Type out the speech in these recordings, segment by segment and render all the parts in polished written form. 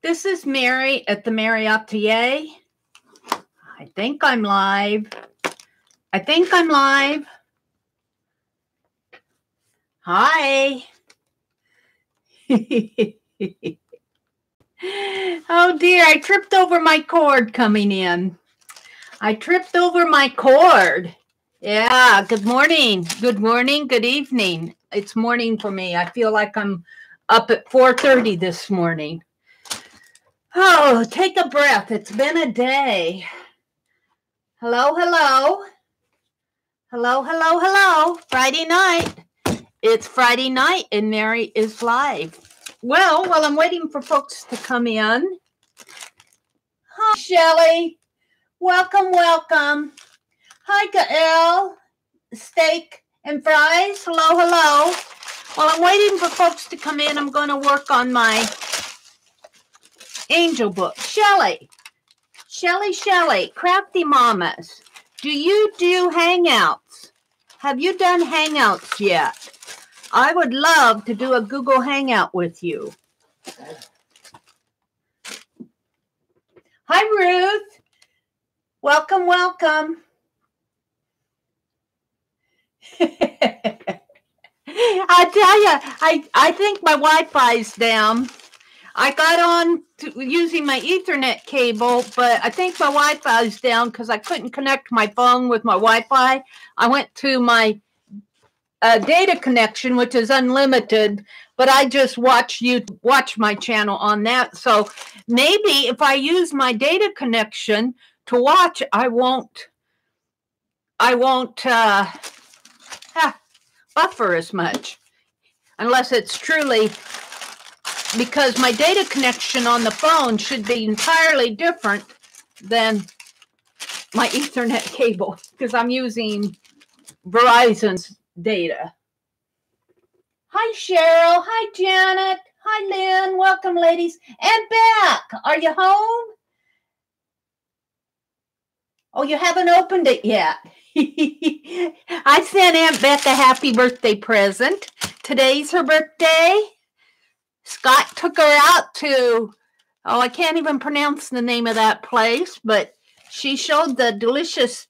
This is Meri at the Meri Atelier. I think I'm live. Hi. Oh dear, I tripped over my cord coming in. Yeah, good morning. Good evening. It's morning for me. I feel like I'm up at 4:30 this morning. Oh, take a breath. It's been a day. Hello. Friday night. It's Friday night and Meri is live. Well, while I'm waiting for folks to come in. Hi, Shelly. Welcome. Hi, Gael. Steak and fries. Hello. While I'm waiting for folks to come in, I'm going to work on my angel book. Shelly, Crafty Mamas, do you do Hangouts? Have you done Hangouts yet? I would love to do a Google Hangout with you. Hi, Ruth. Welcome. I tell you, I think my Wi-Fi's down. I got on using my Ethernet cable, but I think my Wi-Fi is down because I couldn't connect my phone with my Wi-Fi. I went to my data connection, which is unlimited, but I just watch my channel on that. So maybe if I use my data connection to watch, I won't buffer as much, unless it's truly. Because my data connection on the phone should be entirely different than my Ethernet cable because I'm using Verizon's data. Hi, Cheryl. Hi, Janet. Hi, Lynn. Welcome, ladies. And back. Are you home? Oh, you haven't opened it yet. I sent Aunt Beck a happy birthday present. Today's her birthday. Scott took her out to, I can't even pronounce the name of that place, but she showed the delicious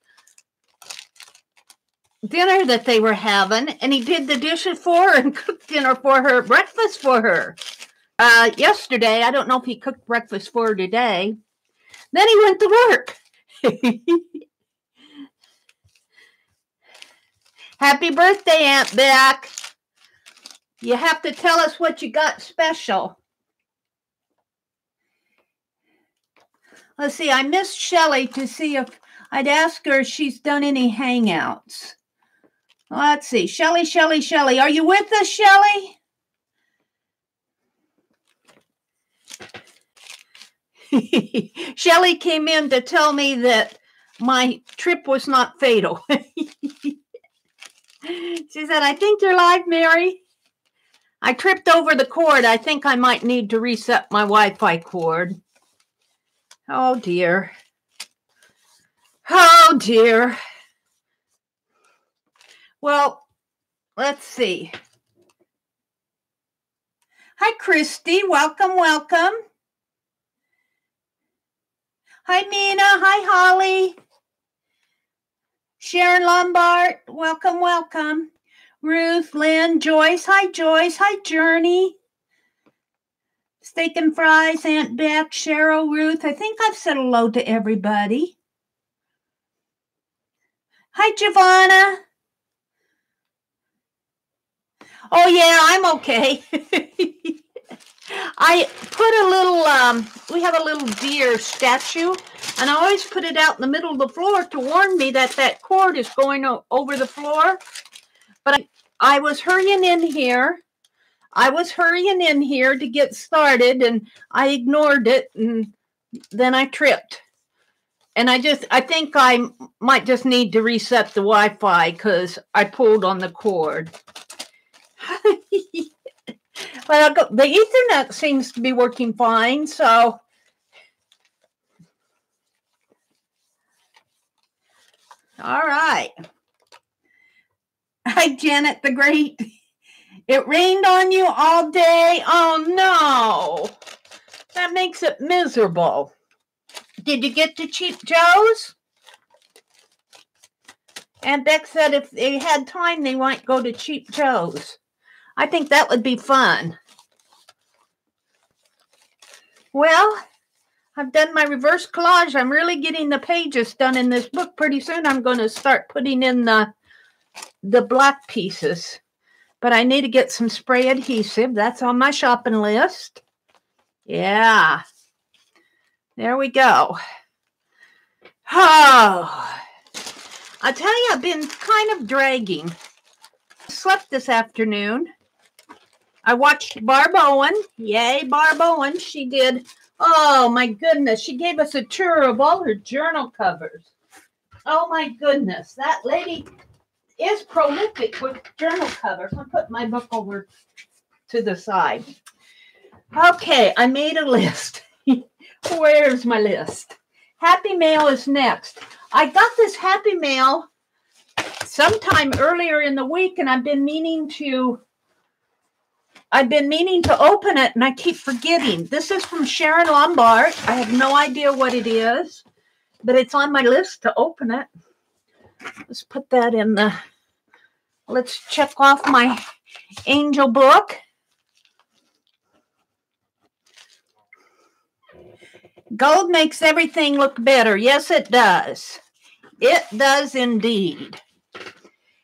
dinner that they were having, and he did the dishes for her and cooked dinner for her, breakfast for her. Yesterday, I don't know if he cooked breakfast for her today. Then he went to work. Happy birthday, Aunt Beck. You have to tell us what you got special. Let's see. I missed Shelly to see if I'd ask her if she's done any Hangouts. Let's see. Shelly. Are you with us, Shelly? Shelly came in to tell me that my trip was not fatal. She said, I think you're live, Meri. I tripped over the cord. I think I might need to reset my Wi-Fi cord. Oh, dear. Well, let's see. Hi, Christy. Welcome. Hi, Mina. Hi, Holly. Sharon Lombard. Welcome. Ruth, Lynn, Joyce. Hi, Joyce. Hi, Journey. Steak and fries, Aunt Beck, Cheryl, Ruth. I think I've said hello to everybody. Hi, Giovanna. Oh, yeah, I'm okay. I put a little, we have a little deer statue, and I always put it out in the middle of the floor to warn me that that cord is going over the floor. But I was hurrying in here. To get started, and I ignored it, and then I tripped. And I think I might just need to reset the Wi-Fi because I pulled on the cord. But the Ethernet seems to be working fine, so. All right. Hi, Janet the Great. It rained on you all day. Oh, no. that makes it miserable. Did you get to Cheap Joe's? Aunt Beck said if they had time, they might go to Cheap Joe's. I think that would be fun. Well, I've done my reverse collage. I'm really getting the pages done in this book. Pretty soon I'm going to start putting in the black pieces. But I need to get some spray adhesive. That's on my shopping list. Yeah. There we go. Oh, I tell you, I've been kind of dragging. I slept this afternoon. I watched Barb Owen. Yay, Barb Owen. She did. Oh, my goodness. She gave us a tour of all her journal covers. Oh, my goodness. That lady is prolific with journal covers. I'll put my book over to the side. Okay, I made a list. Where's my list? Happy Mail is next. I got this Happy Mail sometime earlier in the week, and I've been meaning to open it, and I keep forgetting. This is from Sharon Lombard. I have no idea what it is, but it's on my list to open it. Let's put that in the, let's check off my angel book. Gold makes everything look better. Yes, it does. It does indeed.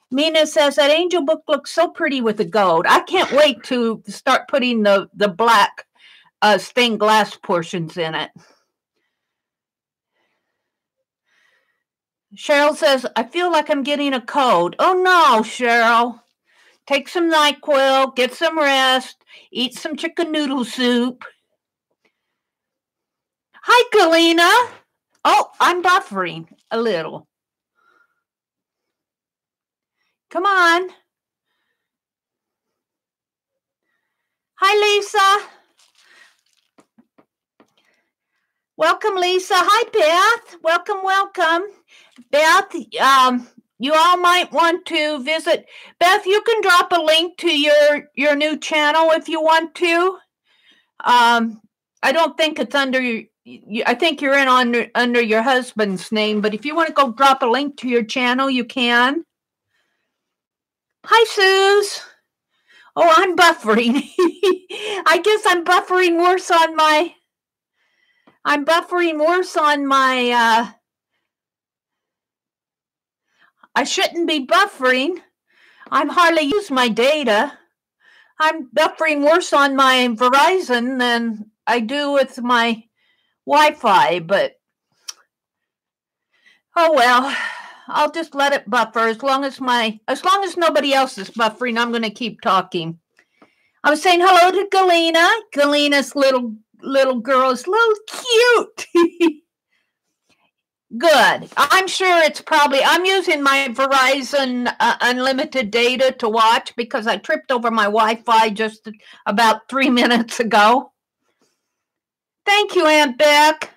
Mina says that angel book looks so pretty with the gold. I can't wait to start putting the black stained glass portions in it. Cheryl says, I feel like I'm getting a cold. Oh, no, Cheryl. Take some NyQuil, get some rest, eat some chicken noodle soup. Hi, Galena. Oh, I'm buffering a little. Come on. Hi, Lisa. Welcome, Lisa. Hi, Beth. Welcome, welcome. Beth, you all might want to visit. Beth, you can drop a link to your new channel if you want to. I don't think it's under I think you're in under your husband's name, but if you want to go drop a link to your channel, you can. Hi, Suze. Oh, I'm buffering. I guess I'm buffering worse on my, I shouldn't be buffering. I'm hardly use my data. I'm buffering worse on my Verizon than I do with my Wi-Fi, but oh well, I'll just let it buffer as long as nobody else is buffering. I'm going to keep talking. I was saying hello to Galena. Galena's little girl is a little cute. Good. I'm sure it's probably, I'm using my Verizon unlimited data to watch because I tripped over my Wi-Fi just about 3 minutes ago. Thank you, Aunt Beck.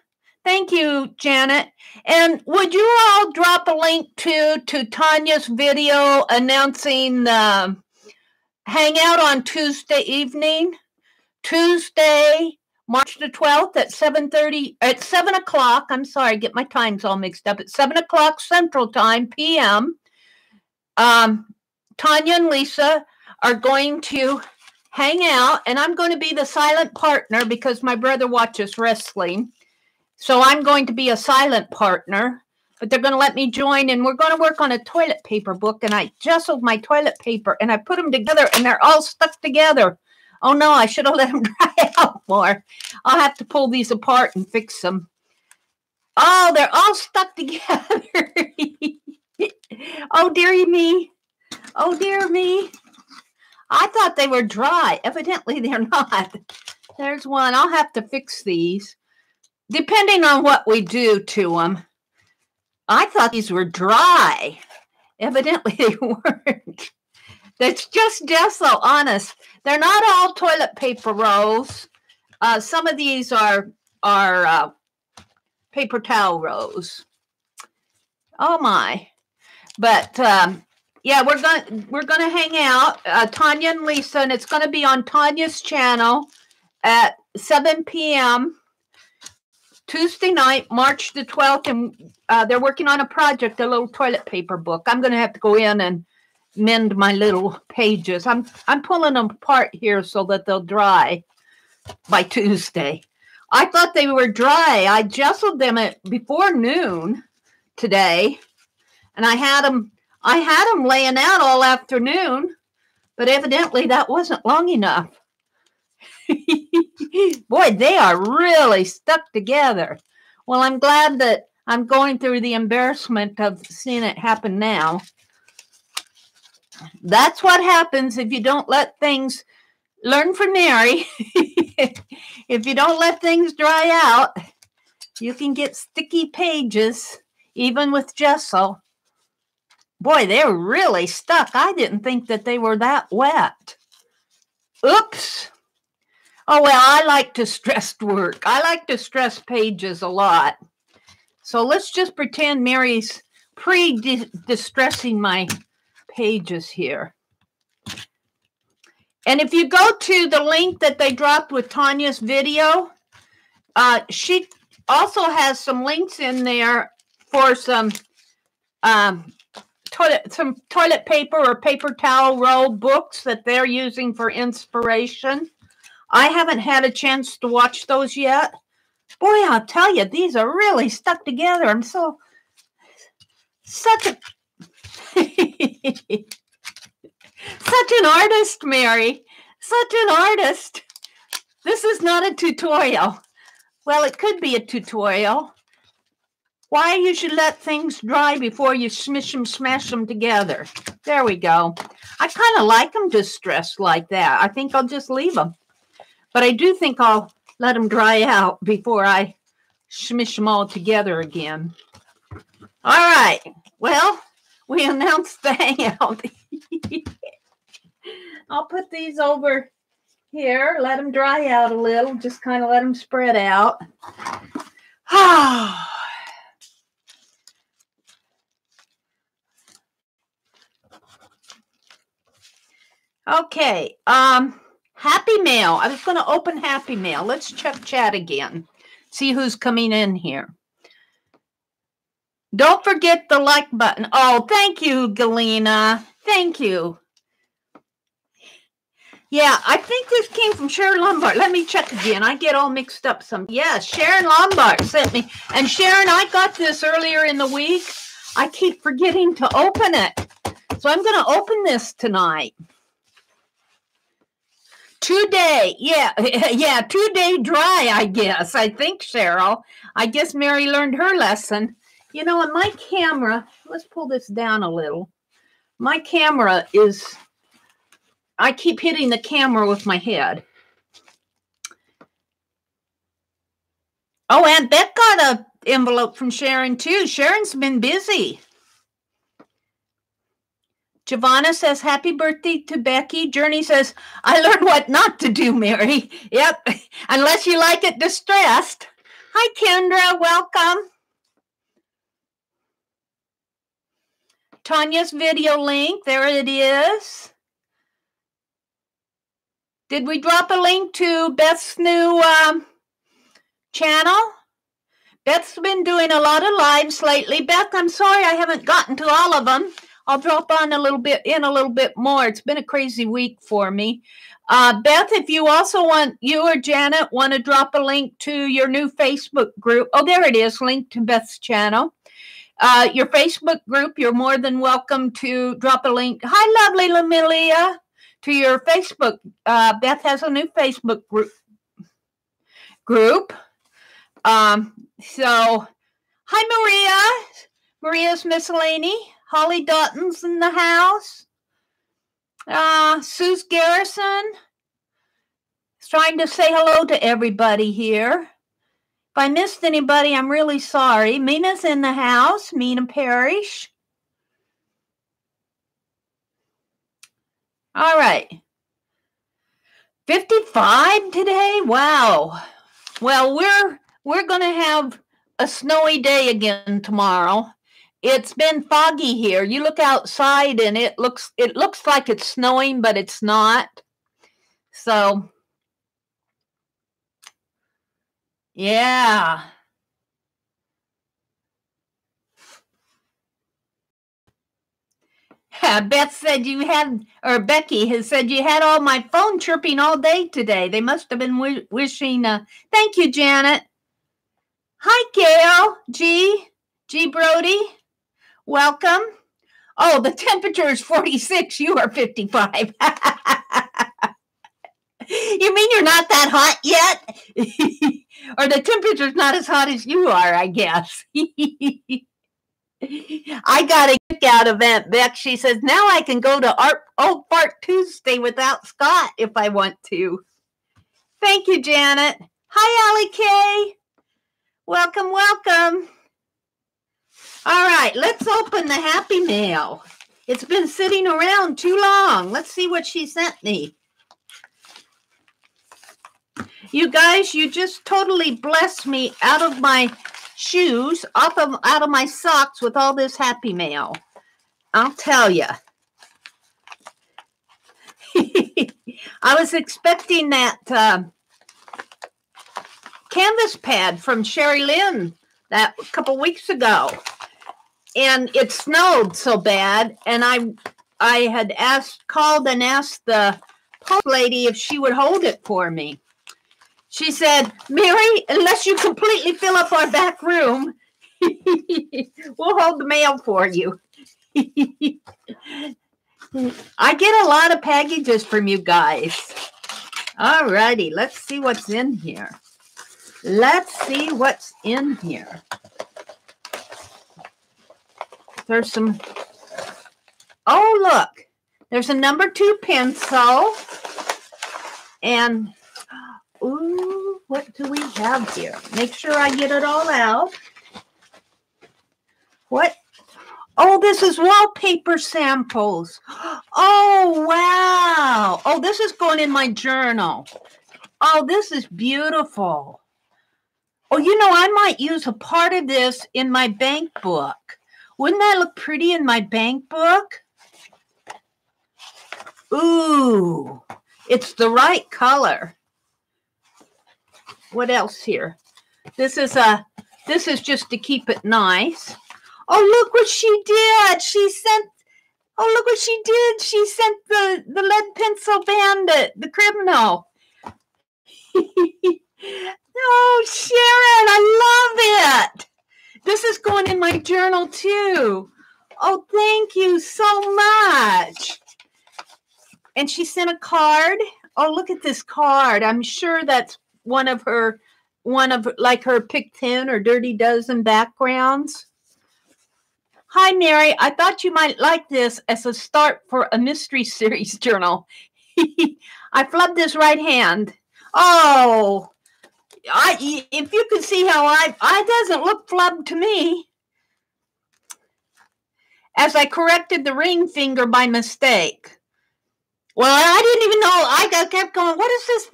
Thank you, Janet. And would you all drop a link to Tanya's video announcing the Hangout on Tuesday evening? Tuesday, March the 12th at 7 o'clock. I'm sorry, get my times all mixed up. At 7 o'clock Central Time, p.m. Tanya and Lisa are going to hang out, and I'm going to be the silent partner because my brother watches wrestling. So I'm going to be a silent partner, but they're going to let me join, and we're going to work on a toilet paper book, and I jostled my toilet paper, and I put them together, and they're all stuck together. Oh, no, I should have let them dry out more. I'll have to pull these apart and fix them. Oh, they're all stuck together. Oh, dearie me. Oh, dear me. I thought they were dry. Evidently, they're not. There's one. I'll have to fix these. Depending on what we do to them. I thought these were dry. Evidently, they weren't. That's just so honest. They're not all toilet paper rolls. Some of these are paper towel rolls. Oh, my. But, yeah, we're gonna hang out, Tanya and Lisa, and it's gonna be on Tanya's channel at 7 p.m. Tuesday night, March the 12th, and they're working on a project, a little toilet paper book. I'm going to have to go in and mend my little pages. I'm pulling them apart here so that they'll dry by Tuesday. I thought they were dry. I gessoed them at before noon today, and I had them laying out all afternoon, but evidently that wasn't long enough. Boy, they are really stuck together. Well, I'm glad that I'm going through the embarrassment of seeing it happen now. That's what happens if you don't let things, learn from Meri. If you don't let things dry out, you can get sticky pages, even with gesso. Boy, they're really stuck. I didn't think that they were that wet. Oops. Oh, well, I like distressed work. I like distressed pages a lot. So let's just pretend Meri's pre-distressing my pages here. And if you go to the link that they dropped with Tanya's video, she also has some links in there for some toilet paper or paper towel roll books that they're using for inspiration. I haven't had a chance to watch those yet. Boy, I'll tell you, these are really stuck together. I'm such a such an artist, Meri. Such an artist. This is not a tutorial. Well, it could be a tutorial. Why you should let things dry before you smash them together. There we go. I kind of like them distressed like that. I think I'll just leave them. But I do think I'll let them dry out before I smish them all together again. All right. Well, we announced the Hangout. I'll put these over here, let them dry out a little, just kind of let them spread out. Okay, Happy Mail. I was going to open Happy Mail. Let's check chat again. See who's coming in here. Don't forget the like button. Oh, thank you, Galena. Thank you. Yeah, I think this came from Sharon Lombard. Let me check again. I get all mixed up some. Yes, Sharon Lombard sent me. And Sharon, I got this earlier in the week. I keep forgetting to open it. So I'm going to open this tonight. 2 day, yeah, 2 day dry, I guess. I think, Cheryl. I guess Meri learned her lesson. You know, on my camera, let's pull this down a little. My camera is, I keep hitting the camera with my head. Oh, and Beth got an envelope from Sharon, too. Sharon's been busy. Giovanna says, happy birthday to Becky. Journey says, I learned what not to do, Meri. Yep, unless you like it distressed. Hi, Kendra. Welcome. Tanya's video link. There it is. Did we drop a link to Beth's new channel? Beth's been doing a lot of lives lately. Beth, I'm sorry I haven't gotten to all of them. I'll drop on a little bit more. It's been a crazy week for me. Beth, if you also want, you or Janet want to drop a link to your new Facebook group. Oh, there it is, link to Beth's channel. Your Facebook group, you're more than welcome to drop a link. Hi, lovely Lamilia, to your Facebook. Beth has a new Facebook group. So, hi, Maria. Maria's Miscellany. Holly Dutton's in the house. Suze Garrison is trying to say hello to everybody here. If I missed anybody, I'm really sorry. Mina's in the house. Mina Parrish. All right. 55 today? Wow. Well, we're going to have a snowy day again tomorrow. It's been foggy here. You look outside and it looks like it's snowing, but it's not. So Yeah. Beth said you had, or Becky has said you had all my phone chirping all day today. They must have been wishing. Thank you, Janet. Hi, Gail. G. Brody. Welcome. Oh, the temperature is 46. You are 55. You mean you're not that hot yet? Or the temperature's not as hot as you are, I guess. I got a kick out of Aunt Beck. She says, now I can go to Old Fart Tuesday without Scott if I want to. Thank you, Janet. Hi, Allie Kay. Welcome, welcome. All right, let's open the Happy Mail. It's been sitting around too long. Let's see what she sent me. You guys, you just totally blessed me out of my shoes, out of my socks with all this Happy Mail. I'll tell you. I was expecting that canvas pad from Sherry Lynn that a couple weeks ago. And it snowed so bad, and I had called and asked the post lady if she would hold it for me. She said, Meri, unless you completely fill up our back room, we'll hold the mail for you. I get a lot of packages from you guys. All righty, let's see what's in here. Let's see what's in here. There's some, oh, look, there's a number 2 pencil. And, ooh, what do we have here? Make sure I get it all out. What? Oh, this is wallpaper samples. Oh, wow. Oh, this is going in my journal. Oh, this is beautiful. Oh, you know, I might use a part of this in my bank book. Wouldn't that look pretty in my bank book? Ooh, it's the right color. What else here? This is just to keep it nice. Oh, look what she did. She sent, oh, look what she did. She sent the lead pencil bandit, the criminal. Oh, Sharon, I love it. This is going in my journal too. Oh, thank you so much. And she sent a card. Oh, look at this card. I'm sure that's one of like her Pick 10 or Dirty Dozen backgrounds. Hi, Meri. I thought you might like this as a start for a mystery series journal. I flubbed this right hand. Oh, if you could see how I doesn't look flubbed to me. As I corrected the ring finger by mistake. Well, I didn't even know. I kept going, what is this?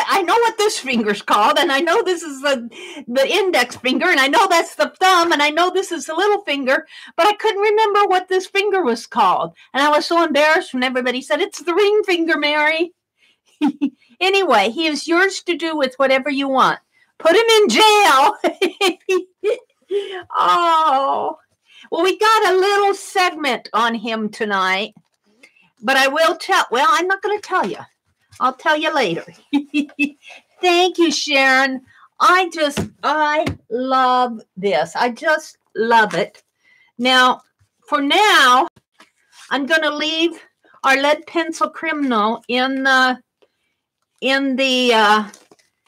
I know what this finger's called, and I know this is the index finger, and I know that's the thumb, and I know this is the little finger, but I couldn't remember what this finger was called. And I was so embarrassed when everybody said, it's the ring finger, Meri. Anyway, he is yours to do with whatever you want. Put him in jail. Oh, well, we got a little segment on him tonight, but I will tell. Well, I'm not going to tell you. I'll tell you later. Thank you, Sharon. I love this. I just love it. Now, for now, I'm going to leave our lead pencil criminal in the,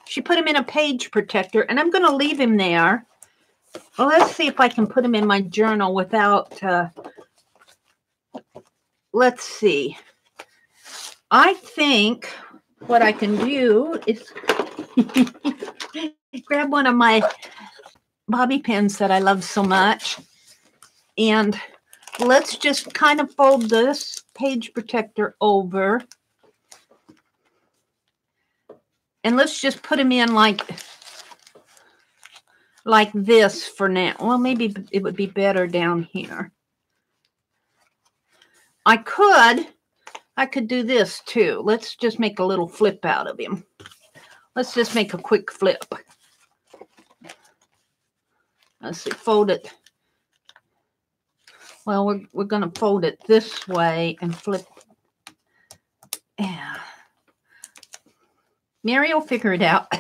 she put him in a page protector, and I'm going to leave him there. Well, let's see if I can put him in my journal without, let's see. I think what I can do is grab one of my bobby pins that I love so much, and let's just kind of fold this page protector over. And let's just put him in like this for now. Well, maybe it would be better down here. I could do this too. Let's just make a little flip out of him. Let's just make a quick flip. let's see, fold it. Well, we're going to fold it this way and flip. Yeah. Meri will figure it out.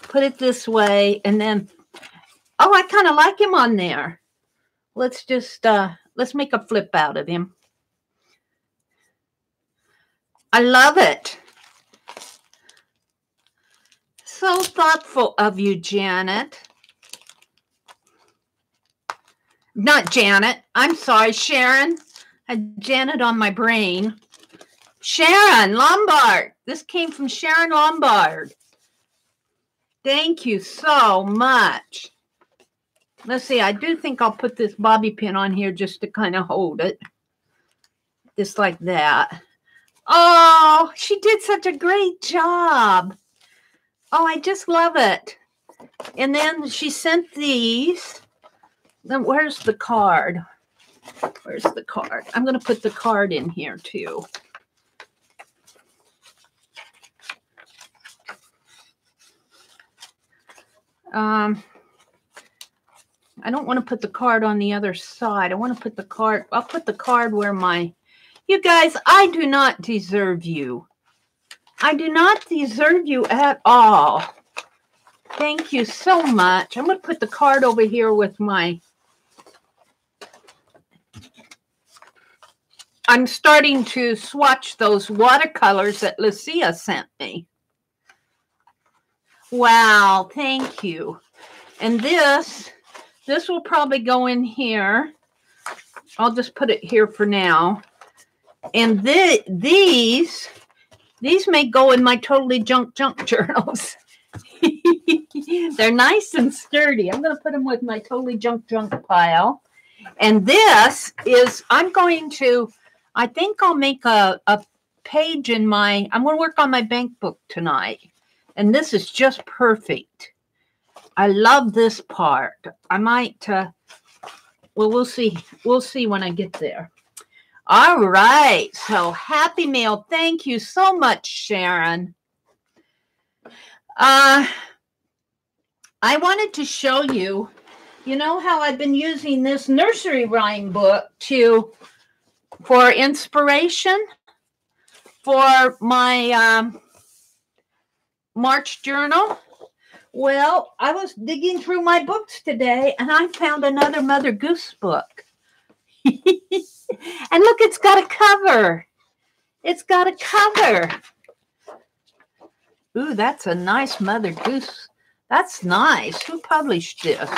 Put it this way, and then, oh, I kind of like him on there. Let's just, let's make a flip out of him. I love it. So thoughtful of you, Janet. Not Janet. I'm sorry, Sharon. I had Janet on my brain. Sharon Lombard. This came from Sharon Lombard. Thank you so much. Let's see. I do think I'll put this bobby pin on here just to kind of hold it. Just like that. Oh, she did such a great job. Oh, I just love it. And then she sent these. Then where's the card? Where's the card? I'm going to put the card in here too. I don't want to put the card on the other side. I want to put the card. I'll put the card where my... You guys, I do not deserve you. I do not deserve you at all. Thank you so much. I'm going to put the card over here with my... I'm starting to swatch those watercolors that Lucia sent me. Wow, thank you. And this will probably go in here. I'll just put it here for now. And these may go in my totally junk journals. They're nice and sturdy. I'm going to put them with my totally junk pile. And this is, I'm going to, I think I'll make a page in my, I'm going to work on my bank book tonight. And this is just perfect. I love this part. I might, well, we'll see. We'll see when I get there. All right. So happy mail. Thank you so much, Sharon. I wanted to show you, you know how I've been using this nursery rhyme book for inspiration for my March journal. Well, I was digging through my books today and I found another Mother Goose book. And look, it's got a cover. It's got a cover. Ooh, that's a nice Mother Goose. That's nice. Who published this?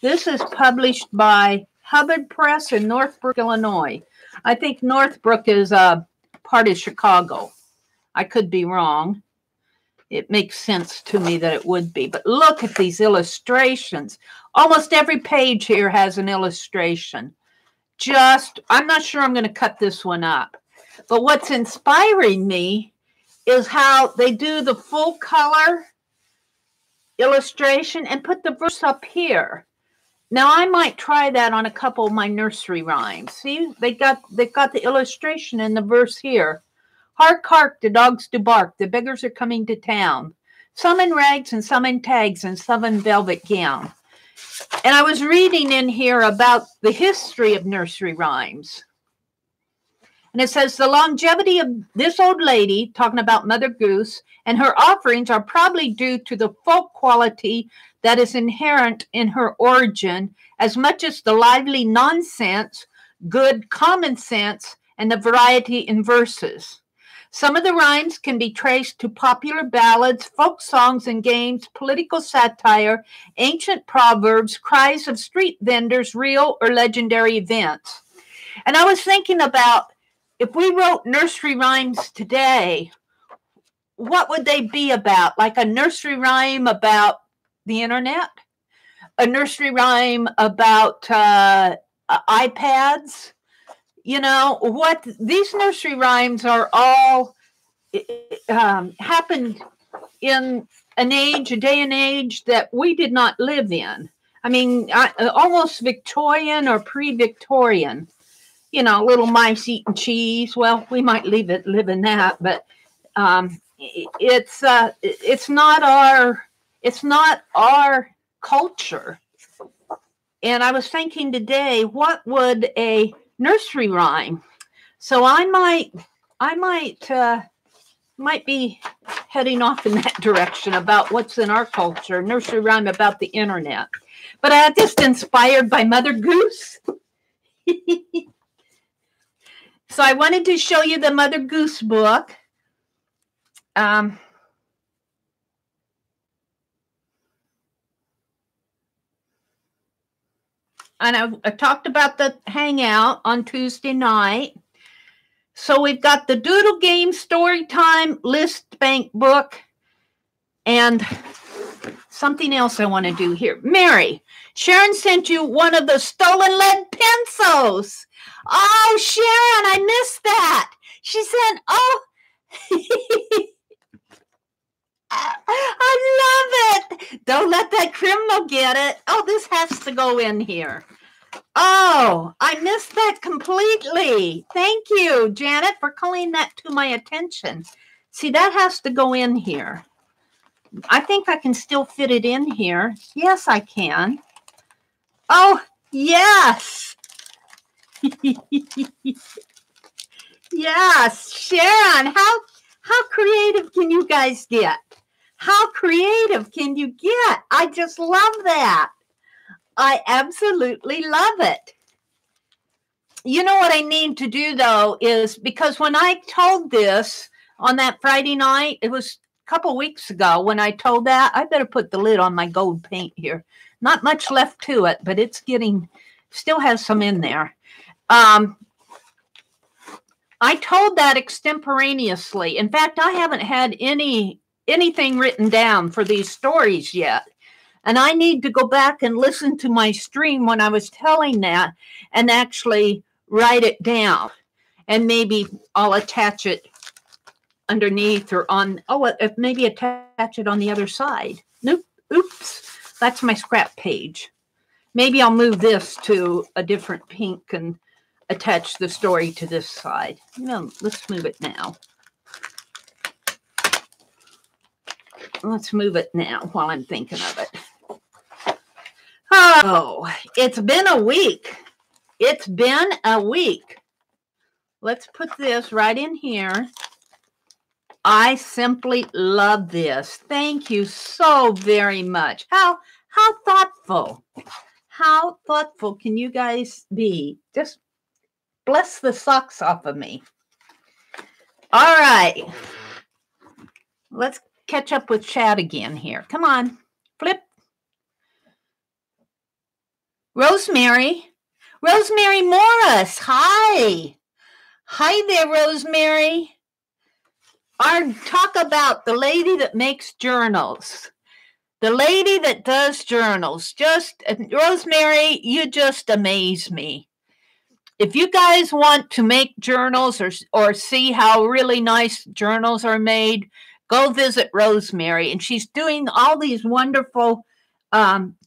This is published by Hubbard Press in Northbrook, Illinois. I think Northbrook is a part of Chicago. I could be wrong. It makes sense to me that it would be. But look at these illustrations. Almost every page here has an illustration. I'm not sure I'm going to cut this one up. But what's inspiring me is how they do the full color illustration and put the verse up here. Now I might try that on a couple of my nursery rhymes. See, they've got the illustration in the verse here. Hark, hark, the dogs do bark. The beggars are coming to town. Some in rags and some in tags and some in velvet gown. And I was reading in here about the history of nursery rhymes. And it says the longevity of this old lady, talking about Mother Goose, and her offerings are probably due to the folk quality that is inherent in her origin, as much as the lively nonsense, good common sense, and the variety in verses. Some of the rhymes can be traced to popular ballads, folk songs and games, political satire, ancient proverbs, cries of street vendors, real or legendary events. And I was thinking about, if we wrote nursery rhymes today, what would they be about? Like a nursery rhyme about the internet? A nursery rhyme about iPads? You know, what these nursery rhymes are all happened in a day and age that we did not live in. I mean, almost Victorian or pre-Victorian. You know, little mice eating cheese. Well, we might live in that, but it's not our culture. And I was thinking today, what would a nursery rhyme? So I might be heading off in that direction about what's in our culture, nursery rhyme about the internet. But I just inspired by Mother Goose. So I wanted to show you the Mother Goose book. And I talked about the Hangout on Tuesday night. So we've got the Doodle Game Storytime List Bank book and something else I want to do here. Meri, Sharon sent you one of the stolen lead pencils. Oh, Sharon, I missed that. She said, oh, I love it. Don't let that criminal get it. Oh, this has to go in here. Oh, I missed that completely. Thank you, Janet, for calling that to my attention. See, that has to go in here. I think I can still fit it in here. Yes, I can. Oh, yes. Yes, Sharon, how creative can you guys get? How creative can you get? I just love that. I absolutely love it. You know what I need to do, though, is because when I told this on that Friday night, it was a couple weeks ago when I told that, I better put the lid on my gold paint here. Not much left to it, but it's getting, still has some in there. I told that extemporaneously. In fact, I haven't had anything written down for these stories yet. And I need to go back and listen to my stream when I was telling that and actually write it down. And maybe I'll attach it underneath or on, maybe attach it on the other side. Nope. Oops. That's my scrap page. Maybe I'll move this to a different pink and attach the story to this side. No, let's move it now. Let's move it now while I'm thinking of it. Oh, it's been a week. It's been a week. Let's put this right in here. I simply love this. Thank you so very much. How thoughtful. How thoughtful can you guys be? Just bless the socks off of me. All right. Let's catch up with Chad again here. Come on. Flip. Rosemary Morris. Hi. Hi there, Rosemary. Talk about the lady that makes journals. The lady that does journals. Rosemary, you just amaze me. If you guys want to make journals or see how really nice journals are made, go visit Rosemary. And she's doing all these wonderful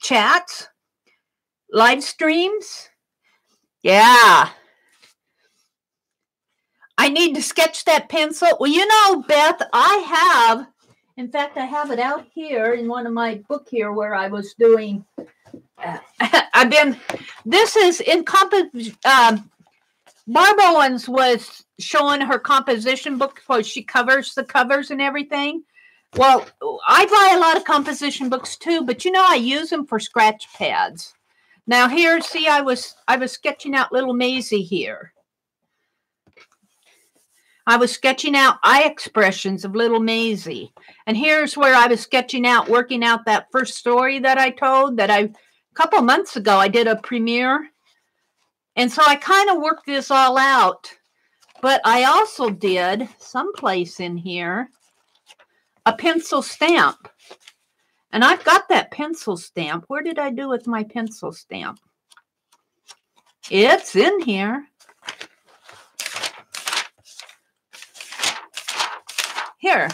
chats, live streams. Yeah. I need to sketch that pencil. Well, you know, Beth, in fact, I have it out here in one of my book here where I was doing, this is in Barb Owens was showing her composition book where she covers the covers and everything. Well, I buy a lot of composition books too, but you know, I use them for scratch pads. Now here, see, I was sketching out little Maisie here. I was sketching out eye expressions of little Maisie. And here's where I was sketching out, working out that first story that I told that a couple months ago, I did a premiere. And so I kind of worked this all out. But I also did someplace in here a pencil stamp. And I've got that pencil stamp. Where did I do with my pencil stamp? It's in here. Here,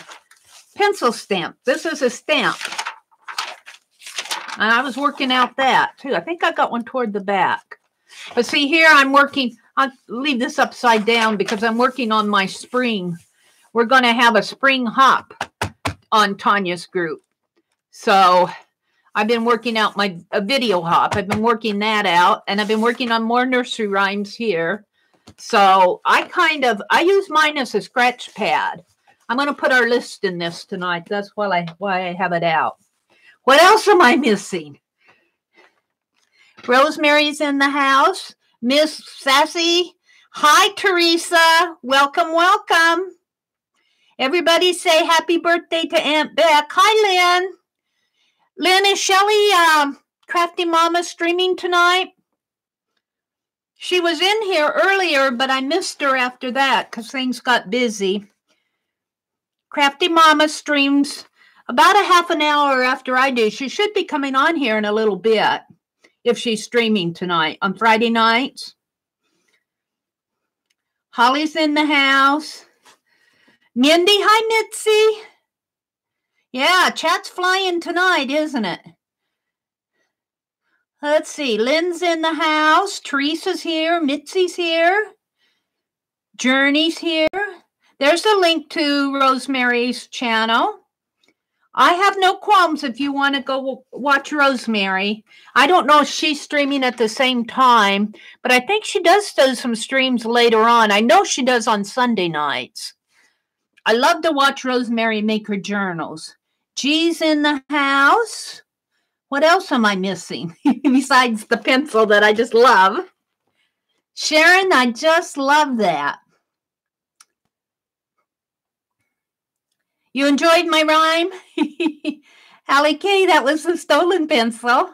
pencil stamp. This is a stamp. And I was working out that too. I think I got one toward the back. But see here, I'm working, I'll leave this upside down because I'm working on my spring. We're going to have a spring hop on Tanya's group. So I've been working out my video hop. I've been working that out, and I've been working on more nursery rhymes here. So I use mine as a scratch pad. I'm going to put our list in this tonight. That's why I have it out. What else am I missing? Rosemary's in the house. Miss Sassy. Hi, Teresa. Welcome, welcome. Everybody say happy birthday to Aunt Beck. Hi, Lynn. Lynn, is Shelly Crafty Mama streaming tonight? She was in here earlier, but I missed her after that because things got busy. Crafty Mama streams about a half an hour after I do. She should be coming on here in a little bit if she's streaming tonight on Friday nights. Holly's in the house. Mindy, hi, Mitzi. Yeah, chat's flying tonight, isn't it? Let's see. Lynn's in the house. Teresa's here. Mitzi's here. Journey's here. There's a link to Rosemary's channel. I have no qualms if you want to go watch Rosemary. I don't know if she's streaming at the same time, but I think she does some streams later on. I know she does on Sunday nights. I love to watch Rosemary make her journals. G's in the house. What else am I missing besides the pencil that I just love? Sharon, I just love that. You enjoyed my rhyme? Allie K, that was a stolen pencil.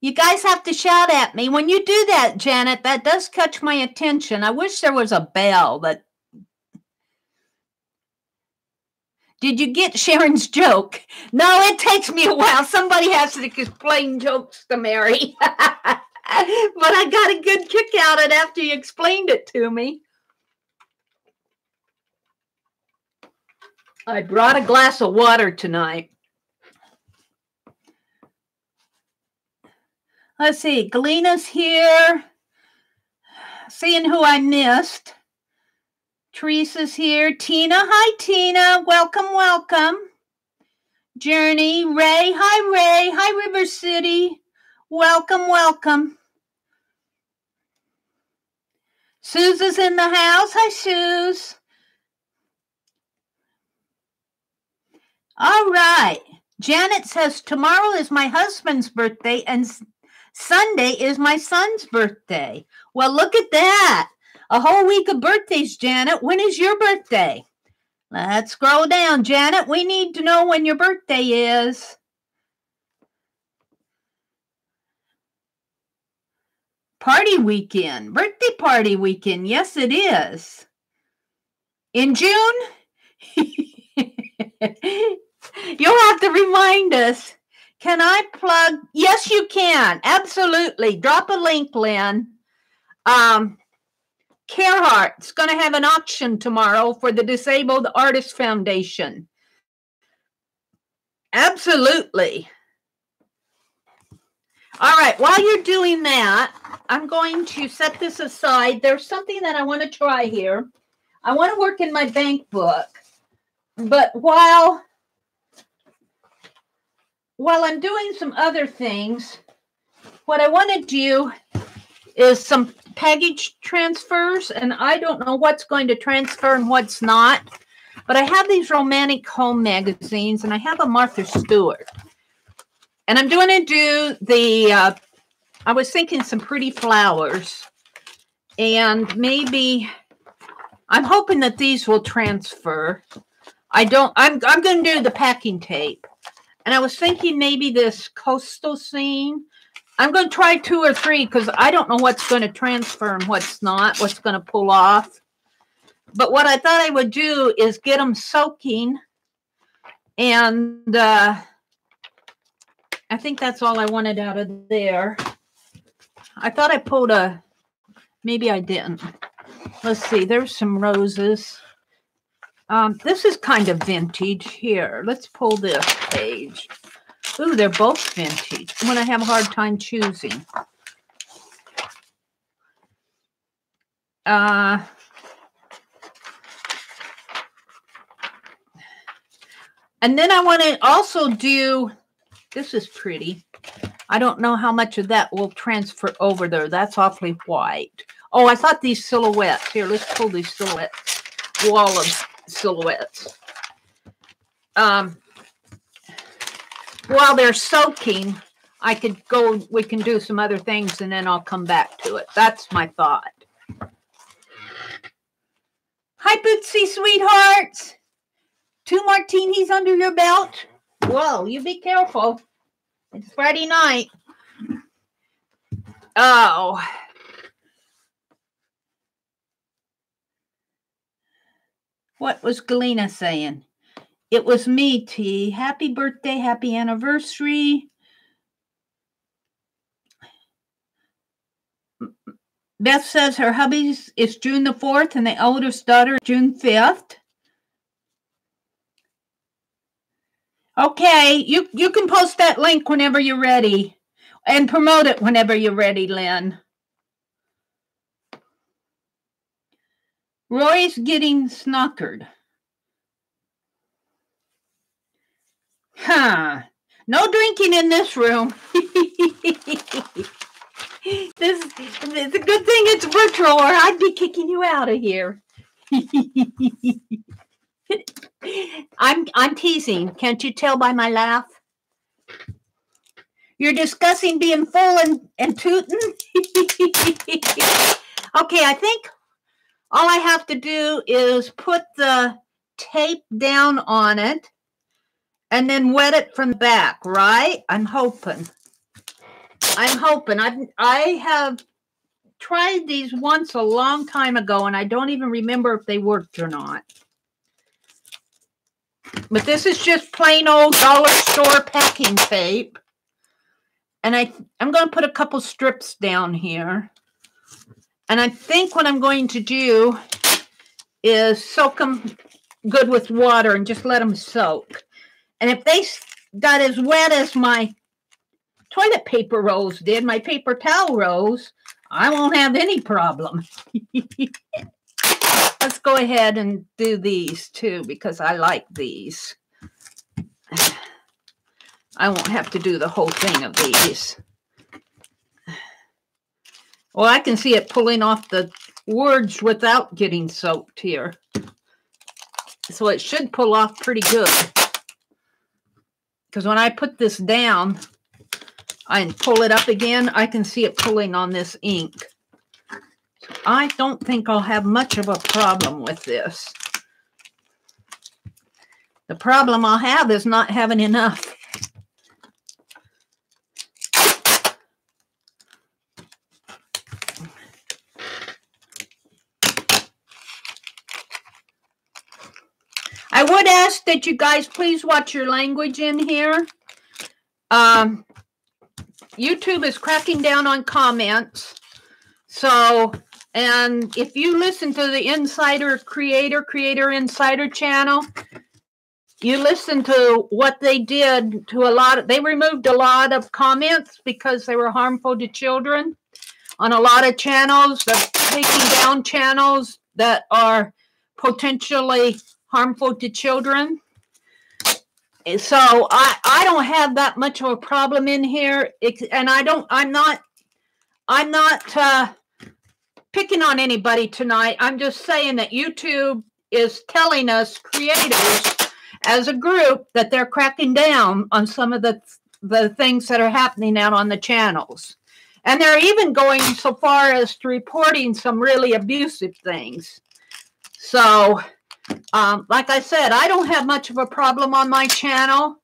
You guys have to shout at me. When you do that, Janet, that does catch my attention. I wish there was a bell, but... Did you get Sharon's joke? No, it takes me a while. Somebody has to explain jokes to Mary. But I got a good kick out of it after you explained it to me. I brought a glass of water tonight. Let's see. Galena's here. Seeing who I missed. Teresa's here. Tina. Hi, Tina. Welcome, welcome. Journey. Ray. Hi, Ray. Hi, River City. Welcome, welcome. Susan's in the house. Hi, Suze. All right. Janet says, tomorrow is my husband's birthday and Sunday is my son's birthday. Well, look at that. A whole week of birthdays, Janet. When is your birthday? Let's scroll down, Janet. We need to know when your birthday is. Party weekend. Birthday party weekend. Yes, it is. In June? You'll have to remind us. Can I plug? Yes, you can. Absolutely. Drop a link, Lynn. Carhartt's going to have an auction tomorrow for the Disabled Artists Foundation. Absolutely. All right. While you're doing that, I'm going to set this aside. There's something that I want to try here. I want to work in my bank book. But while I'm doing some other things, what I want to do is some package transfers, and I don't know what's going to transfer and what's not, but I have these romantic home magazines, and I have a Martha Stewart. And I'm going to do the, I was thinking some pretty flowers, and maybe, I'm hoping that these will transfer. I'm going to do the packing tape. And I was thinking maybe this coastal scene. I'm going to try 2 or 3 because I don't know what's going to transfer and what's not, what's going to pull off. But what I thought I would do is get them soaking. And I think that's all I wanted out of there. I thought I pulled maybe I didn't. Let's see, there's some roses. This is kind of vintage here. Let's pull this page. Ooh, they're both vintage. I'm going to have a hard time choosing. And And then I want to also do, this is pretty. I don't know how much of that will transfer over there. That's awfully white. Oh, I thought these silhouettes. Here, let's pull these silhouettes. Wall of silhouettes. While they're soaking, we can do some other things and then I'll come back to it. That's my thought. Hi, Bootsy sweethearts. 2 martinis under your belt. Whoa, you be careful. It's Friday night. Oh. What was Galena saying? It was me, T. Happy birthday, happy anniversary. Beth says her hubby's is June the 4th and the oldest daughter June 5th. Okay, you can post that link whenever you're ready and promote it whenever you're ready, Lynn. Roy's getting snookered. Huh. No drinking in this room. It's a good thing it's virtual or I'd be kicking you out of here. I'm teasing. Can't you tell by my laugh? You're discussing being full and tooting? Okay, I think all I have to do is put the tape down on it and then wet it from the back, right? I'm hoping. I have tried these once a long time ago, and I don't even remember if they worked or not. But this is just plain old dollar store packing tape. And I'm going to put a couple strips down here. And I think what I'm going to do is soak them good with water and just let them soak. And if they got as wet as my toilet paper rolls did, my paper towel rolls, I won't have any problem. Let's go ahead and do these too, because I like these. I won't have to do the whole thing of these. Well, I can see it pulling off the words without getting soaked here. So it should pull off pretty good. Because when I put this down and pull it up again, I can see it pulling on this ink. So I don't think I'll have much of a problem with this. The problem I'll have is not having enough. I would ask that you guys please watch your language in here. YouTube is cracking down on comments. So, and if you listen to the Insider Creator Insider channel, you listen to what they did to they removed a lot of comments because they were harmful to children on a lot of channels. They're taking down channels that are potentially harmful to children. So I don't have that much of a problem in here, and I'm not picking on anybody tonight. I'm just saying that YouTube is telling us creators as a group that they're cracking down on some of the things that are happening out on the channels. And they're even going so far as to reporting some really abusive things. So like I said, I don't have much of a problem on my channel,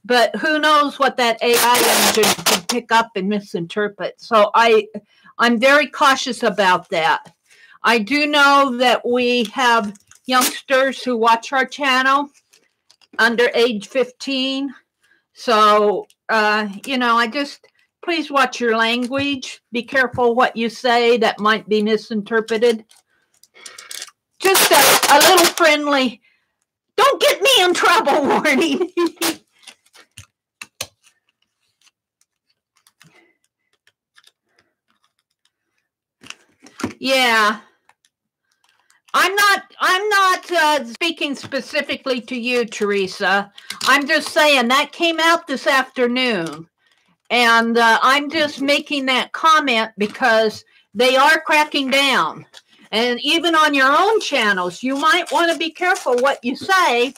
but who knows what that AI engine could pick up and misinterpret. So I'm very cautious about that. I do know that we have youngsters who watch our channel under age 15. So, you know, please watch your language. Be careful what you say that might be misinterpreted. Just a little friendly, don't get me in trouble warning. Yeah. I'm not speaking specifically to you, Teresa. I'm just saying that came out this afternoon. And I'm just making that comment because they are cracking down. And even on your own channels, you might want to be careful what you say,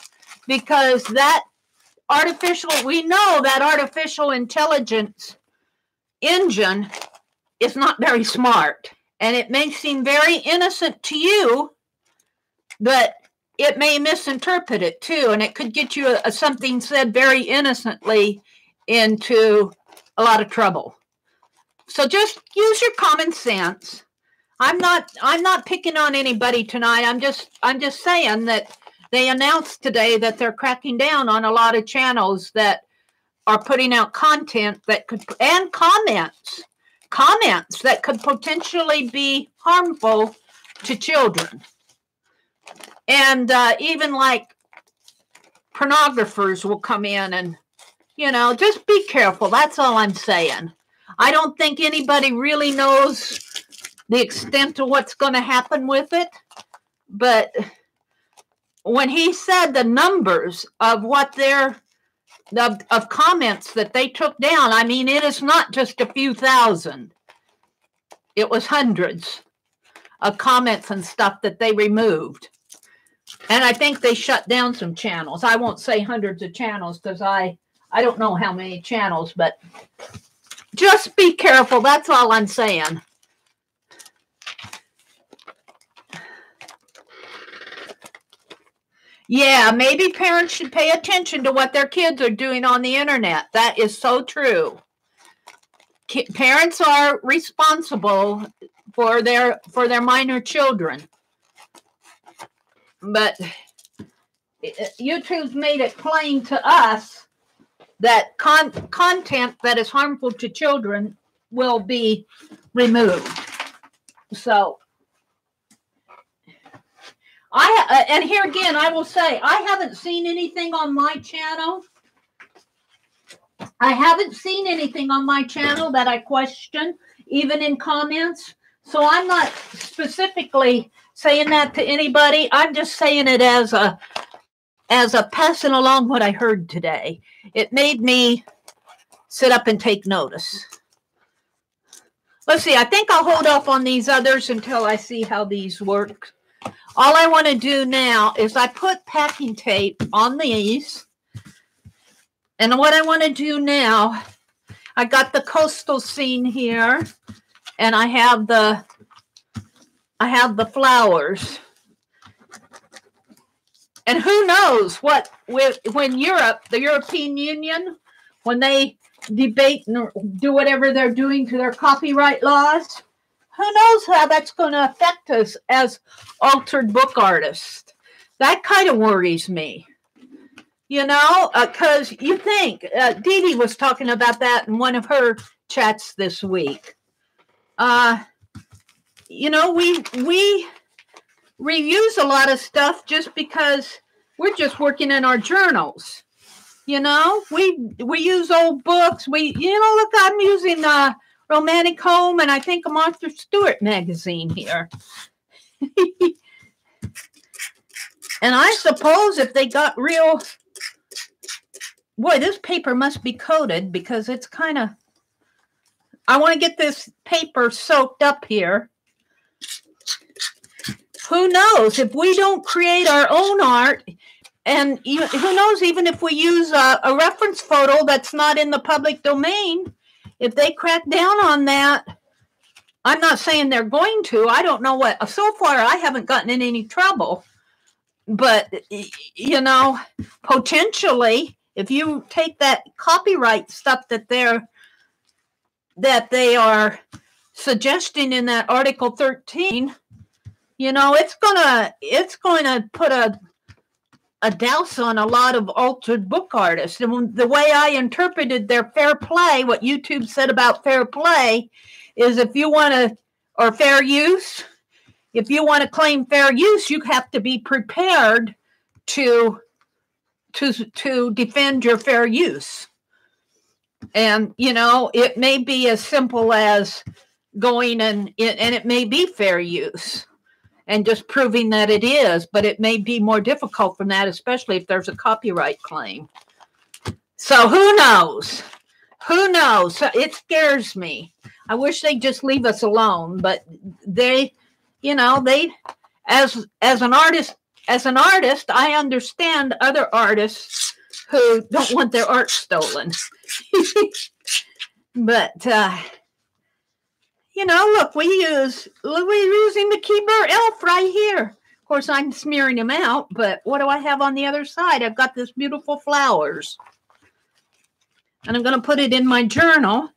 because we know that artificial intelligence engine is not very smart. And it may seem very innocent to you, but it may misinterpret it too. And it could get you something said very innocently into a lot of trouble. So just use your common sense. I'm not picking on anybody tonight. I'm just saying that they announced today that they're cracking down on a lot of channels that are putting out content that could, and comments that could potentially be harmful to children. And even like pornographers will come in and, just be careful. That's all I'm saying. I don't think anybody really knows the extent of what's going to happen with it. But when he said the numbers of of comments that they took down, I mean, it is not just a few thousand. It was hundreds of comments and stuff that they removed. And I think they shut down some channels. I won't say hundreds of channels because I don't know how many channels, but just be careful. That's all I'm saying. Yeah, maybe parents should pay attention to what their kids are doing on the internet. That is so true. Parents are responsible for their minor children. But YouTube's made it plain to us that content that is harmful to children will be removed. So, and here again, I will say, I haven't seen anything on my channel. I haven't seen anything on my channel that I question, even in comments. So I'm not specifically saying that to anybody. I'm just saying it as a passing along what I heard today. It made me sit up and take notice. Let's see. I think I'll hold off on these others until I see how these work. All I want to do now is I put packing tape on these. And what I want to do now, I got the coastal scene here, and I have the flowers. And who knows what, when Europe, the European Union, when they debate and do whatever they're doing to their copyright laws, who knows how that's going to affect us as altered book artists. That kind of worries me. Because you think, Dee Dee was talking about that in one of her chats this week. We reuse a lot of stuff just because we're just working in our journals. We use old books. Look, I'm using Romantic Home and I think a Martha Stewart magazine here. And I suppose if they got real, boy, this paper must be coated because it's kind of, I want to get this paper soaked up here. Who knows if we don't create our own art, and who knows even if we use a reference photo that's not in the public domain, if they crack down on that. I'm not saying they're going to. I don't know what. So far, I haven't gotten in any trouble. But, potentially, if you take that copyright stuff that they are suggesting in that Article 13, it's gonna put a douse on a lot of altered book artists. And the way I interpreted their fair play, what YouTube said about fair play, is if you want to, or fair use, if you want to claim fair use, you have to be prepared to defend your fair use. And, it may be as simple as going and it may be fair use. and just proving that it is, but it may be more difficult from that, especially if there's a copyright claim. So who knows? Who knows? It scares me. I wish they'd just leave us alone, but they, you know, they, as an artist, I understand other artists who don't want their art stolen. But you know, look, we're using the Keeper elf right here. Of course, I'm smearing him out, but what do I have on the other side? I've got this beautiful flowers. And I'm going to put it in my journal.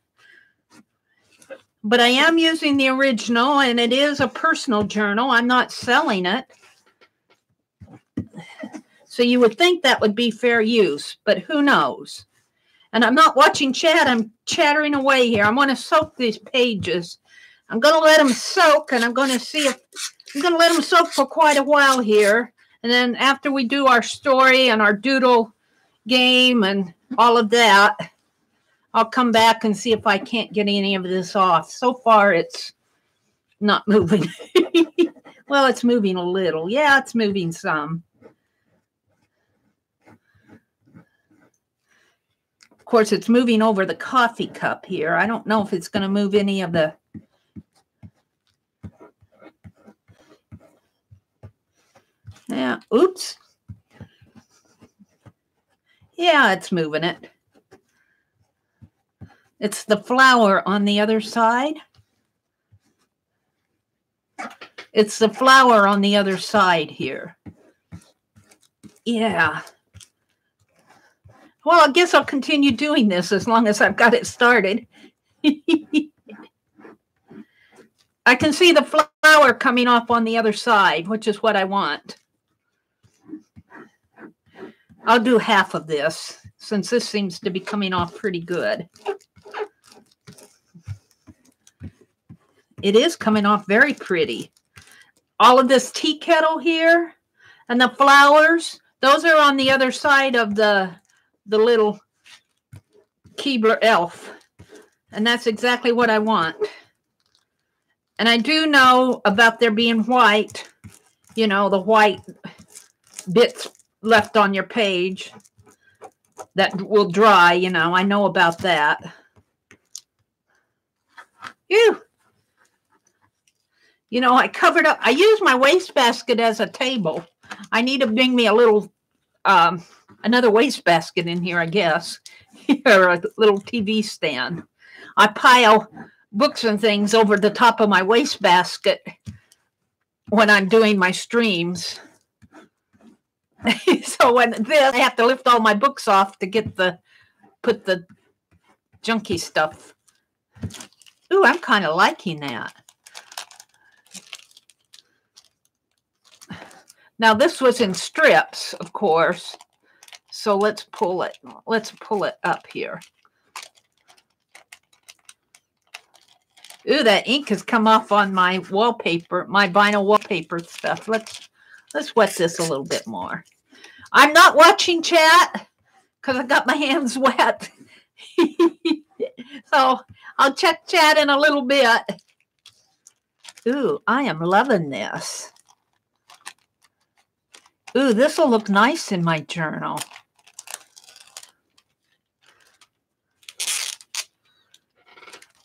But I am using the original, and it is a personal journal. I'm not selling it. So you would think that would be fair use, but who knows? And I'm not watching chat. I'm chattering away here. I'm going to soak these pages. I'm going to let them soak, and I'm going to see if I'm going to let them soak for quite a while here. And then after we do our story and our doodle game and all of that, I'll come back and see if I can't get any of this off. So far, it's not moving. Well, it's moving a little. Yeah, it's moving some. Of course, it's moving over the coffee cup here. I don't know if it's going to move any of the... Yeah, oops. Yeah, it's moving it. It's the flower on the other side. It's the flower on the other side here. Yeah. Well, I guess I'll continue doing this as long as I've got it started. I can see the flower coming off on the other side, which is what I want. I'll do half of this since this seems to be coming off pretty good. It is coming off very pretty. All of this tea kettle here and the flowers, those are on the other side of the little Keebler elf. And that's exactly what I want. And I do know about there being white, you know, the white bits left on your page that will dry, you know. I know about that. Ew. You know, I covered up. I use my wastebasket as a table. I need to bring me a little, another wastebasket in here, I guess, or a little TV stand. I pile books and things over the top of my wastebasket when I'm doing my streams. So when this, I have to lift all my books off to get put the junky stuff. Ooh, I'm kind of liking that. Now this was in strips, of course. So let's pull it. Let's pull it up here. Ooh, that ink has come off on my wallpaper, my vinyl wallpaper stuff. Let's wet this a little bit more. I'm not watching chat because I got my hands wet. So I'll check chat in a little bit. Ooh, I am loving this. Ooh, this will look nice in my journal.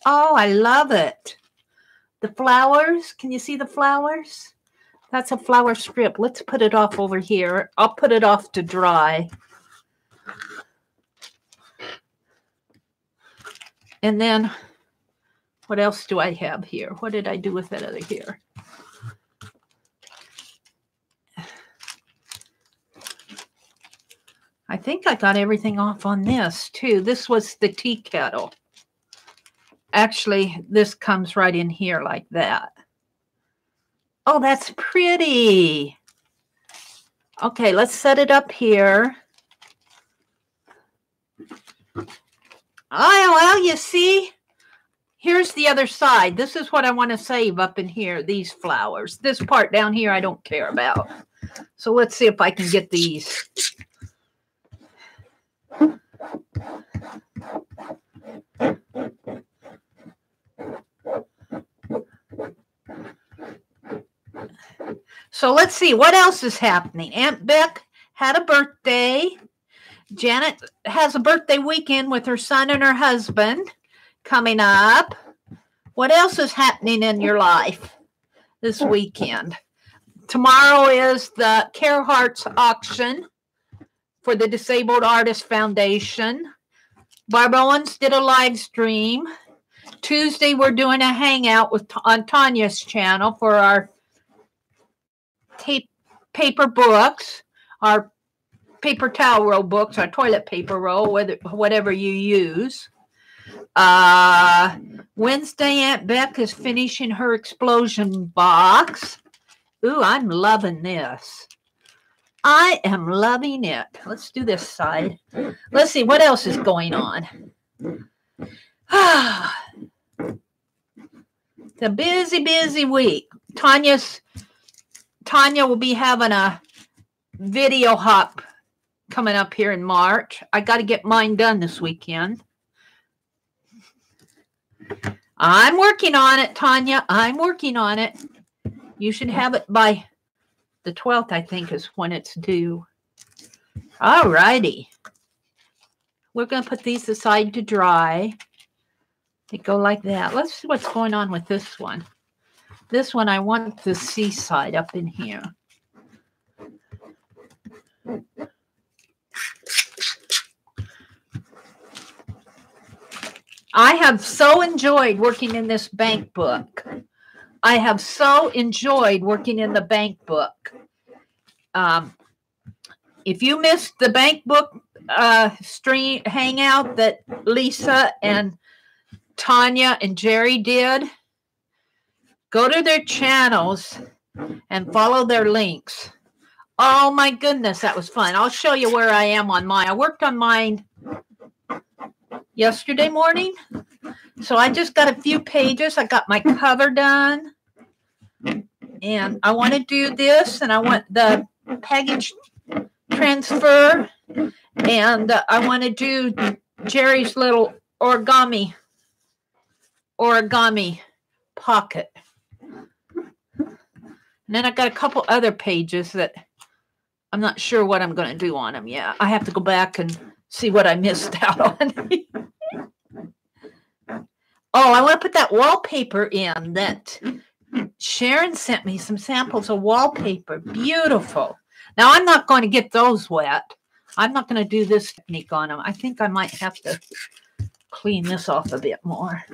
Oh, I love it. The flowers, can you see the flowers? That's a flower strip. Let's put it off over here. I'll put it off to dry. And then, what else do I have here? What did I do with that other here? I think I got everything off on this, too. This was the tea kettle. Actually, this comes right in here like that. Oh, that's pretty. Okay, let's set it up here. Oh, well, you see, here's the other side. This is what I want to save up in here, these flowers. This part down here I don't care about. So let's see if I can get these. So let's see what else is happening. Aunt Beck had a birthday. Janet has a birthday weekend with her son and her husband coming up. What else is happening in your life this weekend? Tomorrow is the Care Hearts auction for the Disabled Artists Foundation. Barb Owens did a live stream. Tuesday, we're doing a hangout on Tanya's channel for our paper books, our paper towel roll books, our toilet paper roll, whatever you use. Wednesday, Aunt Beck is finishing her explosion box. Ooh, I'm loving this. I am loving it. Let's do this side. Let's see what else is going on. It's a busy, busy week. Tanya will be having a video hop coming up here in March. I got to get mine done this weekend. I'm working on it, Tanya. I'm working on it. You should have it by the 12th, I think, is when it's due. All righty. We're going to put these aside to dry. They go like that. Let's see what's going on with this one. This one, I want the seaside up in here. I have so enjoyed working in this bank book. I have so enjoyed working in the bank book. If you missed the bank book stream hangout that Lisa and Tanya and Jeri did, go to their channels and follow their links. Oh my goodness, that was fun. I'll show you where I am on mine. I worked on mine yesterday morning. So I just got a few pages. I got my cover done. And I want to do this. And I want the package transfer. And I want to do Jeri's little origami pocket. And then I got a couple other pages that I'm not sure what I'm going to do on them yet. I have to go back and see what I missed out on. Oh, I want to put that wallpaper in that Sharon sent me some samples of wallpaper. Beautiful. Now, I'm not going to get those wet. I'm not going to do this technique on them. I think I might have to clean this off a bit more.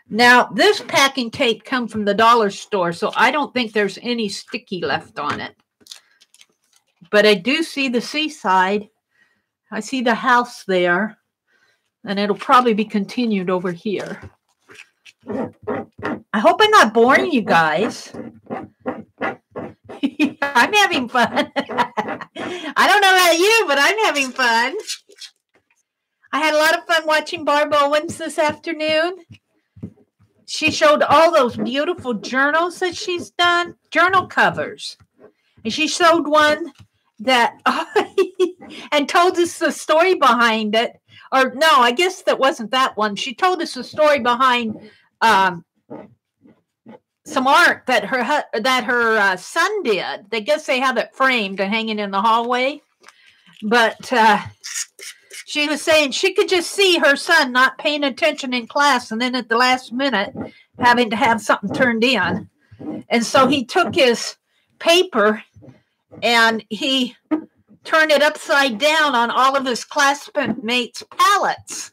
Now, this packing tape comes from the dollar store, so I don't think there's any sticky left on it. But I do see the seaside. I see the house there. And it'll probably be continued over here. I hope I'm not boring you guys. I'm having fun. I don't know about you, but I'm having fun. I had a lot of fun watching Barb Owens this afternoon. She showed all those beautiful journals that she's done, journal covers. And she showed one that, and told us the story behind it. Or no, I guess that wasn't that one. She told us the story behind some art that her son did. I guess they have it framed and hanging in the hallway. But she was saying she could just see her son not paying attention in class, and then at the last minute having to have something turned in. And so he took his paper and he turned it upside down on all of his classmates' palettes.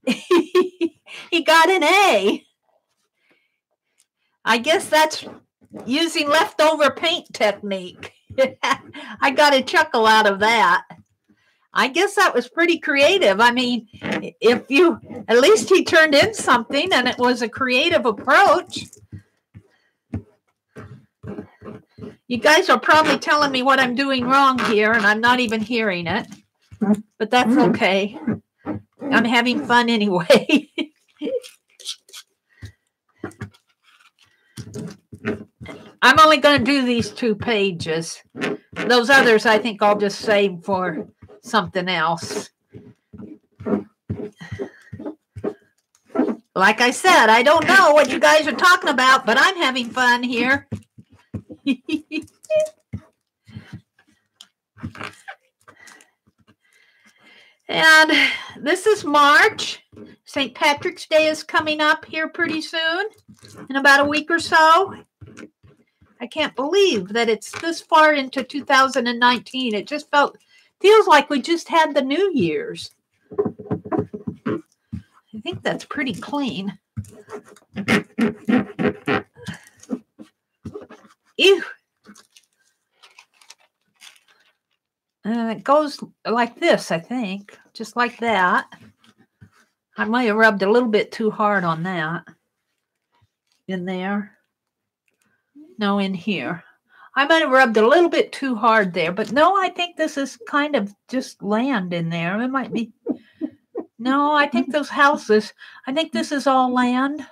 He got an A. I guess that's using leftover paint technique. I got a chuckle out of that. I guess that was pretty creative. I mean, at least he turned in something and it was a creative approach. You guys are probably telling me what I'm doing wrong here, and I'm not even hearing it. But that's okay. I'm having fun anyway. I'm only going to do these 2 pages. Those others, I think I'll just save for something else. Like I said, I don't know what you guys are talking about, but I'm having fun here. And this is March. St. Patrick's Day is coming up here pretty soon, in about a week or so. I can't believe that it's this far into 2019. It just feels like we just had the New Year's. I think that's pretty clean. Ew. And it goes like this, I think, just like that. I might have rubbed a little bit too hard on that. In there. No, in here. I might have rubbed a little bit too hard there, but no, I think this is kind of just land in there. It might be. No, I think those houses, I think this is all land.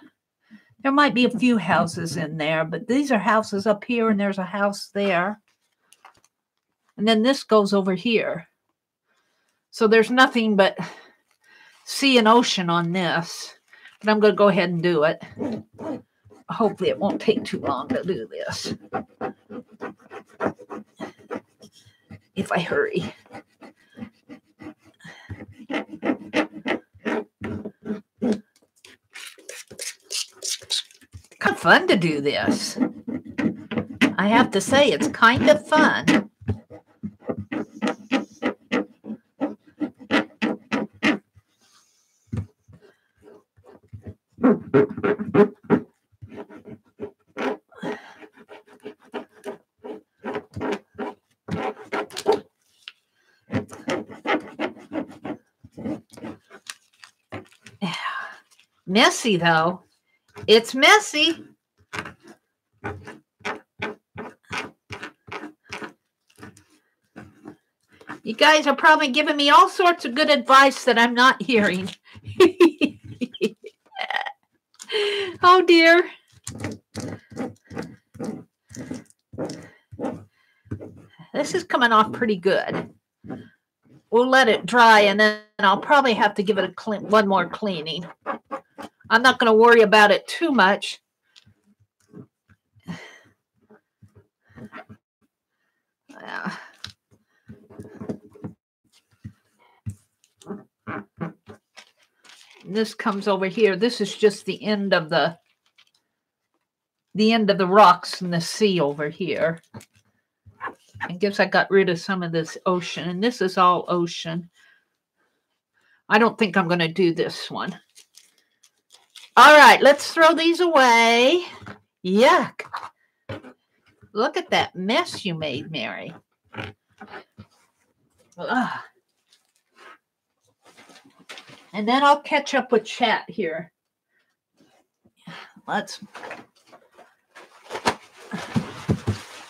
There might be a few houses in there, but these are houses up here and there's a house there. And then this goes over here. So there's nothing but sea and ocean on this. But I'm going to go ahead and do it. Hopefully it won't take too long to do this. If I hurry. Kind of fun to do this. I have to say, it's kind of fun. Messy, though. It's messy. You guys are probably giving me all sorts of good advice that I'm not hearing. Oh, dear. This is coming off pretty good. We'll let it dry, and then I'll probably have to give it one more cleaning. I'm not going to worry about it too much. This comes over here. This is just the end of the rocks in the sea over here. I guess I got rid of some of this ocean, and this is all ocean. I don't think I'm going to do this one. All right, let's throw these away. Yuck. Look at that mess you made, Meri. Ugh. And then I'll catch up with chat here. Let's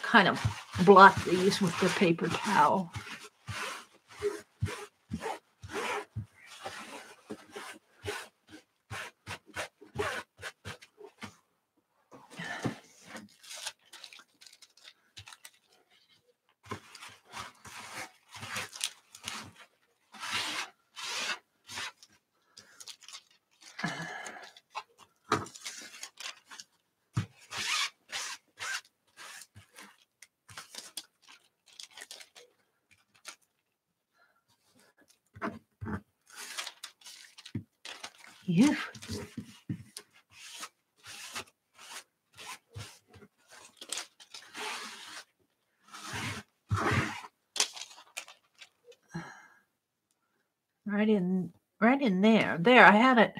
kind of blot these with the paper towel. Phew. Right in there. There, I had it.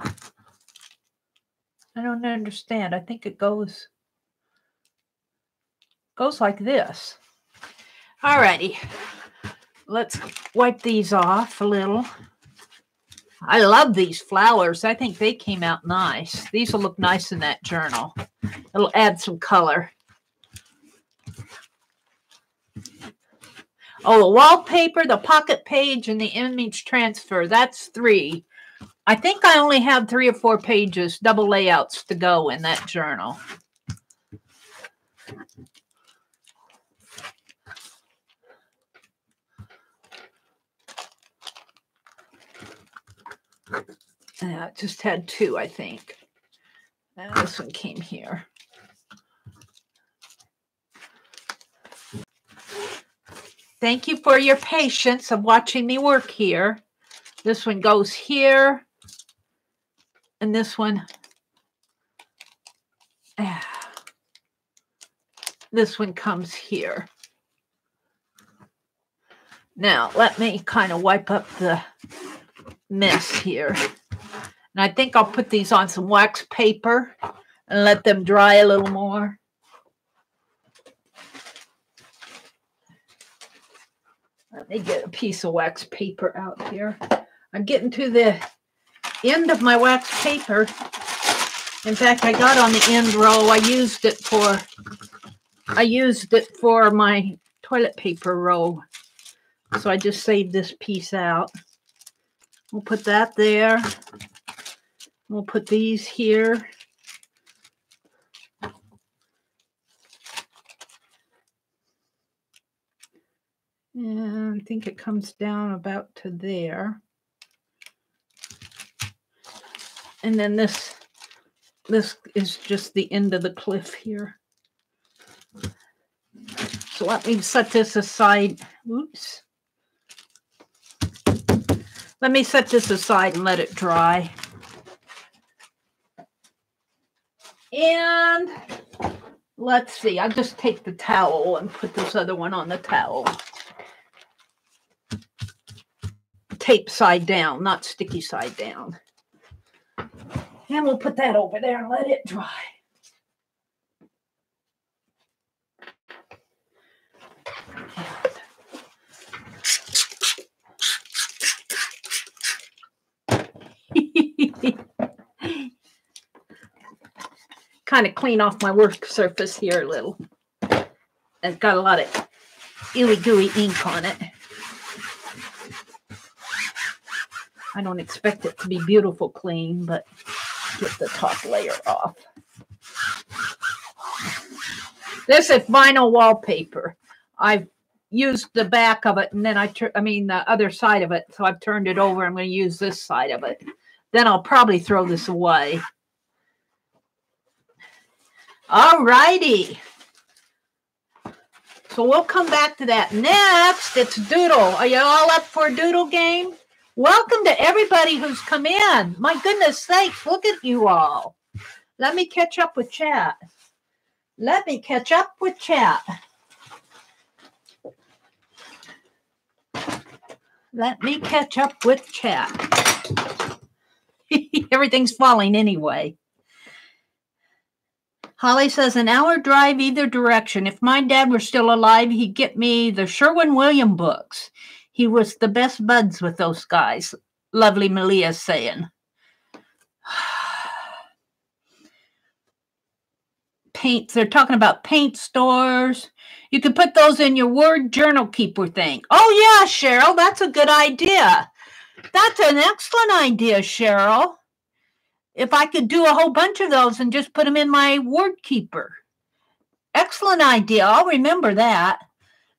I don't understand. I think it goes like this. Alrighty. Let's wipe these off a little. I love these flowers. I think they came out nice. These will look nice in that journal. It'll add some color. Oh, the wallpaper, the pocket page, and the image transfer. That's 3. I think I only have 3 or 4 pages, double layouts to go in that journal. It just had two, I think. And this one came here. Thank you for your patience of watching me work here. This one goes here. And this one, this one comes here. Now, let me kind of wipe up the mess here. And I think I'll put these on some wax paper and let them dry a little more. Let me get a piece of wax paper out here. I'm getting to the end of my wax paper. In fact, I got on the end row. I used it for my toilet paper roll. So I just saved this piece out. We'll put that there. We'll put these here. And I think it comes down about to there. And then this is just the end of the cliff here. So let me set this aside. Oops. Let me set this aside and let it dry. And let's see, I'll just take the towel and put this other one on the towel. Tape side down, not sticky side down. And we'll put that over there and let it dry. Kind of clean off my work surface here a little. It's got a lot of ooey gooey ink on it. I don't expect it to be beautiful clean, but get the top layer off. This is vinyl wallpaper. I've used the back of it, and then the other side of it. So I've turned it over. I'm going to use this side of it. Then I'll probably throw this away. All righty. So we'll come back to that. Next, it's Doodle. Are you all up for a Doodle game? Welcome to everybody who's come in. My goodness sakes, look at you all. Let me catch up with chat. Let me catch up with chat. Let me catch up with chat. Everything's falling anyway. Holly says, an hour drive either direction. If my dad were still alive, he'd get me the Sherwin-Williams books. He was the best buds with those guys. Lovely Malia saying. Paint. They're talking about paint stores. You could put those in your Word journal keeper thing. Oh, yeah, Cheryl, that's a good idea. That's an excellent idea, Cheryl. If I could do a whole bunch of those and just put them in my Word keeper. Excellent idea. I'll remember that.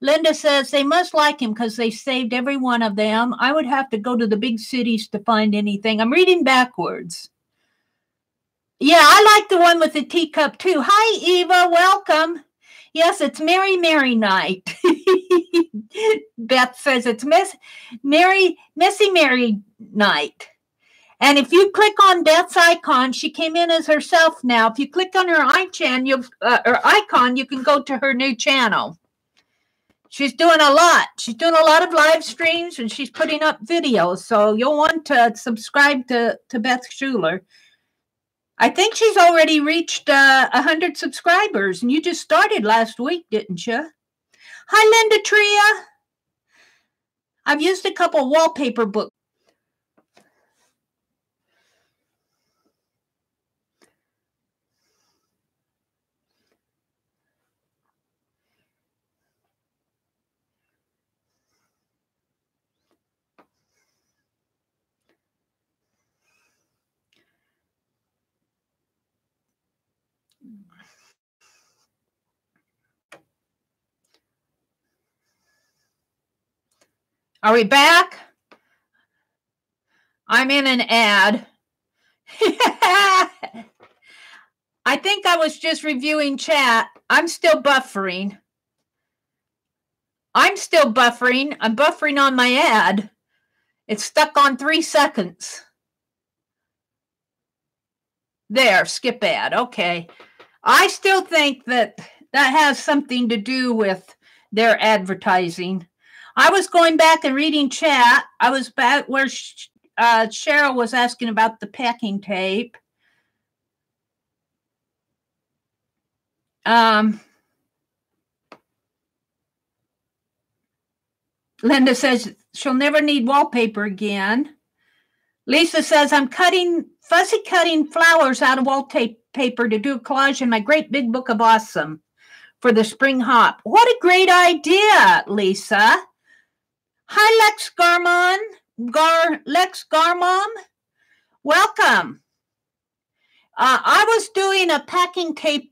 Linda says they must like him because they saved every one of them. I would have to go to the big cities to find anything. I'm reading backwards. Yeah, I like the one with the teacup too. Hi, Eva. Welcome. Yes, it's Messy night. Beth says it's Messy Meri night. And if you click on Beth's icon, she came in as herself now. If you click on her icon, you can go to her new channel. She's doing a lot. She's doing a lot of live streams, and she's putting up videos. So you'll want to subscribe to Beth Schuler. I think she's already reached 100 subscribers, and you just started last week, didn't you? Hi, Linda Tria. I've used a couple wallpaper books. Are we back? I'm in an ad. I think I was just reviewing chat. I'm still buffering. I'm buffering on my ad. It's stuck on 3 seconds. There, skip ad. Okay. I still think that has something to do with their advertising. I was going back and reading chat. I was back where Cheryl was asking about the packing tape. Linda says she'll never need wallpaper again. Lisa says, I'm fussy cutting flowers out of wallpaper to do a collage in my great big book of awesome for the spring hop. What a great idea, Lisa. Hi, Lex Garmon. Welcome. I was doing a packing tape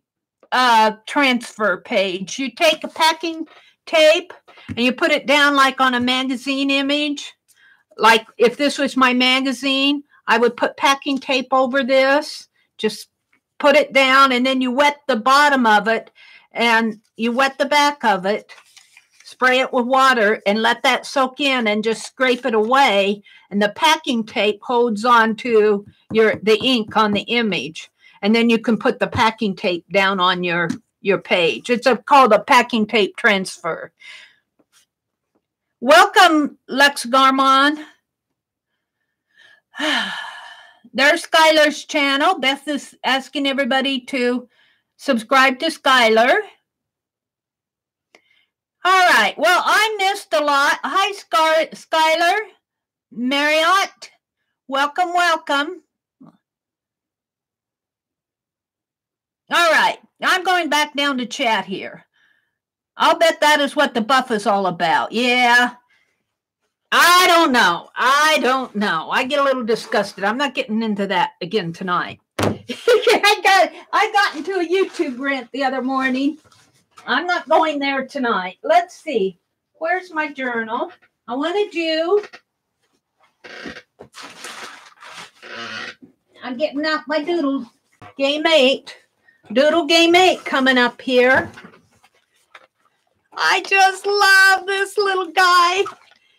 transfer page. You take a packing tape and you put it down like on a magazine image. Like if this was my magazine, I would put packing tape over this, just put it down, and then you wet the bottom of it and you wet the back of it, spray it with water and let that soak in and just scrape it away. And the packing tape holds on to the ink on the image. And then you can put the packing tape down on your page. It's called a packing tape transfer. Welcome, Lex Garmon. There's Skylar's channel. Beth is asking everybody to subscribe to Skylar. All right. Well, I missed a lot. Hi, Skylar. Marriott. Welcome, welcome. All right. I'm going back down to chat here. I'll bet that is what the buff is all about. Yeah. I don't know. I get a little disgusted. I'm not getting into that again tonight. I got into a YouTube rant the other morning. I'm not going there tonight. Let's see. Where's my journal? I want to do. I'm getting out my Doodle Game 8. Doodle Game 8 coming up here. I just love this little guy.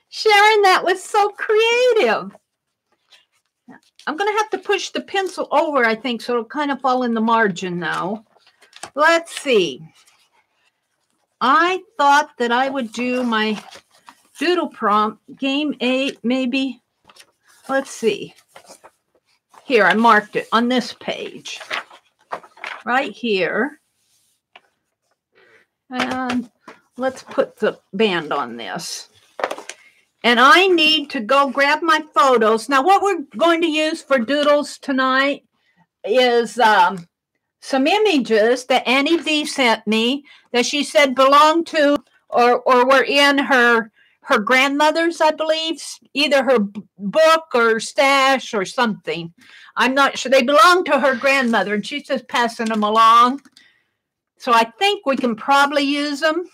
Sharon, that was so creative. I'm going to have to push the pencil over, I think, so it'll kind of fall in the margin now. Let's see. I thought that I would do my doodle prompt, Game 8, maybe. Let's see. Here, I marked it on this page. Right here. And let's put the band on this. And I need to go grab my photos. Now, what we're going to use for doodles tonight is some images that AnnieV sent me that she said belong to or were in her grandmother's, I believe, either her book or stash or something. I'm not sure. They belong to her grandmother, and she's just passing them along. So I think we can probably use them.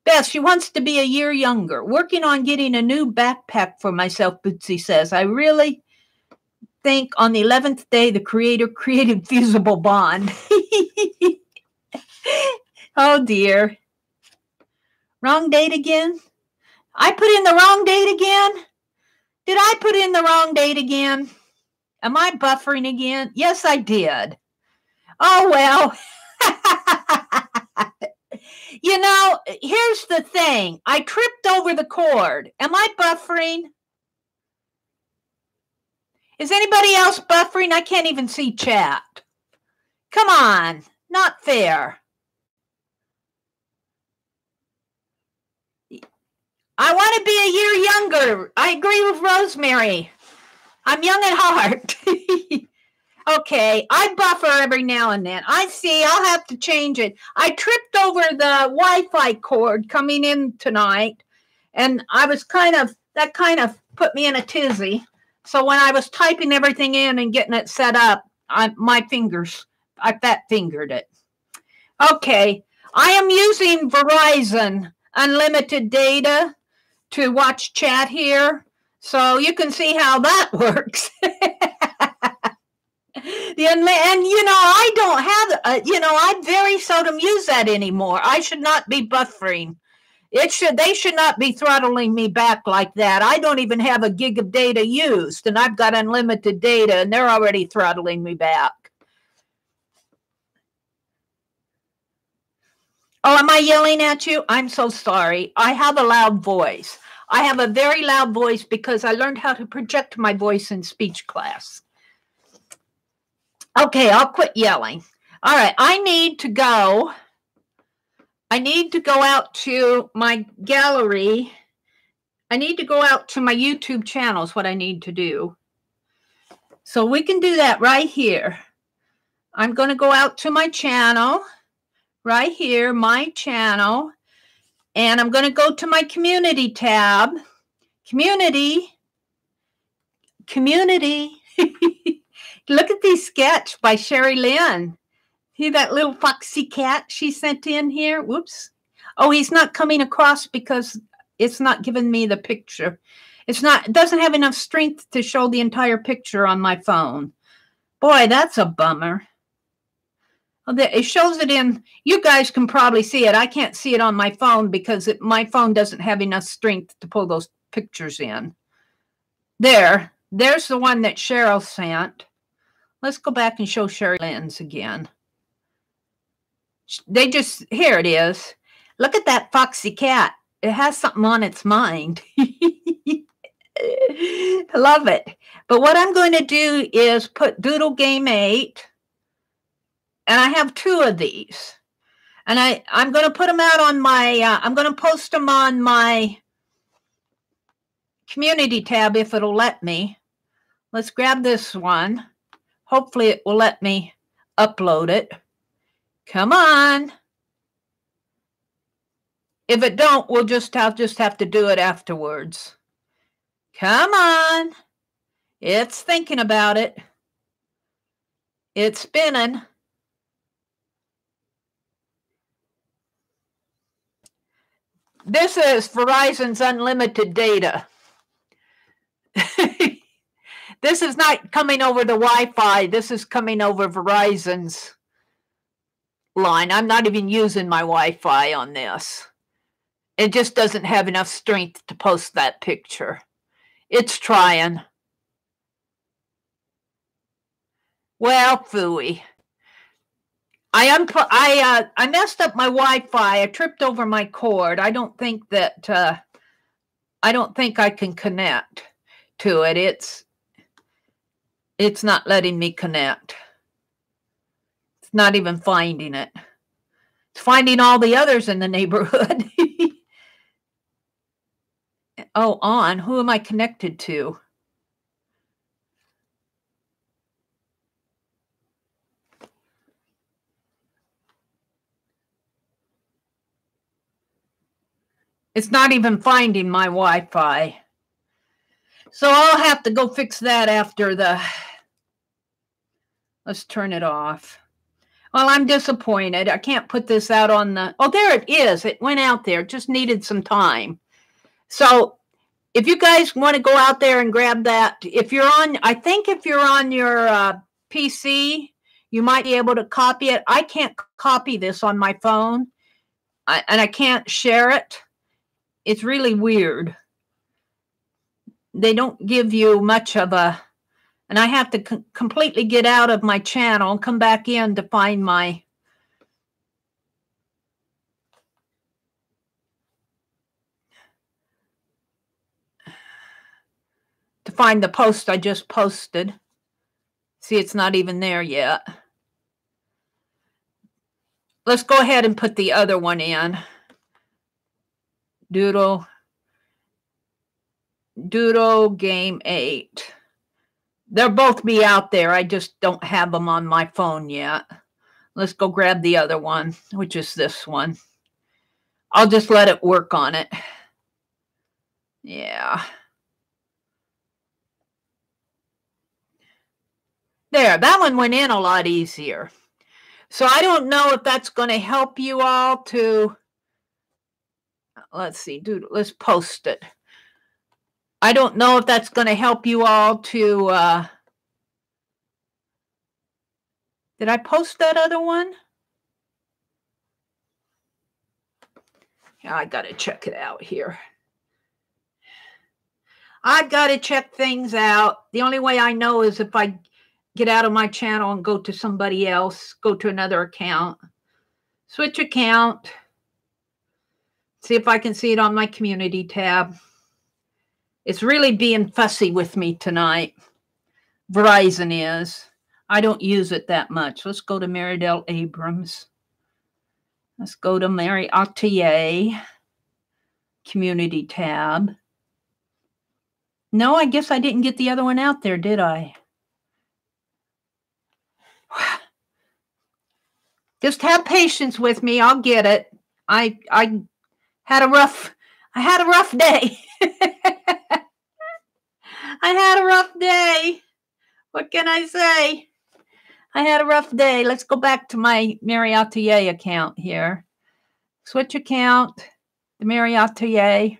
Beth, she wants to be a year younger. Working on getting a new backpack for myself, Bootsy says. I really think on the 11th day, the creator created feasible bond. Oh, dear. Wrong date again? I put in the wrong date again? Did I put in the wrong date again? Am I buffering again? Yes, I did. Oh, well. You know, here's the thing. I tripped over the cord. Am I buffering? Is anybody else buffering? I can't even see chat. Come on. Not fair. I want to be a year younger. I agree with Rosemary. I'm young at heart. Okay, I buffer every now and then. I see, I'll have to change it. I tripped over the Wi-Fi cord coming in tonight, and that kind of put me in a tizzy. So when I was typing everything in and getting it set up, I fat fingered it. Okay, I am using Verizon unlimited data to watch chat here, so you can see how that works. And you know, I don't have, you know, I very seldom use that anymore. I should not be buffering. They should not be throttling me back like that. I don't even have a gig of data used, and I've got unlimited data, and they're already throttling me back. Oh, am I yelling at you? I'm so sorry. I have a loud voice. I have a very loud voice because I learned how to project my voice in speech class. Okay, I'll quit yelling. All right, I need to go out to my gallery. I need to go out to my YouTube channel is what I need to do. So we can do that right here. I'm going to go out to my channel, right here, my channel, and I'm going to go to my community tab. Community. Look at this sketch by Sherry Lynn. See that little foxy cat she sent in here? Whoops. Oh, he's not coming across because it's not giving me the picture. It doesn't have enough strength to show the entire picture on my phone. Boy, that's a bummer. It shows it in, you guys can probably see it. I can't see it on my phone because my phone doesn't have enough strength to pull those pictures in. There's the one that Cheryl sent. Let's go back and show Sherry Lynn's again. Here it is. Look at that foxy cat. It has something on its mind. I love it. But what I'm going to do is put Doodle Game 8. And I have 2 of these. And I'm going to put them out on my, I'm going to post them on my community tab if it'll let me. Let's grab this one. Hopefully it will let me upload it. Come on. If it don't, I'll just have to do it afterwards. Come on. It's thinking about it. It's spinning. This is Verizon's unlimited data. This is not coming over the Wi-Fi. This is coming over Verizon's line. I'm not even using my Wi-Fi on this. It just doesn't have enough strength to post that picture. It's trying. Well, phooey. I messed up my Wi-Fi. I tripped over my cord. I don't think I can connect to it. It's not letting me connect. It's not even finding it. It's finding all the others in the neighborhood. Oh, on. Who am I connected to? It's not even finding my Wi-Fi. So I'll have to go fix that after let's turn it off. Well, I'm disappointed. I can't put this out on the, oh, there it is. It went out there. It just needed some time. So if you guys want to go out there and grab that, I think if you're on your PC, you might be able to copy it. I can't copy this on my phone, and I can't share it. It's really weird. They don't give you much of a, and I have to completely get out of my channel and come back in to find the post I just posted. See, it's not even there yet. Let's go ahead and put the other one in. Doodle Game 8. They'll both be out there. I just don't have them on my phone yet. Let's go grab the other one, which is this one. I'll just let it work on it. Yeah. There, that one went in a lot easier. So I don't know if that's going to help you all to, let's see, let's post it. I don't know if that's going to help you all to Did I post that other one? Yeah, I got to check it out here. I got to check things out. The only way I know is if I get out of my channel and go to somebody else, go to another account, switch account, see if I can see it on my community tab. It's really being fussy with me tonight. Verizon is. I don't use it that much. Let's go to Meridel Abrams. Let's go to Meri Atelier, community tab. No, I guess I didn't get the other one out there, did I? Just have patience with me. I'll get it. I had a rough day. I had a rough day. What can I say? I had a rough day. Let's go back to my Meri Atelier account here. Switch account, the Meri Atelier.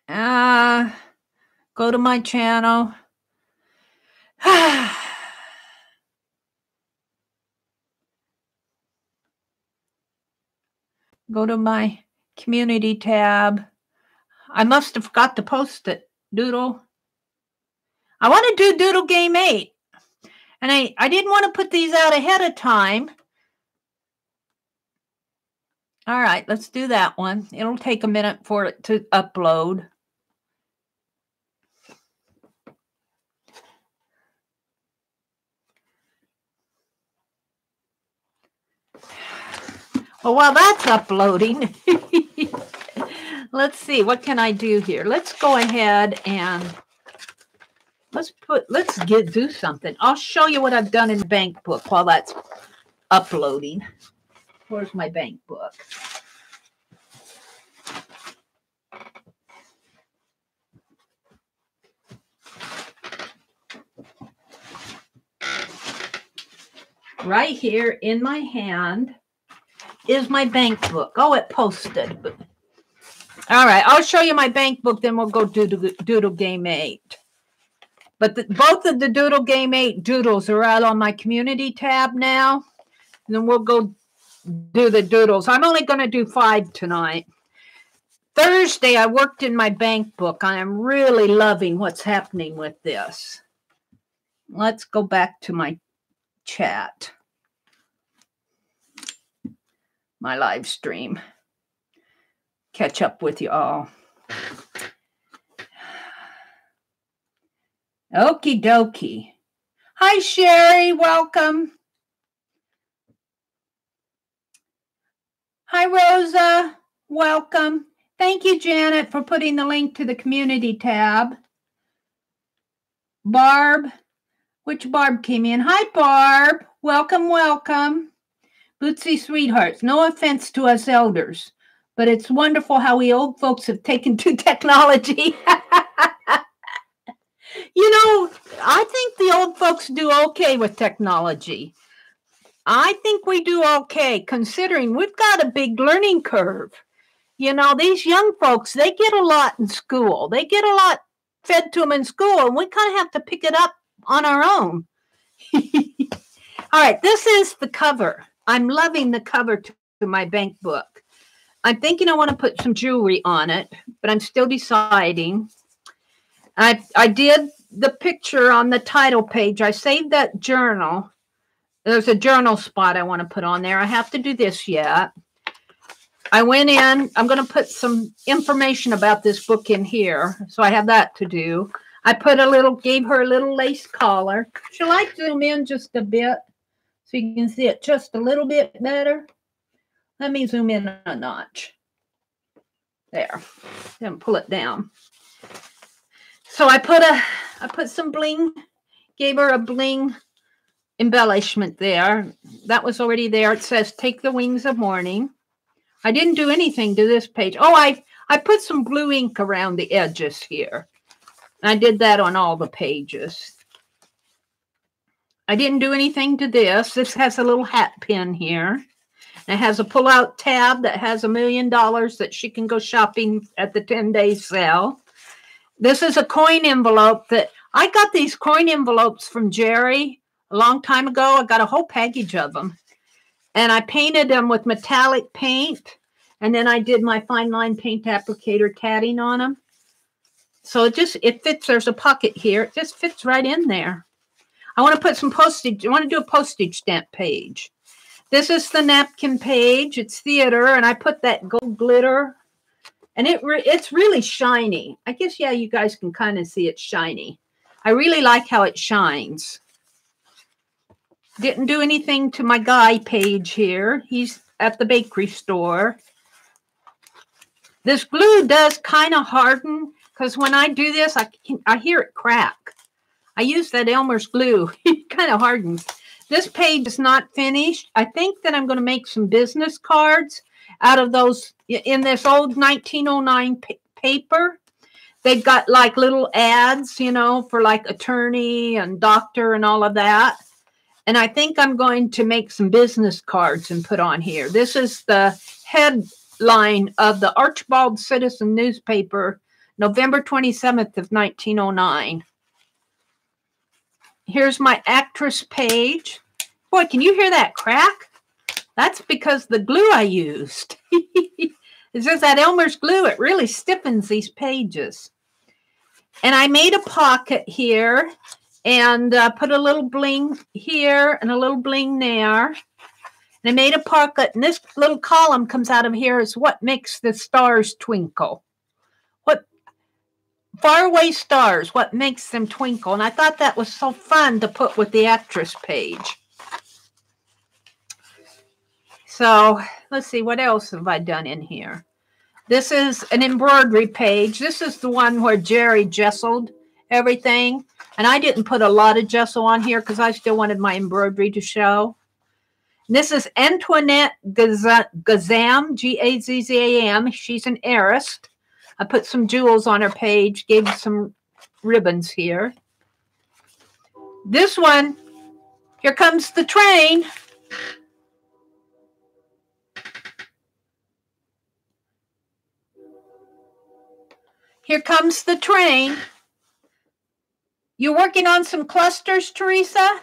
Go to my channel. Go to my community tab. I must have forgot to post it. Doodle. I want to do Doodle Game 8. And I didn't want to put these out ahead of time. All right, let's do that one. It'll take a minute for it to upload. Well, while that's uploading, let's see, what can I do here? Let's go ahead and do something. I'll show you what I've done in the bank book while that's uploading. Where's my bank book? Right here in my hand is my bank book. Oh, it posted. All right, I'll show you my bank book, then we'll go do Doodle Game 8. But both of the Doodle Game 8 doodles are out on my community tab now. And then we'll go do the doodles. I'm only going to do 5 tonight. Thursday, I worked in my bank book. I am really loving what's happening with this. Let's go back to my chat. My live stream. Catch up with you all. Okie dokie. Hi, Sherry. Welcome. Hi, Rosa. Welcome. Thank you, Janet, for putting the link to the community tab. Barb. Which Barb came in? Hi, Barb. Welcome, welcome. Bootsy sweethearts. No offense to us elders, but it's wonderful how we old folks have taken to technology. You know, I think the old folks do okay with technology. I think we do okay, considering we've got a big learning curve. You know, these young folks, they get a lot in school. They get a lot fed to them in school, and we kind of have to pick it up on our own. All right, this is the cover. I'm loving the cover to my bank book. I'm thinking I want to put some jewelry on it, but I'm still deciding. I did the picture on the title page. I saved that journal. There's a journal spot I want to put on there. I have to do this yet. I went in. I'm going to put some information about this book in here, so I have that to do. I gave her a little lace collar. Shall I zoom in just a bit so you can see it just a little bit better? Let me zoom in a notch. There. Then pull it down. So I put some bling, gave her a bling embellishment there. That was already there. It says, take the wings of morning. I didn't do anything to this page. Oh, I put some blue ink around the edges here. I did that on all the pages. I didn't do anything to this. This has a little hat pin here. It has a pull-out tab that has $1 million that she can go shopping at the 10-day sale. This is a coin envelope that I got these coin envelopes from Jeri a long time ago. I got a whole package of them. And I painted them with metallic paint. And then I did my fine line paint applicator tatting on them. So it fits. There's a pocket here. It just fits right in there. I want to put some postage. I want to do a postage stamp page. This is the napkin page. It's theater. And I put that gold glitter. And it's really shiny. I guess, yeah, you guys can kind of see it's shiny. I really like how it shines. Didn't do anything to my guy page here. He's at the bakery store. This glue does kind of harden because when I do this, I hear it crack. I use that Elmer's glue. It kind of hardens. This page is not finished. I think that I'm going to make some business cards out of those in this old 1909 paper. They've got like little ads, you know, for like attorney and doctor and all of that. And I think I'm going to make some business cards and put on here. This is the headline of the Archibald Citizen newspaper, November 27th of 1909. Here's my actress page. Boy, can you hear that crack? That's because the glue I used. It's just that Elmer's glue. It really stiffens these pages. And I made a pocket here and put a little bling here and a little bling there. And I made a pocket, and this little column comes out of here is what makes the stars twinkle. What faraway stars, what makes them twinkle. And I thought that was so fun to put with the actress page. So let's see, what else have I done in here? This is an embroidery page. This is the one where Jeri gessoed everything. And I didn't put a lot of gesso on here because I still wanted my embroidery to show. And this is Antoinette Gazam, G-A-Z-Z-A-M. She's an heiress. I put some jewels on her page, gave some ribbons here. This one, here comes the train. Here comes the train. You working on some clusters, Teresa?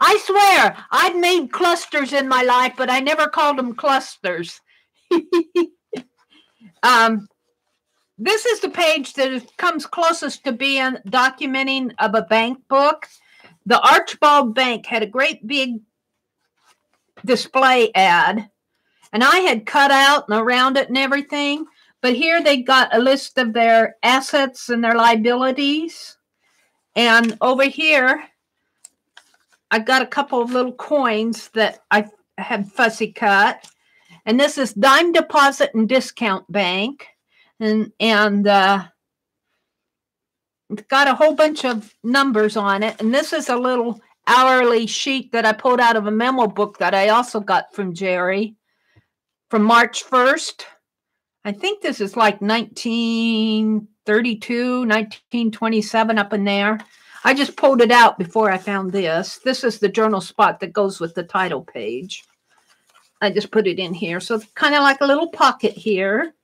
I swear, I've made clusters in my life, but I never called them clusters. This is the page that comes closest to being documenting of a bank book. The Archibald Bank had a great big display ad, and I had cut out and around it and everything. But here they got a list of their assets and their liabilities. And over here, I got a couple of little coins that I had fussy cut. And this is Dime Deposit and Discount Bank. And it's got a whole bunch of numbers on it. And this is a little hourly sheet that I pulled out of a memo book that I also got from Jeri from March 1st. I think this is like 1932, 1927 up in there. I just pulled it out before I found this. This is the journal spot that goes with the title page. I just put it in here. So it's kind of like a little pocket here.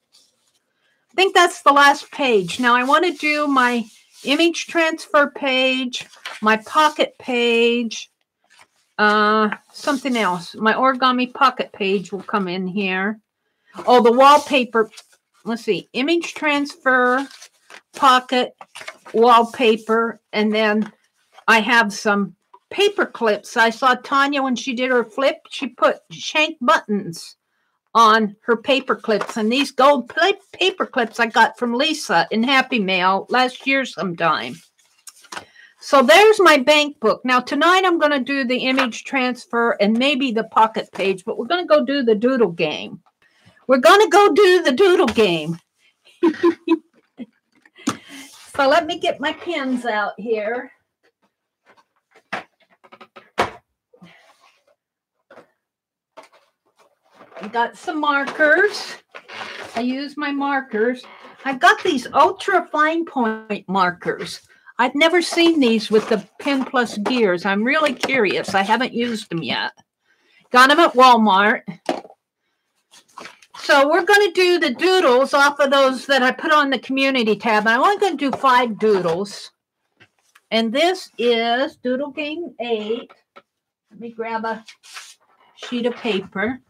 I think that's the last page. Now I want to do my image transfer page, my pocket page, something else. My origami pocket page will come in here. Oh, the wallpaper. Let's see. Image transfer, pocket, wallpaper, and then I have some paper clips. I saw Tanya when she did her flip, she put shank buttons on her paper clips. And these gold paper clips I got from Lisa in Happy Mail last year sometime. So there's my bank book. Now tonight I'm going to do the image transfer and maybe the pocket page, but we're going to go do the doodle game. We're going to go do the doodle game. So let me get my pens out here. I got some markers. I use my markers. I've got these ultra fine point markers. I've never seen these with the Pen Plus gears. I'm really curious. I haven't used them yet. Got them at Walmart. So we're going to do the doodles off of those that I put on the community tab. I'm only going to do 5 doodles. And this is Doodle Game 8. Let me grab a sheet of paper.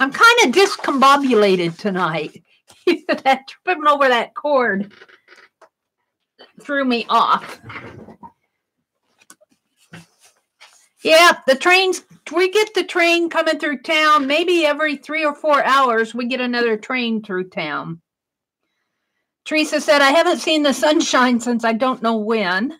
I'm kind of discombobulated tonight. That tripping over that cord threw me off. Yeah, the trains, we get the train coming through town. Maybe every 3 or 4 hours, we get another train through town. Teresa said, I haven't seen the sunshine since I don't know when.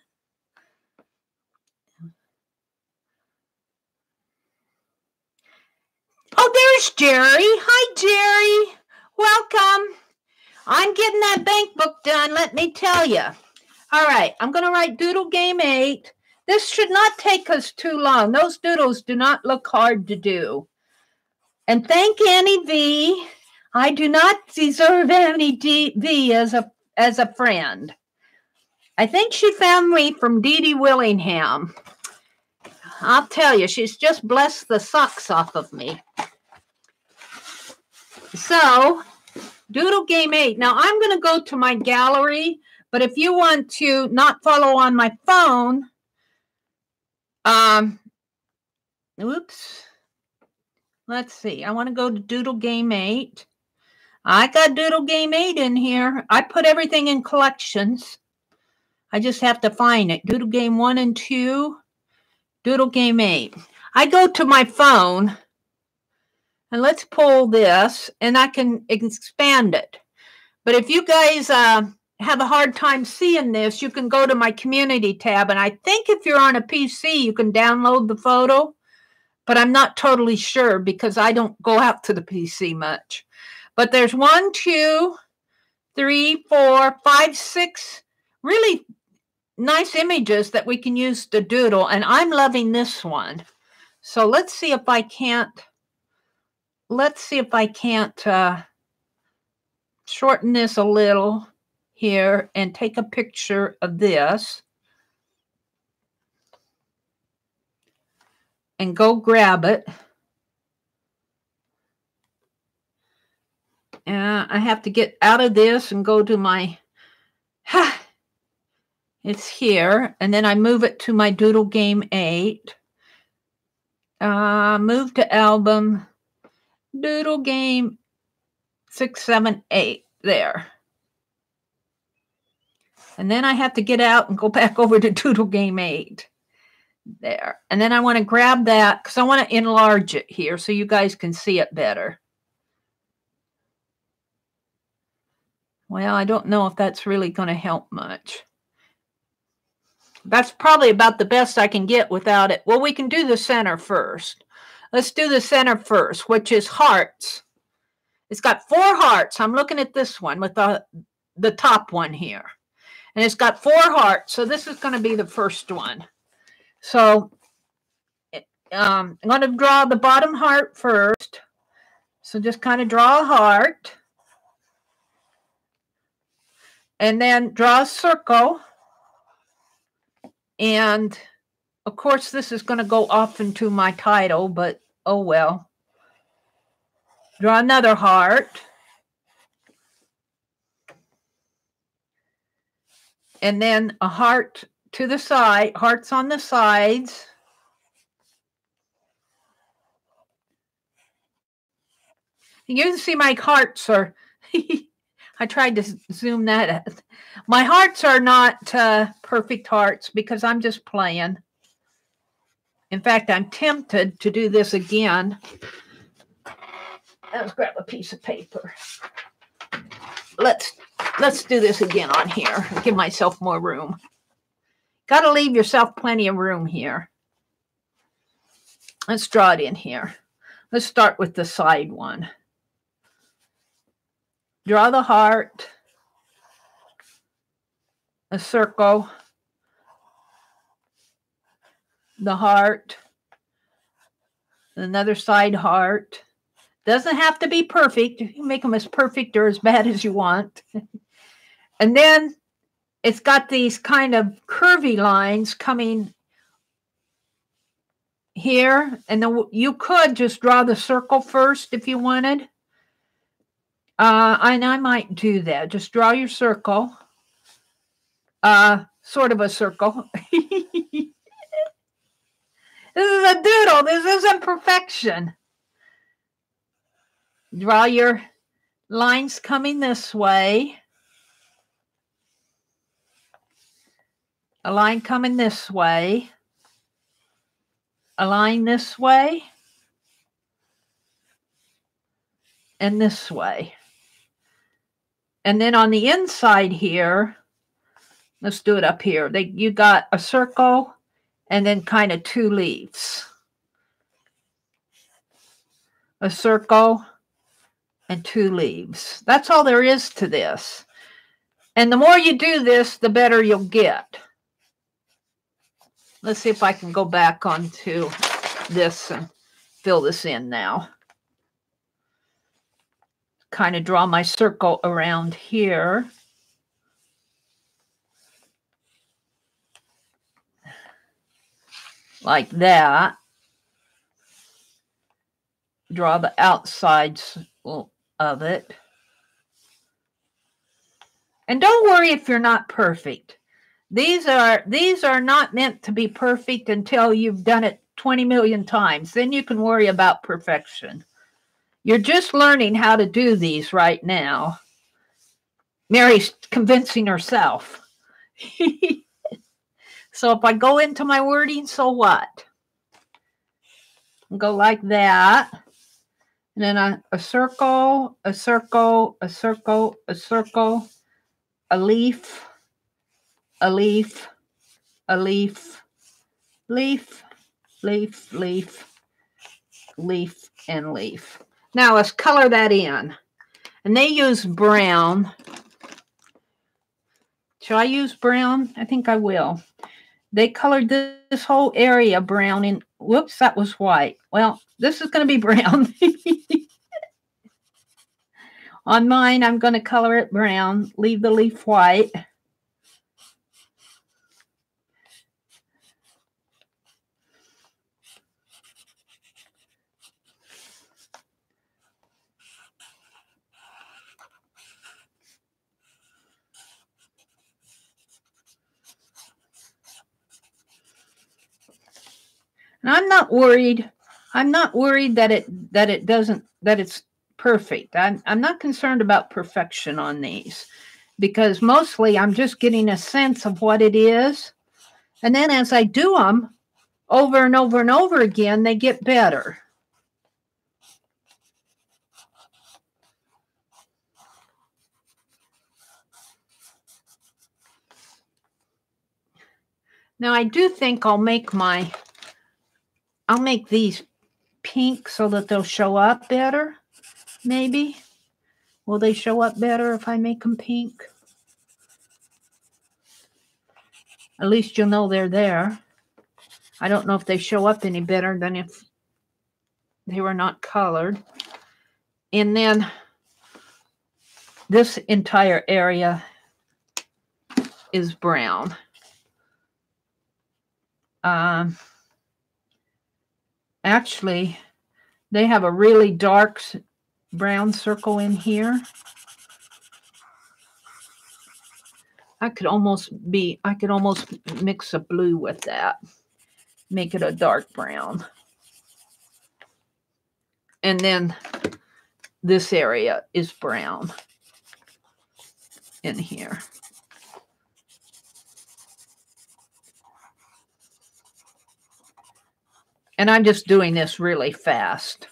Oh, there's Jeri. Hi, Jeri. Welcome. I'm getting that bank book done, let me tell you. All right, I'm going to write Doodle Game 8. This should not take us too long. Those doodles do not look hard to do. And thank AnnieV. I do not deserve AnnieV as a friend. I think she found me from Dee Dee Willingham. I'll tell you, she's just blessed the socks off of me. So, Doodle Game 8. Now, I'm going to go to my gallery, but if you want to not follow on my phone, oops. Let's see. I want to go to Doodle Game 8. I got Doodle Game 8 in here. I put everything in collections. I just have to find it. Doodle Game 1 and 2. Doodle Game 8. I go to my phone, and let's pull this, and I can expand it. But if you guys have a hard time seeing this, you can go to my community tab, and I think if you're on a PC, you can download the photo, but I'm not totally sure because I don't go out to the PC much. But there's 1, 2, 3, 4, 5, 6 really nice images that we can use to doodle, and I'm loving this one. So let's see if I can't shorten this a little here and take a picture of this and go grab it. I have to get out of this and go to my, it's here, and then I move it to my Doodle Game 8. Move to album, Doodle Game 6, 7, 8, there. And then I have to get out and go back over to Doodle Game 8. There. And then I want to grab that because I want to enlarge it here so you guys can see it better. Well, I don't know if that's really going to help much. That's probably about the best I can get without it. Well, we can do the center first. Let's do the center first, which is hearts. It's got 4 hearts. I'm looking at this one with the top one here. And it's got 4 hearts. So this is going to be the first one. So I'm going to draw the bottom heart first. So just kind of draw a heart. And then draw a circle. And, of course, this is going to go off into my title, but oh well. Draw another heart. And then a heart to the side, hearts on the sides. You can see my hearts are, I tried to zoom that out. My hearts are not perfect hearts because I'm just playing. In fact, I'm tempted to do this again. Let's grab a piece of paper. Let's do this again on here. Give myself more room. Got to leave yourself plenty of room here. Let's draw it in here. Let's start with the side one. Draw the heart, a circle, the heart, another side heart. Doesn't have to be perfect. You can make them as perfect or as bad as you want. And then it's got these kind of curvy lines coming here. And then you could just draw the circle first if you wanted. And I might do that. Just draw your circle. sort of a circle. This is a doodle. This isn't perfection. Draw your lines coming this way. A line coming this way. A line this way. And this way. And then on the inside here, let's do it up here. You got a circle and then kind of two leaves. A circle and two leaves. That's all there is to this. And the more you do this, the better you'll get. Let's see if I can go back onto this and fill this in now. Kind of draw my circle around here. Like that. Draw the outsides of it. And don't worry if you're not perfect. These are not meant to be perfect until you've done it 20 million times. Then you can worry about perfection. You're just learning how to do these right now. Meri's convincing herself. So if I go into my wording, so what? Go like that. And then a circle, a circle, a circle, a circle, a leaf, a leaf, a leaf, leaf, leaf, leaf, leaf, and leaf. Now let's color that in. And they use brown. Shall I use brown? I think I will. They colored this whole area brown in. Whoops, that was white. Well, this is going to be brown. On mine, I'm going to color it brown. Leave the leaf white. And I'm not worried. I'm not worried that it's perfect. I'm not concerned about perfection on these, because mostly I'm just getting a sense of what it is. And then as I do them over and over and over again, they get better. Now I do think I'll make these pink so that they'll show up better. Maybe. Will they show up better if I make them pink? At least you'll know they're there. I don't know if they show up any better than if they were not colored. And then this entire area is brown. Actually, they have a really dark brown circle in here. I could almost mix a blue with that. Make it a dark brown. And then this area is brown in here. And I'm just doing this really fast.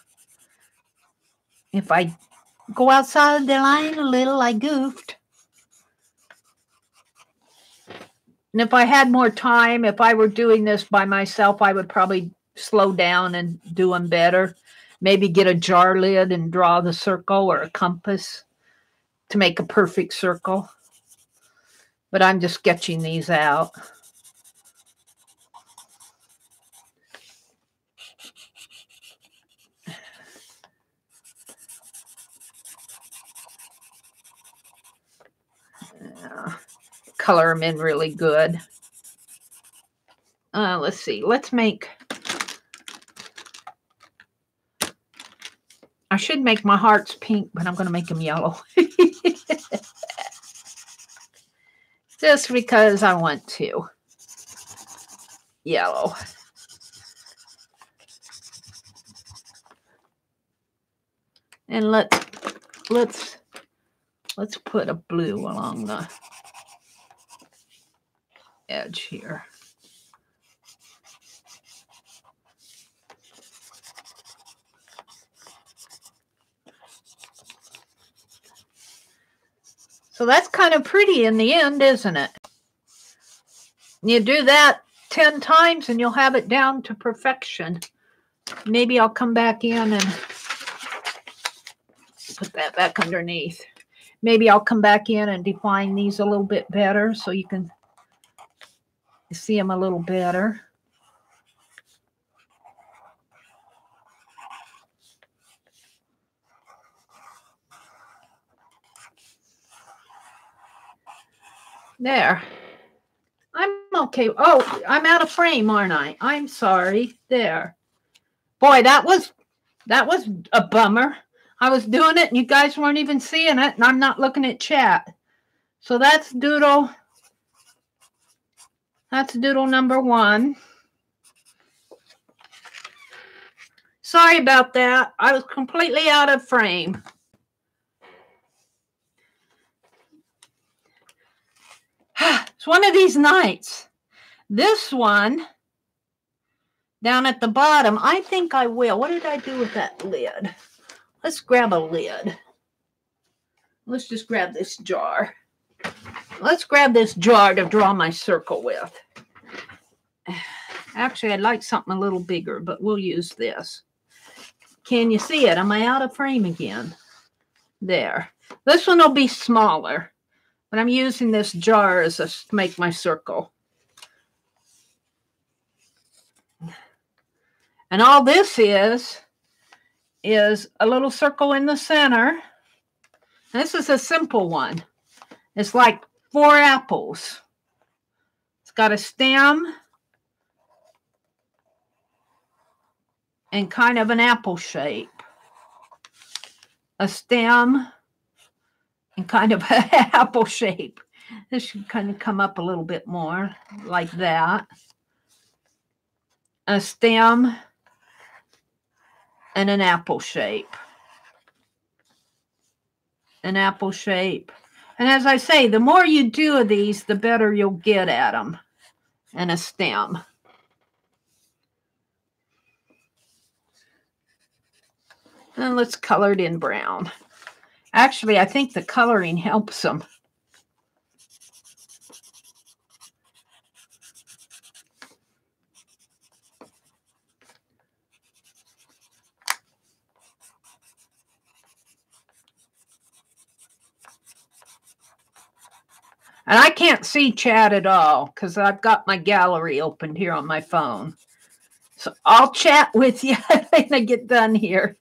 If I go outside the line a little, I goofed. And if I had more time, if I were doing this by myself, I would probably slow down and do them better. Maybe get a jar lid and draw the circle, or a compass to make a perfect circle. But I'm just sketching these out. Color them in really good. Let's see. Let's make... I should make my hearts pink, but I'm going to make them yellow. just because I want to. Yellow. And let's put a blue along the edge here. So that's kind of pretty in the end, isn't it? You do that 10 times and you'll have it down to perfection. Maybe I'll come back in and put that back underneath. Maybe I'll come back in and define these a little bit better so you can see them a little better. There. I'm okay. Oh, I'm out of frame, aren't I? I'm sorry. There. Boy, that was a bummer. I was doing it and you guys weren't even seeing it, and I'm not looking at chat. So that's doodle. That's doodle number 1. Sorry about that. I was completely out of frame. It's one of these nights. This one down at the bottom, I think I will. What did I do with that lid? Let's grab a lid. Let's just grab this jar. Let's grab this jar to draw my circle with. Actually, I'd like something a little bigger, but we'll use this. Can you see it? Am I out of frame again? There. This one will be smaller, but I'm using this jar as to make my circle. And all this is a little circle in the center. This is a simple one. It's like 4 apples. It's got a stem and kind of an apple shape. A stem and kind of an apple shape. This should kind of come up a little bit more like that. A stem and an apple shape. An apple shape. And as I say, the more you do of these, the better you'll get at them. And a stem. And let's color it in brown. Actually, I think the coloring helps them. And I can't see chat at all because I've got my gallery opened here on my phone. So I'll chat with you when I get done here.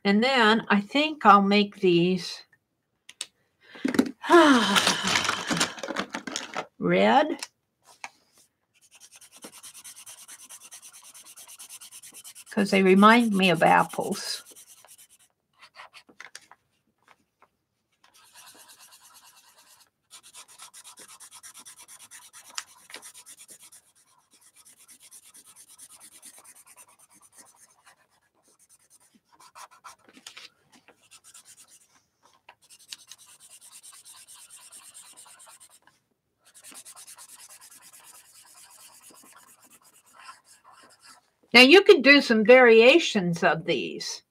And then I think I'll make these red. Because they remind me of apples. Now you could do some variations of these.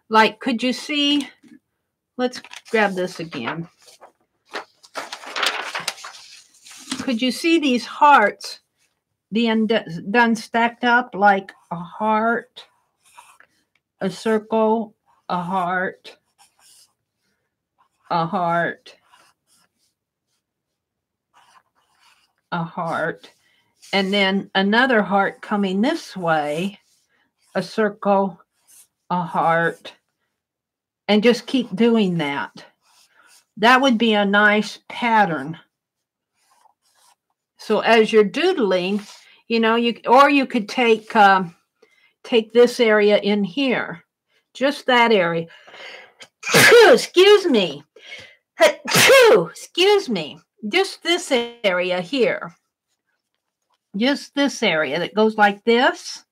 Like, could you see, let's grab this again. Could you see these hearts being done stacked up like a heart, a circle, a heart, a heart, a heart, and then another heart coming this way, a circle, a heart, and just keep doing that. That would be a nice pattern So as you're doodling, you know, you could take this area in here, just that area. Excuse me. Excuse me. Just this area here. Just this area that goes like this.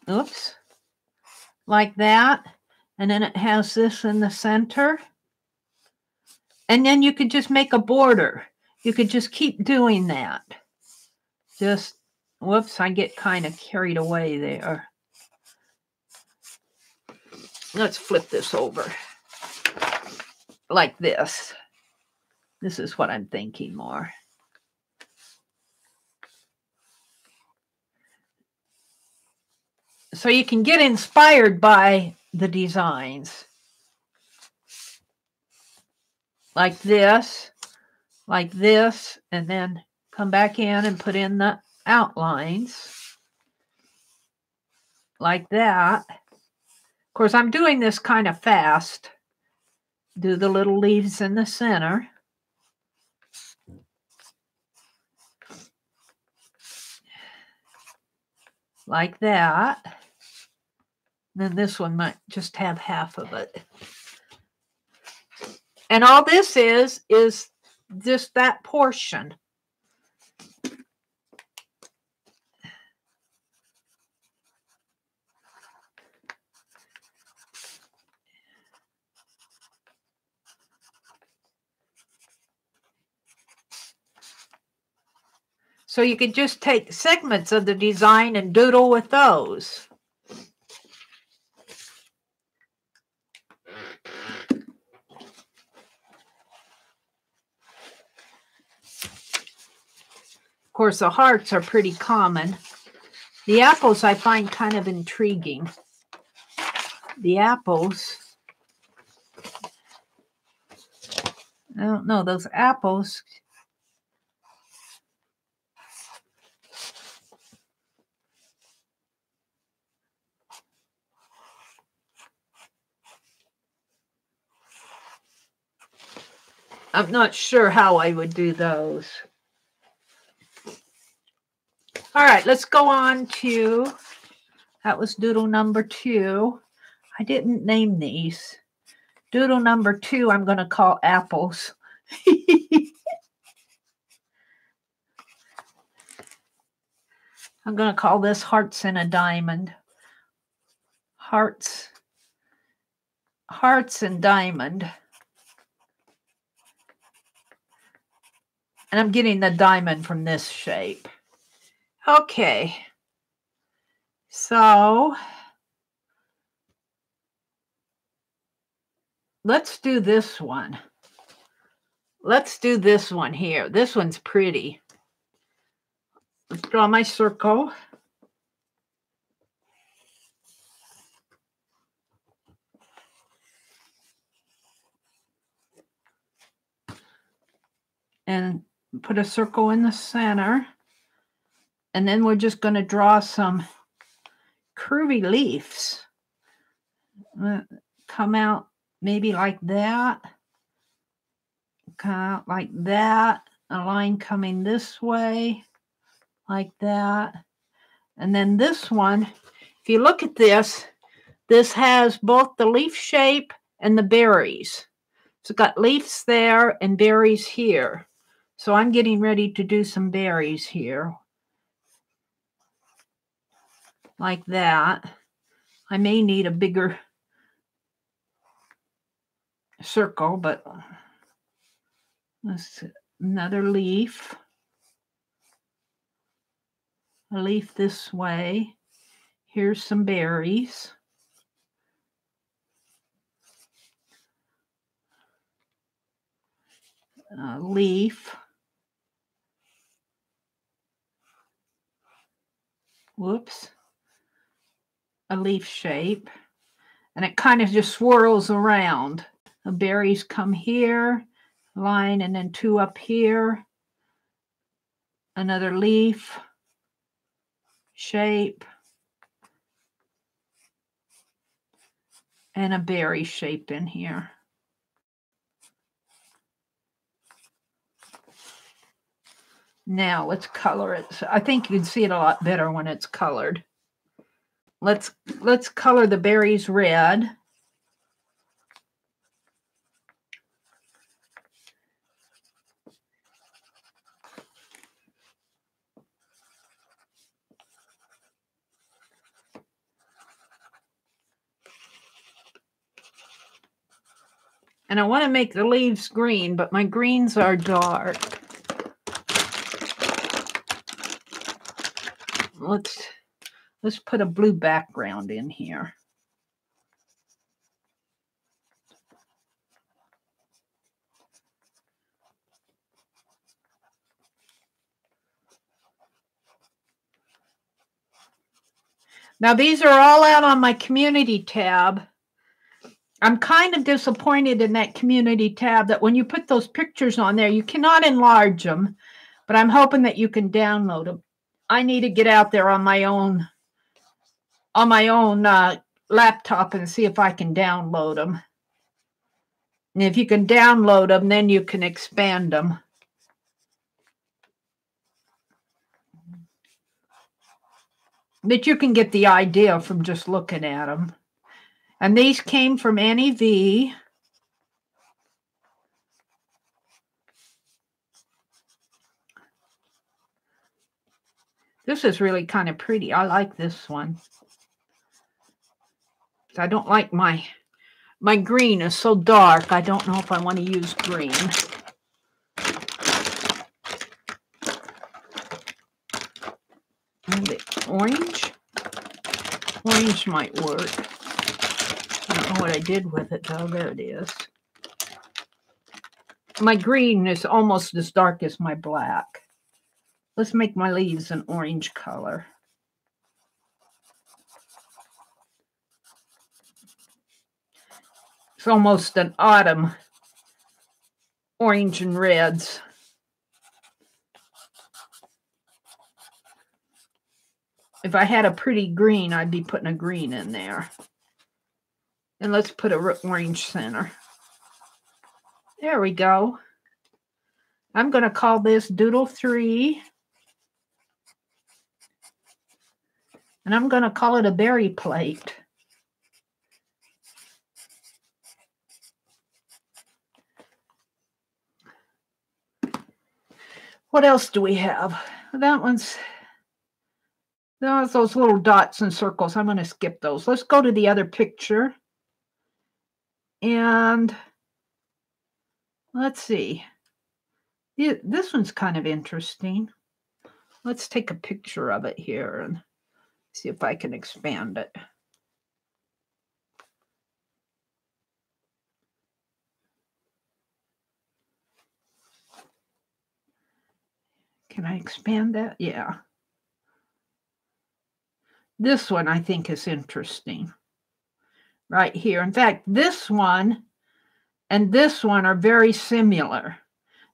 Oops. Like that. And then it has this in the center. And then you could just make a border. You could just keep doing that. Just, whoops, I get kind of carried away there. Let's flip this over. Like this. This is what I'm thinking more. So you can get inspired by the designs. Like this, and then come back in and put in the outlines. Like that. Of course, I'm doing this kind of fast. Do the little leaves in the center. Like that. Then this one might just have half of it. And all this is just that portion. So you could just take segments of the design and doodle with those. Of course, the hearts are pretty common. The apples I find kind of intriguing. The apples, I don't know, those apples. I'm not sure how I would do those. All right, let's go on to, that was doodle number 2. I didn't name these. Doodle number 2, I'm going to call apples. I'm going to call this hearts in a diamond. Hearts and diamond. And I'm getting the diamond from this shape. Okay. So let's do this one. Let's do this one here. This one's pretty. Let's draw my circle. And put a circle in the center. And then we're just going to draw some curvy leaves. Come out maybe like that. Come out like that. A line coming this way. Like that. And then this one, if you look at this, this has both the leaf shape and the berries. So it's got leaves there and berries here. So I'm getting ready to do some berries here. Like that. I may need a bigger circle, but let's see. Another leaf. A leaf this way. Here's some berries. A leaf. Whoops. A leaf shape. And it kind of just swirls around. The berries come here, line, and then 2 up here. Another leaf shape. And a berry shape in here. Now let's color it. So I think you can see it a lot better when it's colored. Let's color the berries red. And I want to make the leaves green, but my greens are dark. Let's put a blue background in here. Now these are all out on my community tab. I'm kind of disappointed in that community tab that when you put those pictures on there, you cannot enlarge them, but I'm hoping that you can download them. I need to get out there on my own laptop and see if I can download them. And if you can download them, then you can expand them. But you can get the idea from just looking at them. And these came from AnnieV. This is really kind of pretty. I like this one. I don't like my green is so dark. I don't know if I want to use green. And the orange. Orange might work. I don't know what I did with it though. There it is. My green is almost as dark as my black. Let's make my leaves an orange color. It's almost an autumn orange and reds. If I had a pretty green, I'd be putting a green in there. And let's put an orange center. There we go. I'm going to call this Doodle 3. And I'm going to call it a berry plate. What else do we have? That one's... those little dots and circles. I'm going to skip those. Let's go to the other picture. And let's see. This one's kind of interesting. Let's take a picture of it here and see if I can expand it. Can I expand that? Yeah. This one I think is interesting. Right here. In fact, this one and this one are very similar.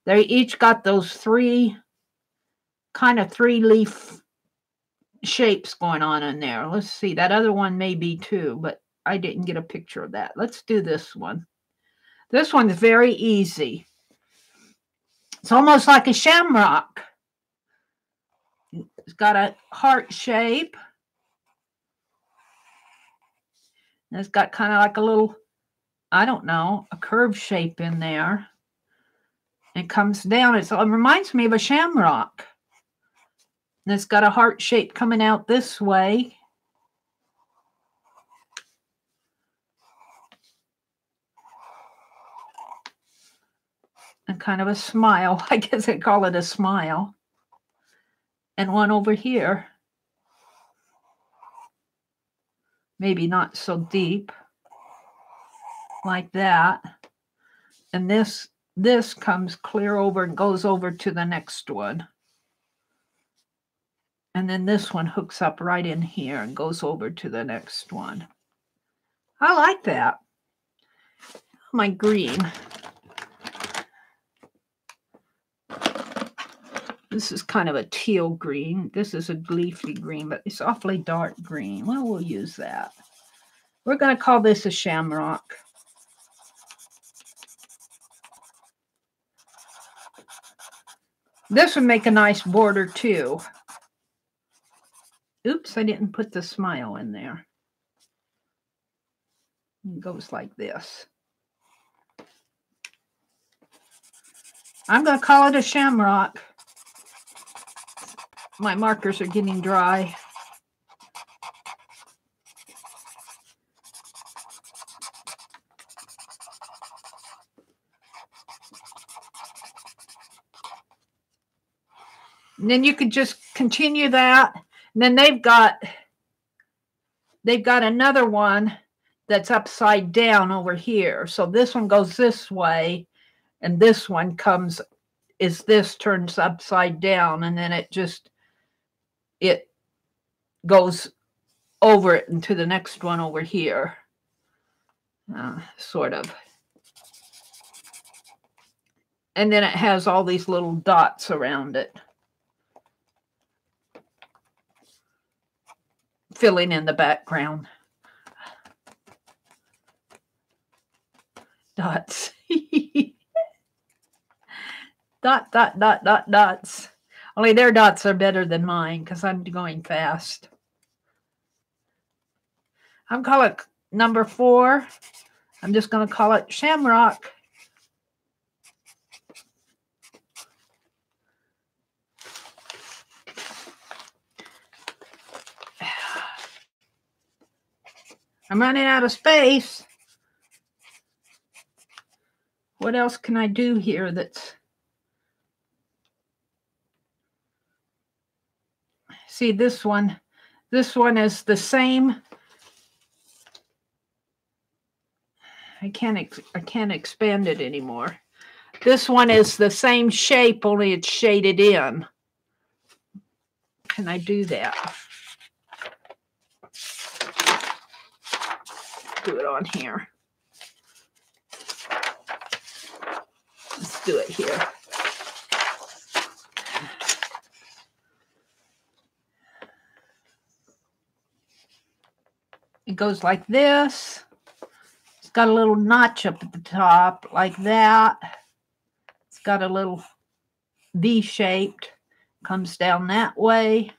They each got those three leaf shapes going on in there. Let's see. That other one may be too, but I didn't get a picture of that. Let's do this one. This one's very easy. It's almost like a shamrock. It's got a heart shape. And it's got kind of like a little, I don't know, a curved shape in there. It comes down. It reminds me of a shamrock. And it's got a heart shape coming out this way. And kind of a smile. I guess I'd call it a smile. And one over here. Maybe not so deep. Like that. And this comes clear over and goes over to the next one. And then this one hooks up right in here and goes over to the next one. I like that. My green. This is kind of a teal green. This is a leafy green, but it's awfully dark green. Well, we'll use that. We're going to call this a shamrock. This would make a nice border too. Oops, I didn't put the smile in there. It goes like this. I'm going to call it a shamrock. My markers are getting dry. And then you could just continue that. And then they've got another one that's upside down over here. So this one goes this way, and this one turns upside down, and then it goes over it into the next one over here. Sort of. And then it has all these little dots around it, filling in the background. Dots. Dots. Only their dots are better than mine because I'm going fast. I'm calling it number 4. I'm just going to call it Shamrock. I'm running out of space. What else can I do here that's... See, this one is the same. I can't expand it anymore. This one is the same shape, only it's shaded in. Can I do that? Do it on here. Let's do it here. It goes like this. It's got a little notch up at the top like that. It's got a little V-shaped. Comes down that way.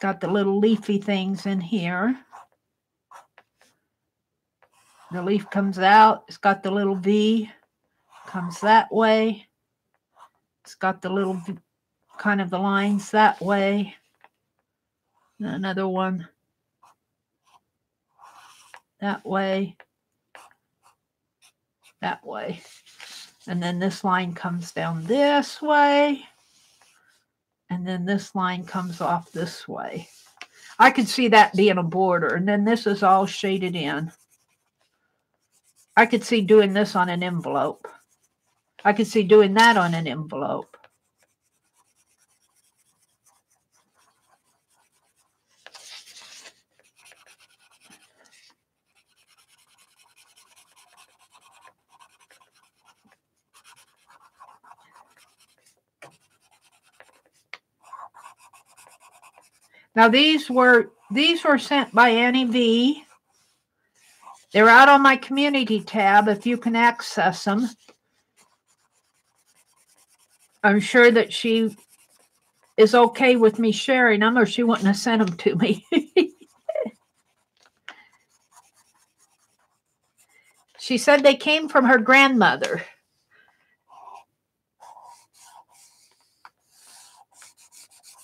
Got the little leafy things in here. The leaf comes out. It's got the little V. Comes that way. It's got the little kind of the lines that way. Another one that way, that way. And then this line comes down this way. And then this line comes off this way. I could see that being a border. And then this is all shaded in. I could see doing this on an envelope. I could see doing that on an envelope. Now these were sent by AnnieV. They're out on my community tab if you can access them. I'm sure that she is okay with me sharing them, or she wouldn't have sent them to me. She said they came from her grandmother.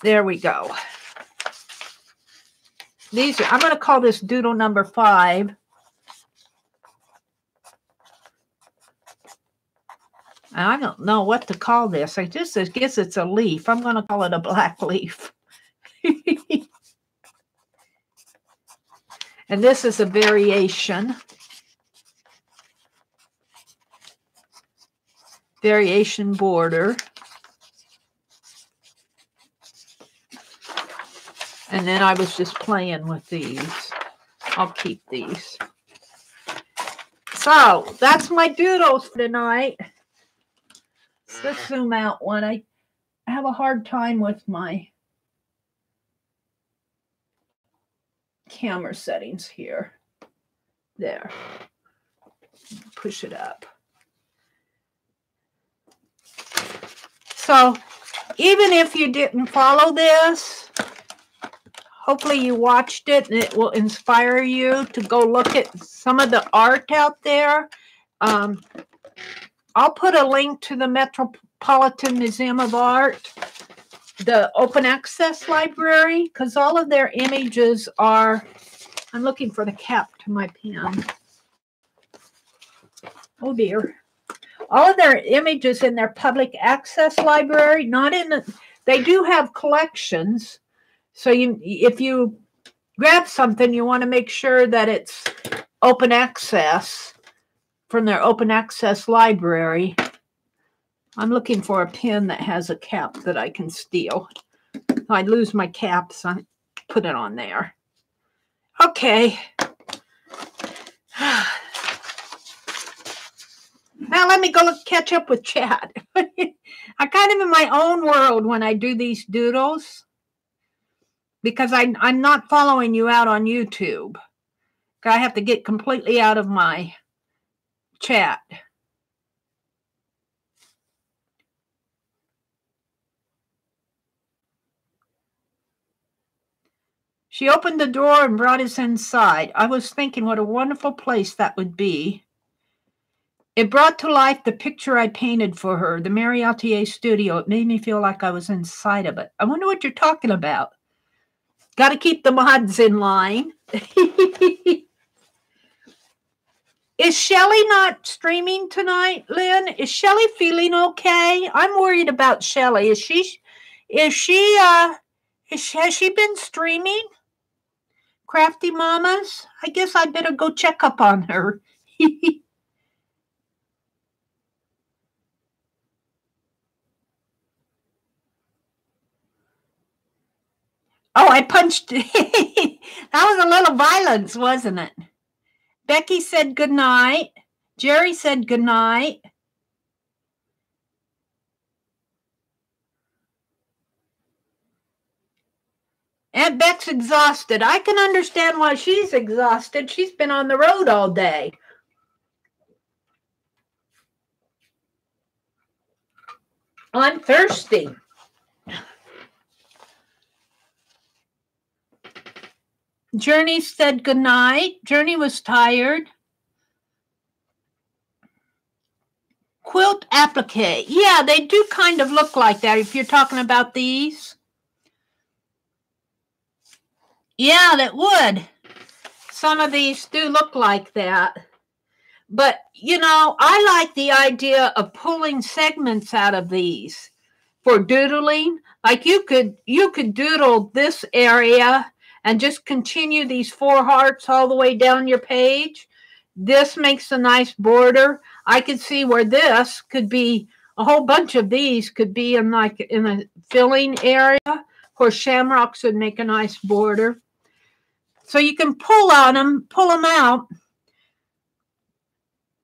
There we go. I'm going to call this doodle number 5. I don't know what to call this. I guess it's a leaf. I'm going to call it a black leaf. And this is a variation. Variation border. And then I was just playing with these. I'll keep these. So that's my doodles for tonight. Let's zoom out one. I have a hard time with my camera settings here. There. Push it up. So even if you didn't follow this, hopefully you watched it and it will inspire you to go look at some of the art out there. I'll put a link to the Metropolitan Museum of Art, the open access library, because all of their images are, I'm looking for the cap to my pen. Oh dear. All of their images in their public access library, not in the, they do have collections. So if you grab something, you want to make sure that it's open access from their open access library. I'm looking for a pen that has a cap that I can steal. I'd lose my cap, so I put it on there. Okay. Now let me go catch up with chat. I'm kind of in my own world when I do these doodles because I'm not following you out on YouTube. I have to get completely out of my chat. She opened the door and brought us inside. I was thinking what a wonderful place that would be. It brought to life the picture I painted for her, the Meri Atelier studio. It made me feel like I was inside of it. I wonder what you're talking about. Got to keep the mods in line. Is Shelly not streaming tonight, Lynn? Is Shelly feeling okay? I'm worried about Shelly. Has she been streaming? Crafty Mamas? I guess I better go check up on her. Oh, I punched. That was a little violence, wasn't it? Becky said good night. Jeri said good night. Aunt Beck's exhausted. I can understand why she's exhausted. She's been on the road all day. I'm thirsty. Journey said good night. Journey was tired. Quilt applique. Yeah, they do kind of look like that if you're talking about these. Yeah, that would. Some of these do look like that. But, you know, I like the idea of pulling segments out of these for doodling. Like you could doodle this area and just continue these 4 hearts all the way down your page. This makes a nice border. I could see where this could be, a whole bunch of these could be in like in a filling area where shamrocks would make a nice border. So you can pull on them, pull them out.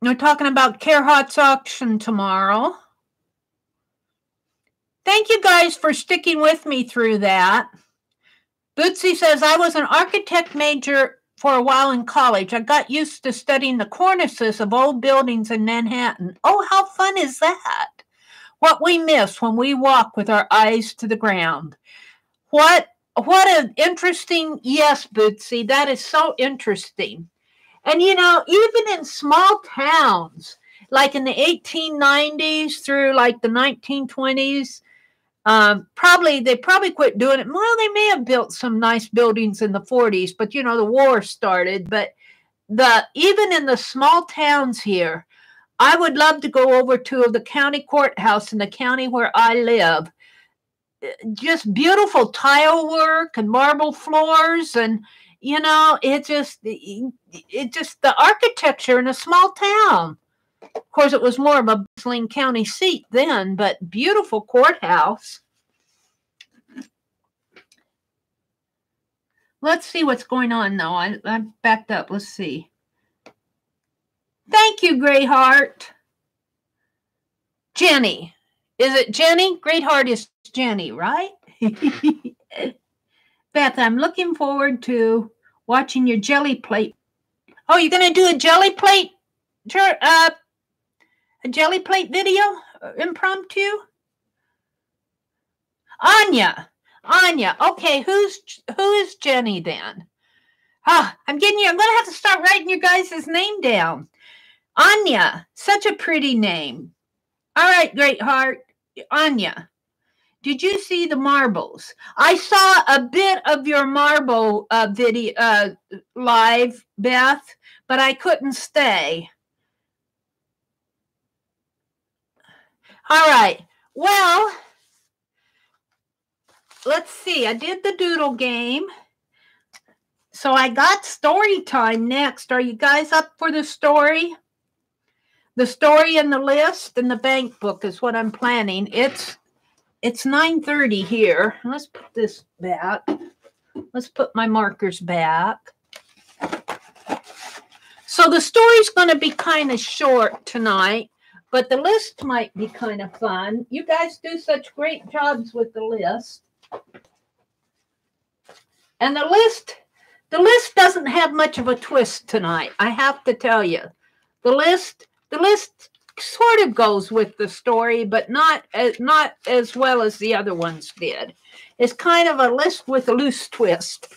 We're talking about Carhartt's auction tomorrow. Thank you guys for sticking with me through that. Bootsy says, I was an architect major for a while in college. I got used to studying the cornices of old buildings in Manhattan. Oh, how fun is that? What we miss when we walk with our eyes to the ground. What an interesting, yes, Bootsy, that is so interesting. And, you know, even in small towns, like in the 1890s through like the 1920s, they probably quit doing it. Well, they may have built some nice buildings in the 40s, but, you know, the war started. But even in the small towns here, I would love to go over to the county courthouse in the county where I live. Just beautiful tile work and marble floors, and you know, it just the architecture in a small town. Of course, it was more of a bustling county seat then, but beautiful courthouse. Let's see what's going on though. I backed up. Let's see. Thank you, Greyheart. Jenny. Is it Jenny? Greyheart is Jenny, right? Beth, I'm looking forward to watching your jelly plate. Oh, you're going to do a jelly plate? A jelly plate video? Impromptu? Anya. Anya. Okay, who is Jenny then? I'm going to have to start writing your guys' name down. Anya. Such a pretty name. All right, Great Heart. Anya. Did you see the marbles? I saw a bit of your marble video live, Beth, but I couldn't stay. All right. Well, let's see. I did the doodle game. So I got story time next. Are you guys up for the story? The story and the list and the bank book is what I'm planning. It's 9:30 here. Let's put this back. Let's put my markers back. So the story's going to be kind of short tonight, but the list might be kind of fun. You guys do such great jobs with the list. And the list doesn't have much of a twist tonight, I have to tell you. The list sort of goes with the story, but not as well as the other ones did. It's kind of a list with a loose twist.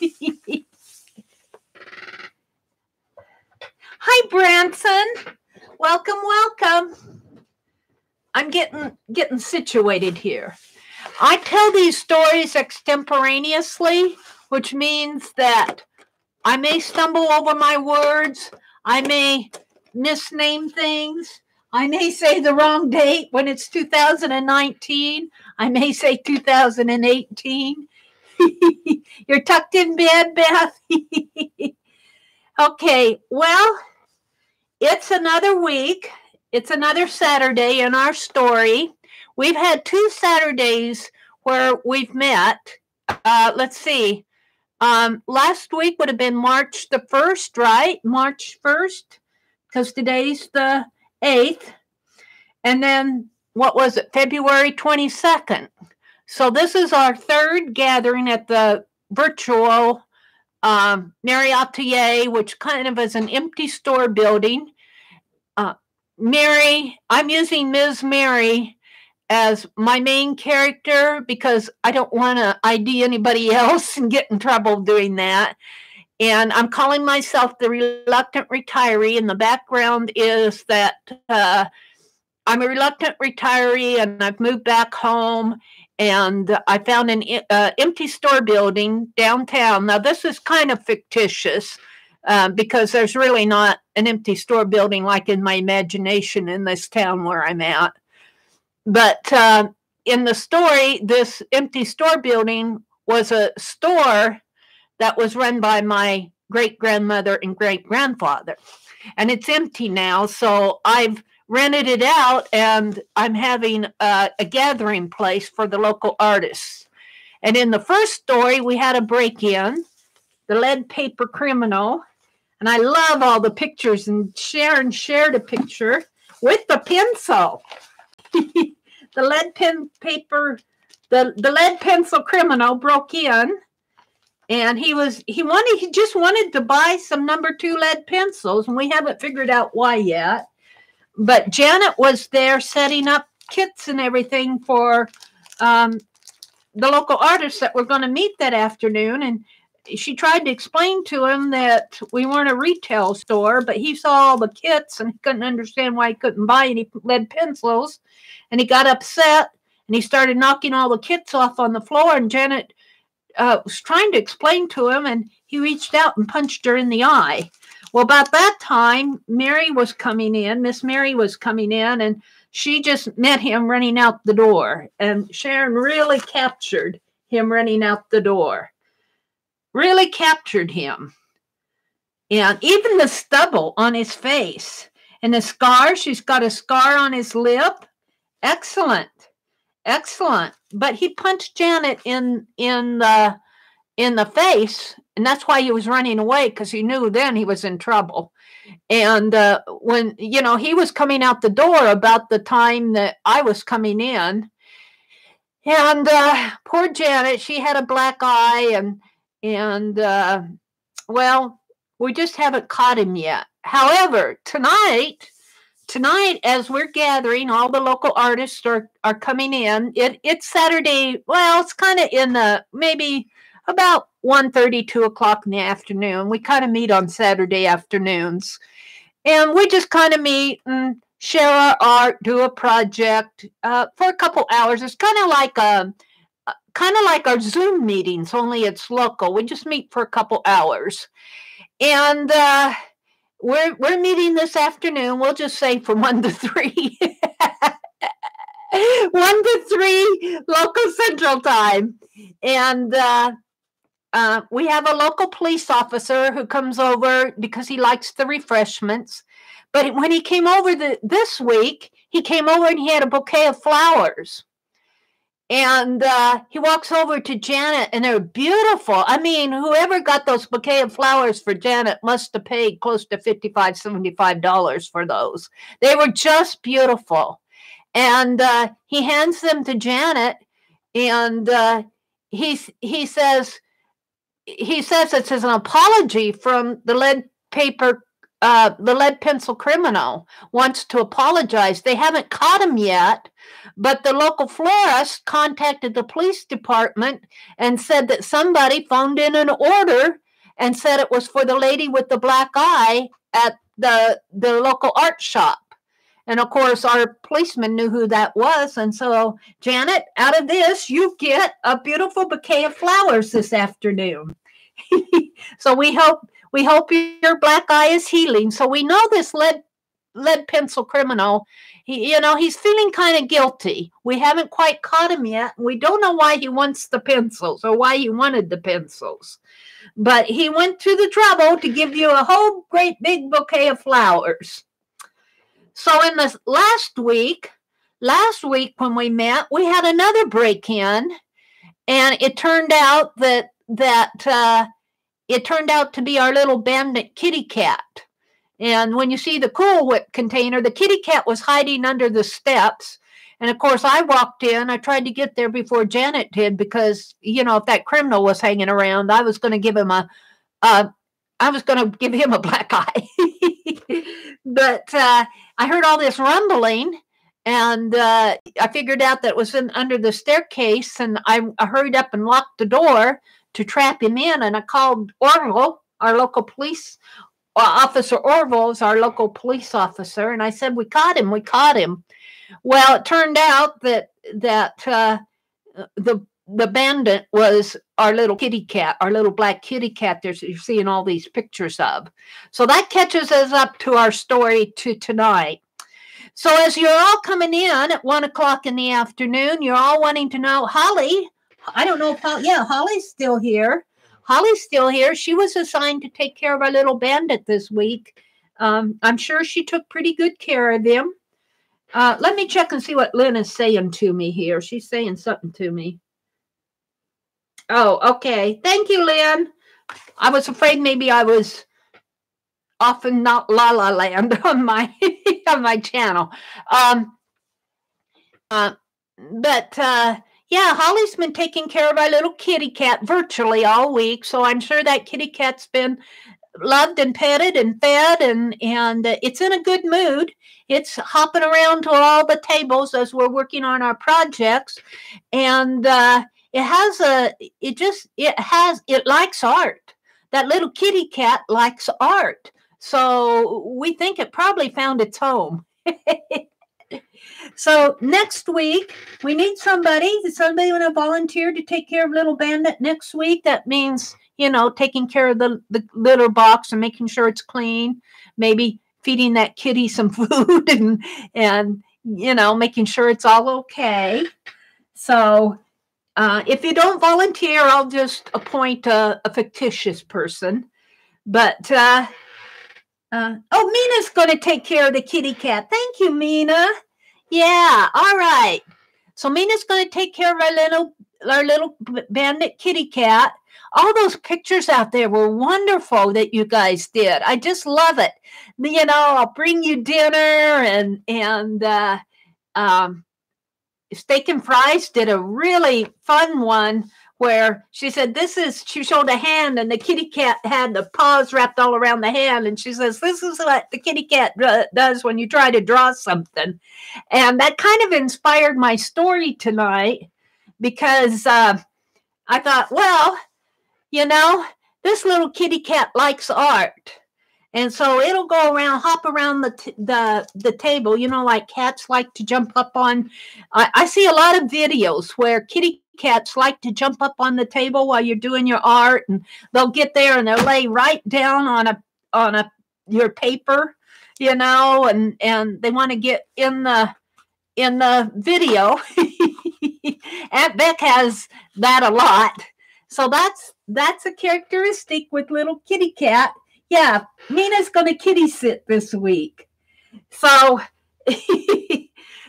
Hi, Branson. Welcome, welcome. I'm getting situated here. I tell these stories extemporaneously, which means that I may stumble over my words. I may misname things. I may say the wrong date when it's 2019. I may say 2018. You're tucked in bed, Beth? Okay, well, it's another week. It's another Saturday in our story. We've had 2 Saturdays where we've met. Let's see. Last week would have been March the 1st, right? March 1st, because today's the 8th. And then, what was it? February 22nd. So this is our 3rd gathering at the virtual Meri Atelier, which kind of is an empty store building. Meri, I'm using Ms. Meri as my main character because I don't want to ID anybody else and get in trouble doing that. And I'm calling myself the reluctant retiree. And the background is that I'm a reluctant retiree and I've moved back home. And I found an empty store building downtown. Now, this is kind of fictitious because there's really not an empty store building like in my imagination in this town where I'm at. But in the story, this empty store building was a store that was run by my great-grandmother and great-grandfather. And it's empty now, so I've rented it out, and I'm having a gathering place for the local artists. And in the first story, we had a break-in, the lead paper criminal, and I love all the pictures, and Sharon shared a picture with the pencil. The lead pencil criminal broke in, and he just wanted to buy some number 2 lead pencils, and we haven't figured out why yet. But Janet was there setting up kits and everything for the local artists that were going to meet that afternoon. And she tried to explain to him that we weren't a retail store, but he saw all the kits and he couldn't understand why he couldn't buy any lead pencils. And he got upset and he started knocking all the kits off on the floor. And Janet was trying to explain to him, and he reached out and punched her in the eye. Well, about that time, Meri was coming in. Miss Meri was coming in, and she just met him running out the door. And Sharon really captured him running out the door. Really captured him. And even the stubble on his face. And the scar, she's got a scar on his lip. Excellent. Excellent. But he punched Janet in the face, and that's why he was running away, because he knew then he was in trouble. And when, he was coming out the door about the time that I was coming in. And poor Janet, she had a black eye, and well, we just haven't caught him yet. However, tonight tonight, as we're gathering, all the local artists are coming in. It's Saturday. Well, it's kind of in the maybe about 1:30, 2 o'clock in the afternoon. We kind of meet on Saturday afternoons. And we just kind of meet and share our art, do a project for a couple hours. It's kind of like our Zoom meetings, only it's local. We just meet for a couple hours. And we're meeting this afternoon. We'll just say from 1 to 3. 1 to 3 local Central Time. And we have a local police officer who comes over because he likes the refreshments. But when he came over this week, he came over and he had a bouquet of flowers. And he walks over to Janet, and they're beautiful. I mean, whoever got those bouquet of flowers for Janet must have paid close to $55, $75 for those. They were just beautiful. And he hands them to Janet, and he says it's an apology from the lead pencil criminal wants to apologize. They haven't caught him yet, but the local florist contacted the police department and said that somebody phoned in an order and said it was for the lady with the black eye at the local art shop. And of course, our policeman knew who that was. And so, Janet, out of this, you get a beautiful bouquet of flowers this afternoon. So we hope your black eye is healing. So we know this lead pencil criminal, he's feeling kind of guilty. We haven't quite caught him yet. We don't know why he wants the pencils or why he wanted the pencils. But he went to the trouble to give you a whole great big bouquet of flowers. So in the last week when we met, we had another break-in, and it turned out it turned out to be our little bandit kitty cat. And when you see the Cool Whip container, the kitty cat was hiding under the steps. And of course, I walked in. I tried to get there before Janet did because, if that criminal was hanging around, I was going to give him a black eye. But I heard all this rumbling, and I figured out that it was under the staircase, and I hurried up and locked the door to trap him in, and I called Orville, our local police officer. Orville is our local police officer, and I said, we caught him. Well, it turned out that the bandit was our little kitty cat, our little black kitty cat that you're seeing all these pictures of. So that catches us up to our story to tonight. So as you're all coming in at 1 o'clock in the afternoon, you're all wanting to know, Holly, I don't know if Holly's still here. Holly's still here. She was assigned to take care of our little bandit this week. I'm sure she took pretty good care of him. Let me check and see what Lynn is saying to me here. She's saying something to me. Oh, okay. Thank you, Lynn. I was afraid maybe I was off in not La La Land on my on my channel. Yeah, Holly's been taking care of our little kitty cat virtually all week, so I'm sure that kitty cat's been loved and petted and fed, and it's in a good mood. It's hopping around to all the tables as we're working on our projects, and it likes art. That little kitty cat likes art, so we think it probably found its home. So next week, we need somebody. Does somebody want to volunteer to take care of little bandit next week? That means, taking care of the litter box and making sure it's clean, maybe feeding that kitty some food and making sure it's all okay. So if you don't volunteer, I'll just appoint a fictitious person. But, Mina's going to take care of the kitty cat. Thank you, Mina. Yeah, all right. So Mina's going to take care of our little bandit kitty cat. All those pictures out there were wonderful that you guys did. I just love it. I'll bring you dinner and Steak and Fries did a really fun one where she said, she showed a hand and the kitty cat had the paws wrapped all around the hand. And she says, this is what the kitty cat does when you try to draw something. And that kind of inspired my story tonight because I thought, well, this little kitty cat likes art. And so it'll go around, hop around the table, like cats like to jump up on. I see a lot of videos where kitty cats like to jump up on the table while you're doing your art, and they'll get there and they'll lay right down on your paper, and they want to get in the video. Aunt Beck has that a lot. So that's a characteristic with little kitty cat. Yeah, Mina's going to kitty sit this week. So,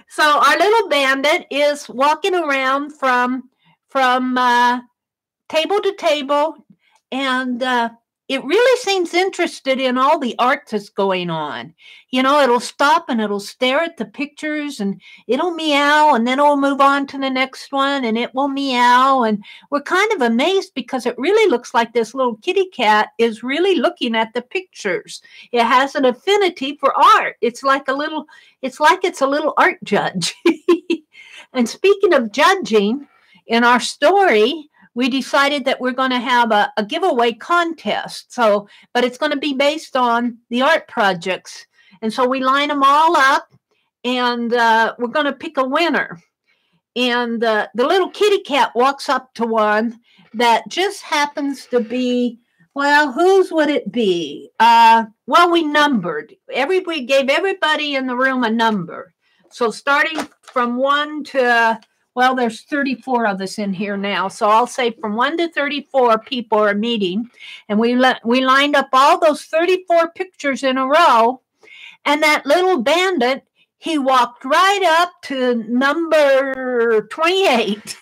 so our little bandit is walking around from table to table, and it really seems interested in all the art that's going on. It'll stop and it'll stare at the pictures and it'll meow, and then it'll move on to the next one and it will meow. And we're kind of amazed because it really looks like this little kitty cat is really looking at the pictures. It has an affinity for art. It's like it's a little art judge. And speaking of judging, in our story, we decided that we're going to have a giveaway contest. But it's going to be based on the art projects. And so we line them all up, and we're going to pick a winner. And the little kitty cat walks up to one that just happens to be, well, whose would it be? We numbered. We gave everybody in the room a number. So starting from 1 to... Well, there's 34 of us in here now. So I'll say from 1 to 34 people are meeting. And we lined up all those 34 pictures in a row. And that little bandit, he walked right up to number 28.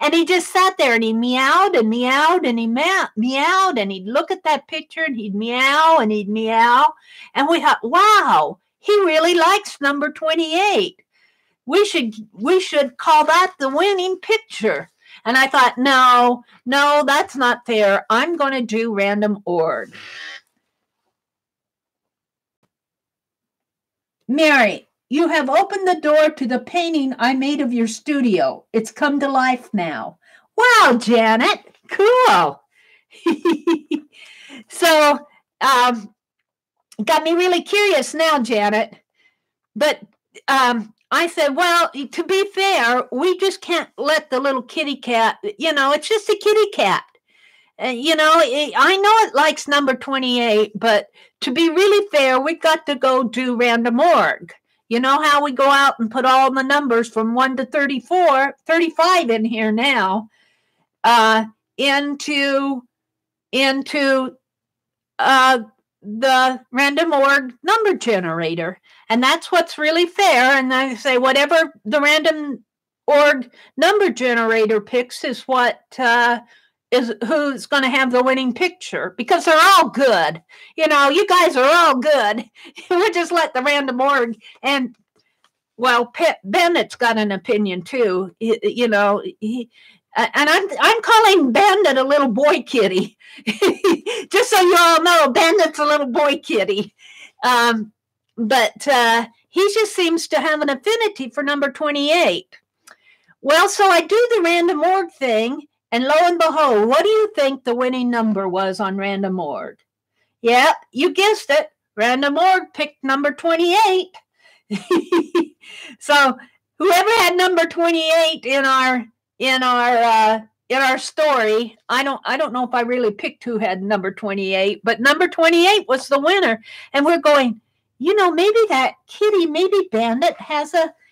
And he just sat there and he meowed and meowed and he meowed. And he'd look at that picture and he'd meow and he'd meow. And we thought, wow, he really likes number 28. We should call that the winning picture. And I thought, no, that's not fair. I'm going to do random org. Meri, you have opened the door to the painting I made of your studio. It's come to life now. Wow, Janet, cool. So, got me really curious now, Janet. But, I said, well, to be fair, we just can't let the little kitty cat, it's just a kitty cat. I know it likes number 28, but to be really fair, we got to go do random org. You know how we go out and put all the numbers from 1 to 35 in here now, into the random org number generator. And that's what's really fair. And I say whatever the random org number generator picks is what is who's going to have the winning picture, because they're all good. You guys are all good. We'll just let the random org, and well, Bennett's got an opinion too. And I'm calling Bandit a little boy kitty. Just so you all know, Bandit's a little boy kitty. But he just seems to have an affinity for number 28. Well, so I do the random org thing, and lo and behold, what do you think the winning number was on random org? Yeah, you guessed it. Random org picked number 28. So whoever had number 28 in our story, I don't know if I really picked who had number 28, but number 28 was the winner. And we're going, maybe that kitty, maybe Bandit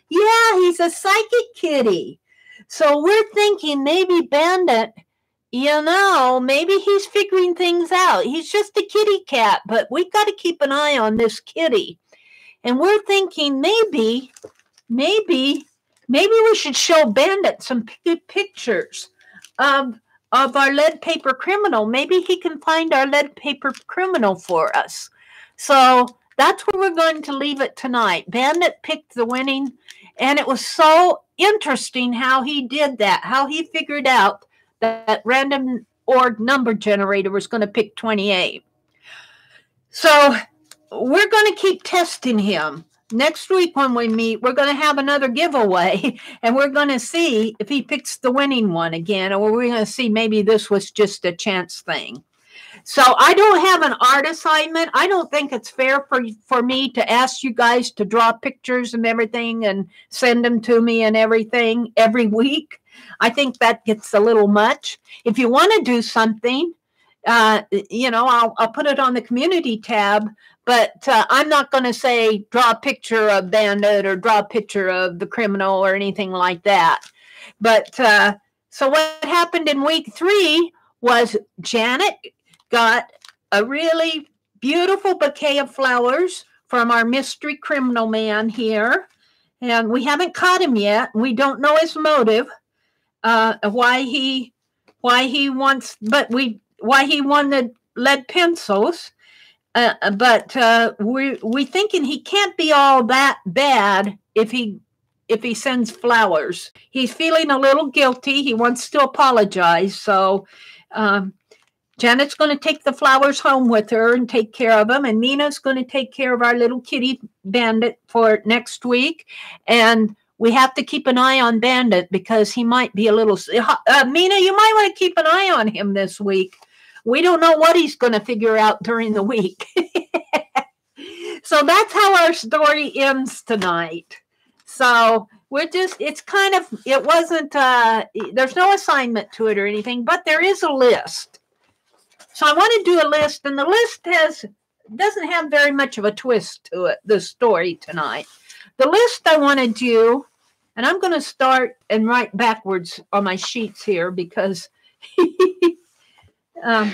he's a psychic kitty. So we're thinking maybe Bandit, maybe he's figuring things out. He's just a kitty cat, but we've got to keep an eye on this kitty. And we're thinking maybe we should show Bandit some pictures of our lead paper criminal. Maybe he can find our lead paper criminal for us. So that's where we're going to leave it tonight. Bandit picked the winning, and it was so interesting how he did that, how he figured out that random org number generator was going to pick 28. So we're going to keep testing him. Next week when we meet, we're going to have another giveaway, and we're going to see if he picks the winning one again, or we're going to see maybe this was just a chance thing. So I don't have an art assignment. I don't think it's fair for me to ask you guys to draw pictures and everything and send them to me and everything every week. I think that gets a little much. If you want to do something, I'll put it on the community tab, but I'm not going to say draw a picture of Bandit or draw a picture of the criminal or anything like that. But so what happened in week 3 was Janet got a really beautiful bouquet of flowers from our mystery criminal man here. And we haven't caught him yet. We don't know his motive, why he wanted lead pencils. But we're thinking he can't be all that bad if he sends flowers. He's feeling a little guilty. He wants to apologize. So Janet's going to take the flowers home with her and take care of them. And Mina's going to take care of our little kitty Bandit for next week. And we have to keep an eye on Bandit because he might be a little... Mina, you might want to keep an eye on him this week. We don't know what he's going to figure out during the week. So that's how our story ends tonight. So it wasn't, there's no assignment to it or anything, but there is a list. So I want to do a list, and the list doesn't have very much of a twist to it, the story tonight. The list I want to do, and I'm going to start and write backwards on my sheets here because I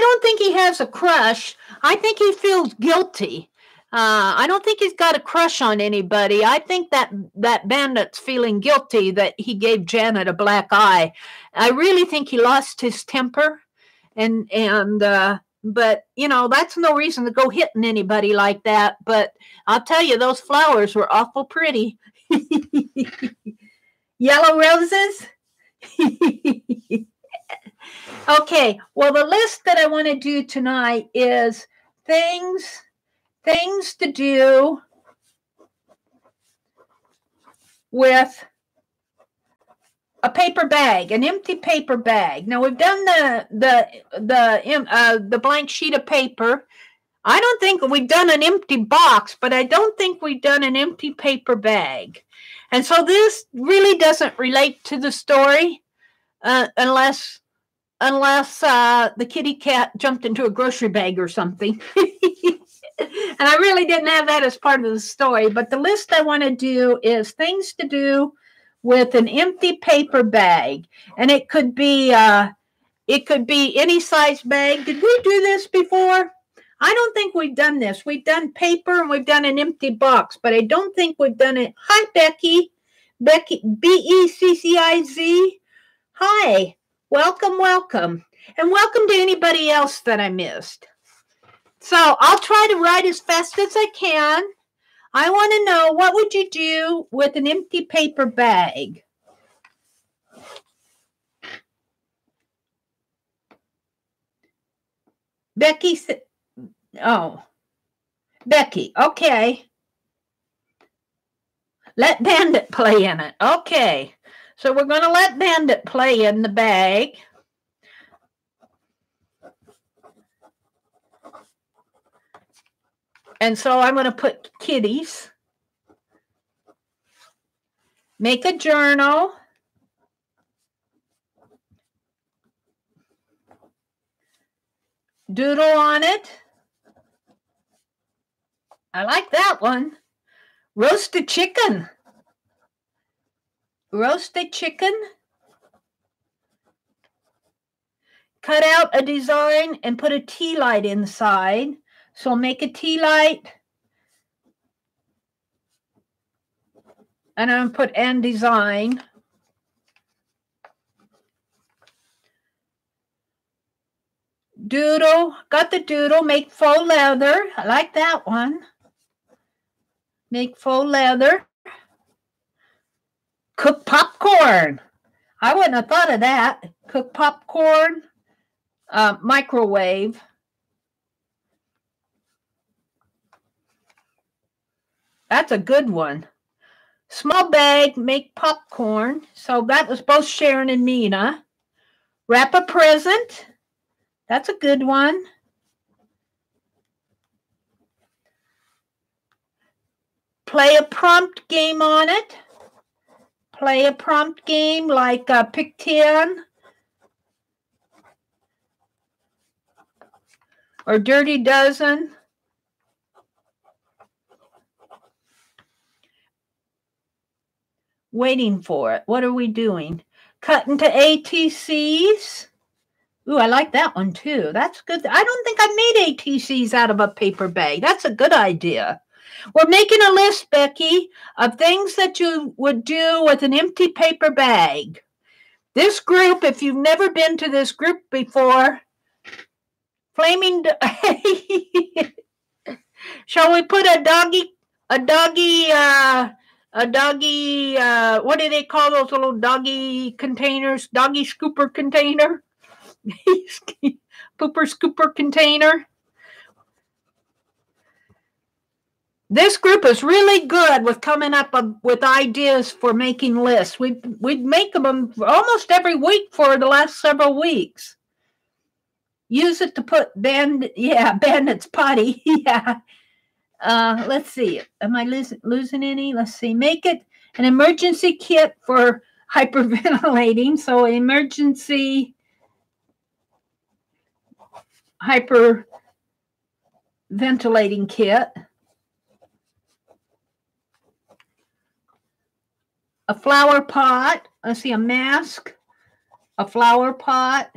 don't think he has a crush. I think he feels guilty. I don't think he's got a crush on anybody. I think that Bandit's feeling guilty that he gave Janet a black eye. I really think he lost his temper, but that's no reason to go hitting anybody like that. But I'll tell you, those flowers were awful pretty. Yellow roses. Okay, well, the list that I want to do tonight is things to do with a paper bag, an empty paper bag. Now we've done the blank sheet of paper. I don't think we've done an empty box, but I don't think we've done an empty paper bag. And so this really doesn't relate to the story unless the kitty cat jumped into a grocery bag or something. And I really didn't have that as part of the story. But the list I want to do is things to do with an empty paper bag. And it could be any size bag. Did we do this before? I don't think we've done this. We've done paper and we've done an empty box, but I don't think we've done it. Hi, Becky. Becky, Becciz. Hi. Welcome. And welcome to anybody else that I missed. So I'll try to write as fast as I can. I want to know, what would you do with an empty paper bag? Becky said, Becky, okay. Let Bandit play in it. Okay. So we're going to let Bandit play in the bag. And so I'm going to put kitties. Make a journal. Doodle on it. I like that one. Roasted chicken. Roasted chicken. Cut out a design and put a tea light inside. So make a tea light. And I'm going to put and design. Doodle. Got the doodle. Make faux leather. I like that one. Make faux leather. Cook popcorn. I wouldn't have thought of that. Cook popcorn, microwave. That's a good one. Small bag, make popcorn. So that was both Sharon and Nina. Wrap a present. That's a good one. Play a prompt game on it. Play a prompt game like Pick 10 or Dirty Dozen. Waiting for it. What are we doing? Cut into ATCs. Ooh, I like that one too. That's good. I don't think I made ATCs out of a paper bag. That's a good idea. We're making a list, Becky, of things that you would do with an empty paper bag. This group, if you've never been to this group before, flaming. Shall we put a doggy, what do they call those little doggy containers? Doggy scooper container? Pooper scooper container. This group is really good with coming up with ideas for making lists. We'd make them almost every week for the last several weeks. Use it to put Bandit's potty. Yeah. Let's see. Am I losing any? Let's see. Make it an emergency kit for hyperventilating. So emergency hyperventilating kit. A flower pot. Let's see, a mask, a flower pot.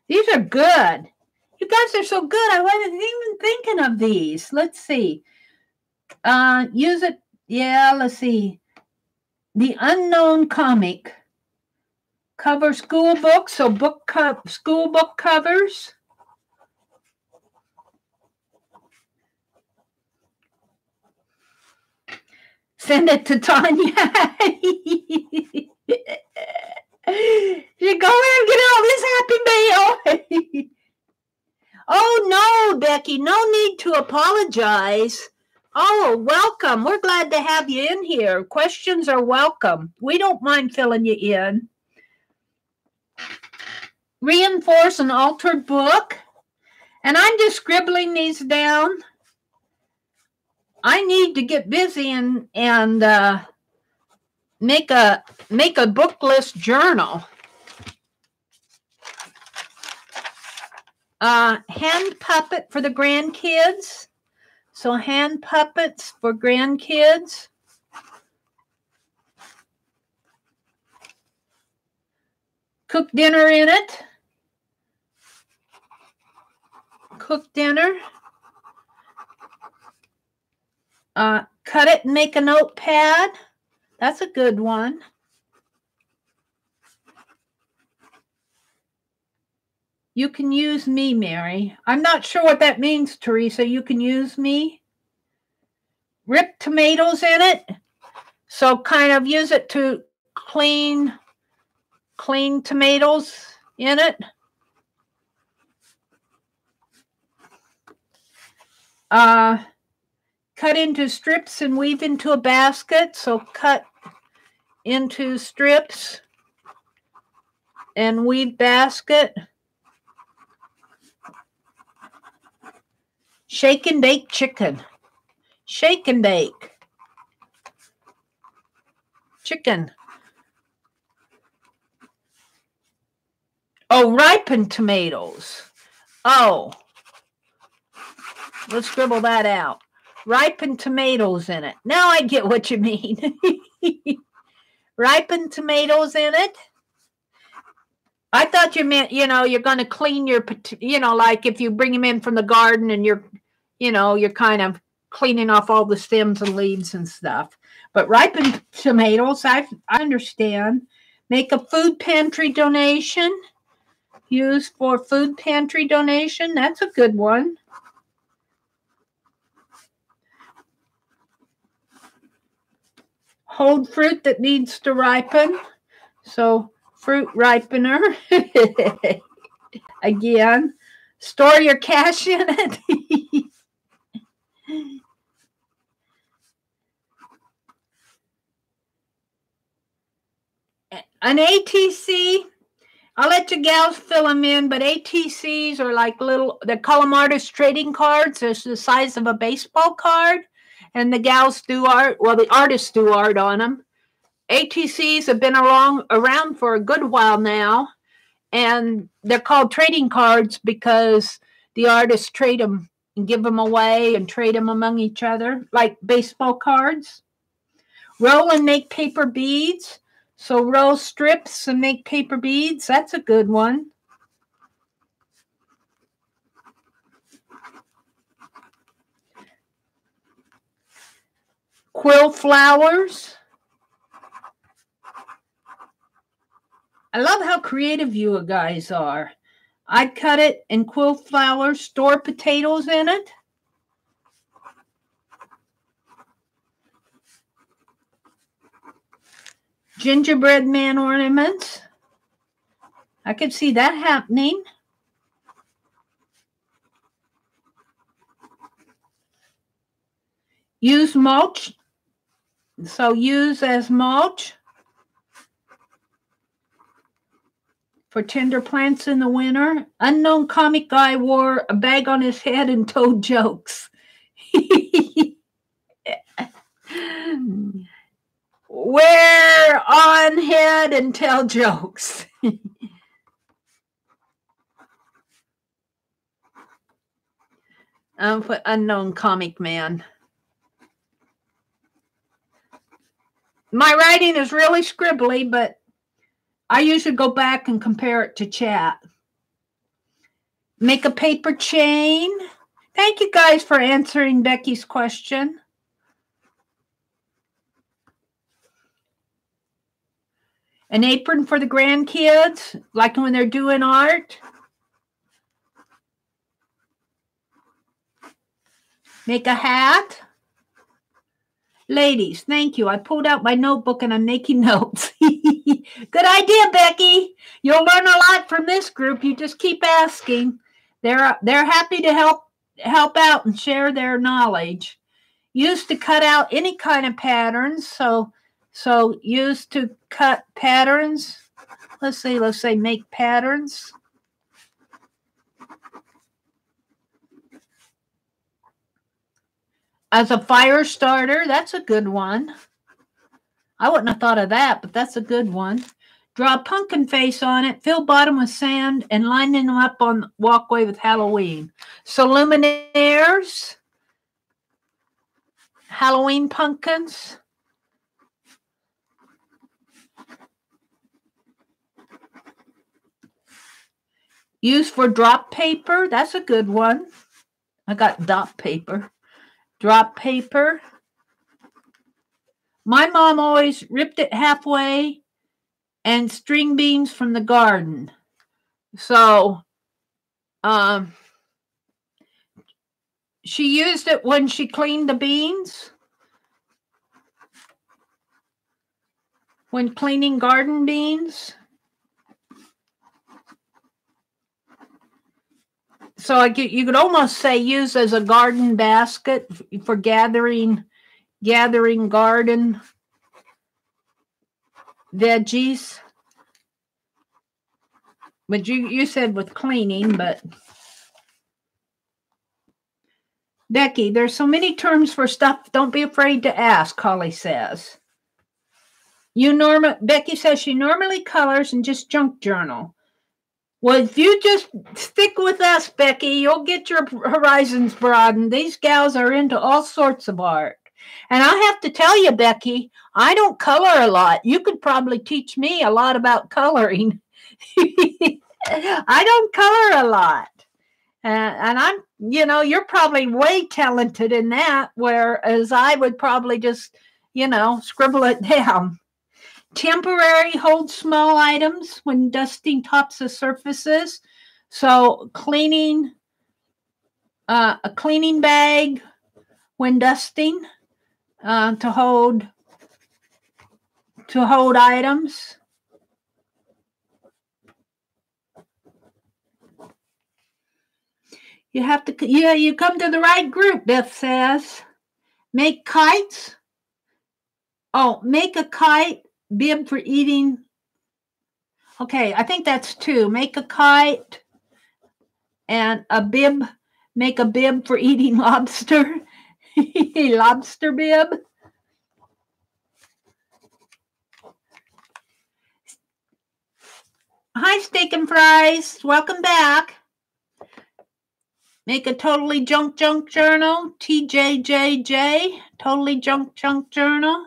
These are good. You guys are so good. I wasn't even thinking of these. Let's see. Use it. Yeah, let's see. The Unknown comic. Cover school books. So school book covers. Send it to Tanya. You go in and get all this happy mail. Oh, no, Becky, no need to apologize. Oh, welcome. We're glad to have you in here. Questions are welcome. We don't mind filling you in. Reinforce an altered book. And I'm just scribbling these down. I need to get busy and make a book list journal. Hand puppet for the grandkids. So hand puppets for grandkids. Cook dinner in it. Cook dinner. Cut it and make a notepad. That's a good one. You can use me, Mary. I'm not sure what that means, Teresa. You can use me. Rip tomatoes in it. So kind of use it to clean tomatoes in it. Cut into strips and weave into a basket. So cut into strips and weave basket. Shake and bake chicken. Shake and bake. Chicken. Oh, ripened tomatoes. Oh. Let's scribble that out. Ripened tomatoes in it. Now I get what you mean. Ripened tomatoes in it. I thought you meant, you're going to clean your, like if you bring them in from the garden and you're kind of cleaning off all the stems and leaves and stuff. But ripened tomatoes, I understand. Make a food pantry donation. Use for food pantry donation. That's a good one. Hold fruit that needs to ripen. So Fruit ripener. Again. Store your cash in it. An ATC, I'll let you gals fill them in, but ATCs are like little, they call them artist trading cards. They're the size of a baseball card, and the gals do art, well, the artists do art on them. ATCs have been around for a good while now, and they're called trading cards because the artists trade them and give them away and trade them among each other, like baseball cards. Roll and make paper beads. So roll strips and make paper beads. That's a good one. Quill flowers. I love how creative you guys are. I'd cut it in quill flowers, store potatoes in it. Gingerbread man ornaments. I could see that happening. Use mulch. So use as mulch for tender plants in the winter. Unknown comic guy wore a bag on his head and told jokes. Wear on head and tell jokes. Put unknown comic man. My writing is really scribbly, but I usually go back and compare it to chat. Make a paper chain. Thank you guys for answering Becky's question. An apron for the grandkids, like when they're doing art. Make a hat. Ladies, thank you. I pulled out my notebook and I'm making notes. Good idea, Becky. You'll learn a lot from this group. You just keep asking. They're happy to help out and share their knowledge. Used to cut out any kind of patterns. So used to cut patterns. Let's say make patterns. As a fire starter, that's a good one. I wouldn't have thought of that, but that's a good one. Draw a pumpkin face on it, fill bottom with sand, and line them up on the walkway with Halloween. So luminaires, Halloween pumpkins. Used for drop paper, that's a good one. I got dot paper. Drop paper. My mom always ripped it halfway and string beans from the garden. So she used it when she cleaned the beans. When cleaning garden beans. So you could almost say use as a garden basket for gathering garden veggies. But you said with cleaning, but Becky, there's so many terms for stuff. Don't be afraid to ask, Holly says. Becky says she normally colors and just junk journal. Well, if you just stick with us, Becky, you'll get your horizons broadened. These gals are into all sorts of art. And I have to tell you, Becky, I don't color a lot. You could probably teach me a lot about coloring. I don't color a lot. And I'm, you're probably way talented in that, whereas I would probably just, scribble it down. Temporary hold small items when dusting tops of surfaces. So cleaning, a cleaning bag when dusting to hold items. You have to, yeah, you come to the right group, Beth says. Make kites. Oh, make a kite, bib for eating. Okay, I think that's 2. Make a kite and a bib. Make a bib for eating lobster. Lobster bib. Hi, Steak and Fries. Welcome back. Make a totally junk journal. TJJJ. Totally junk journal.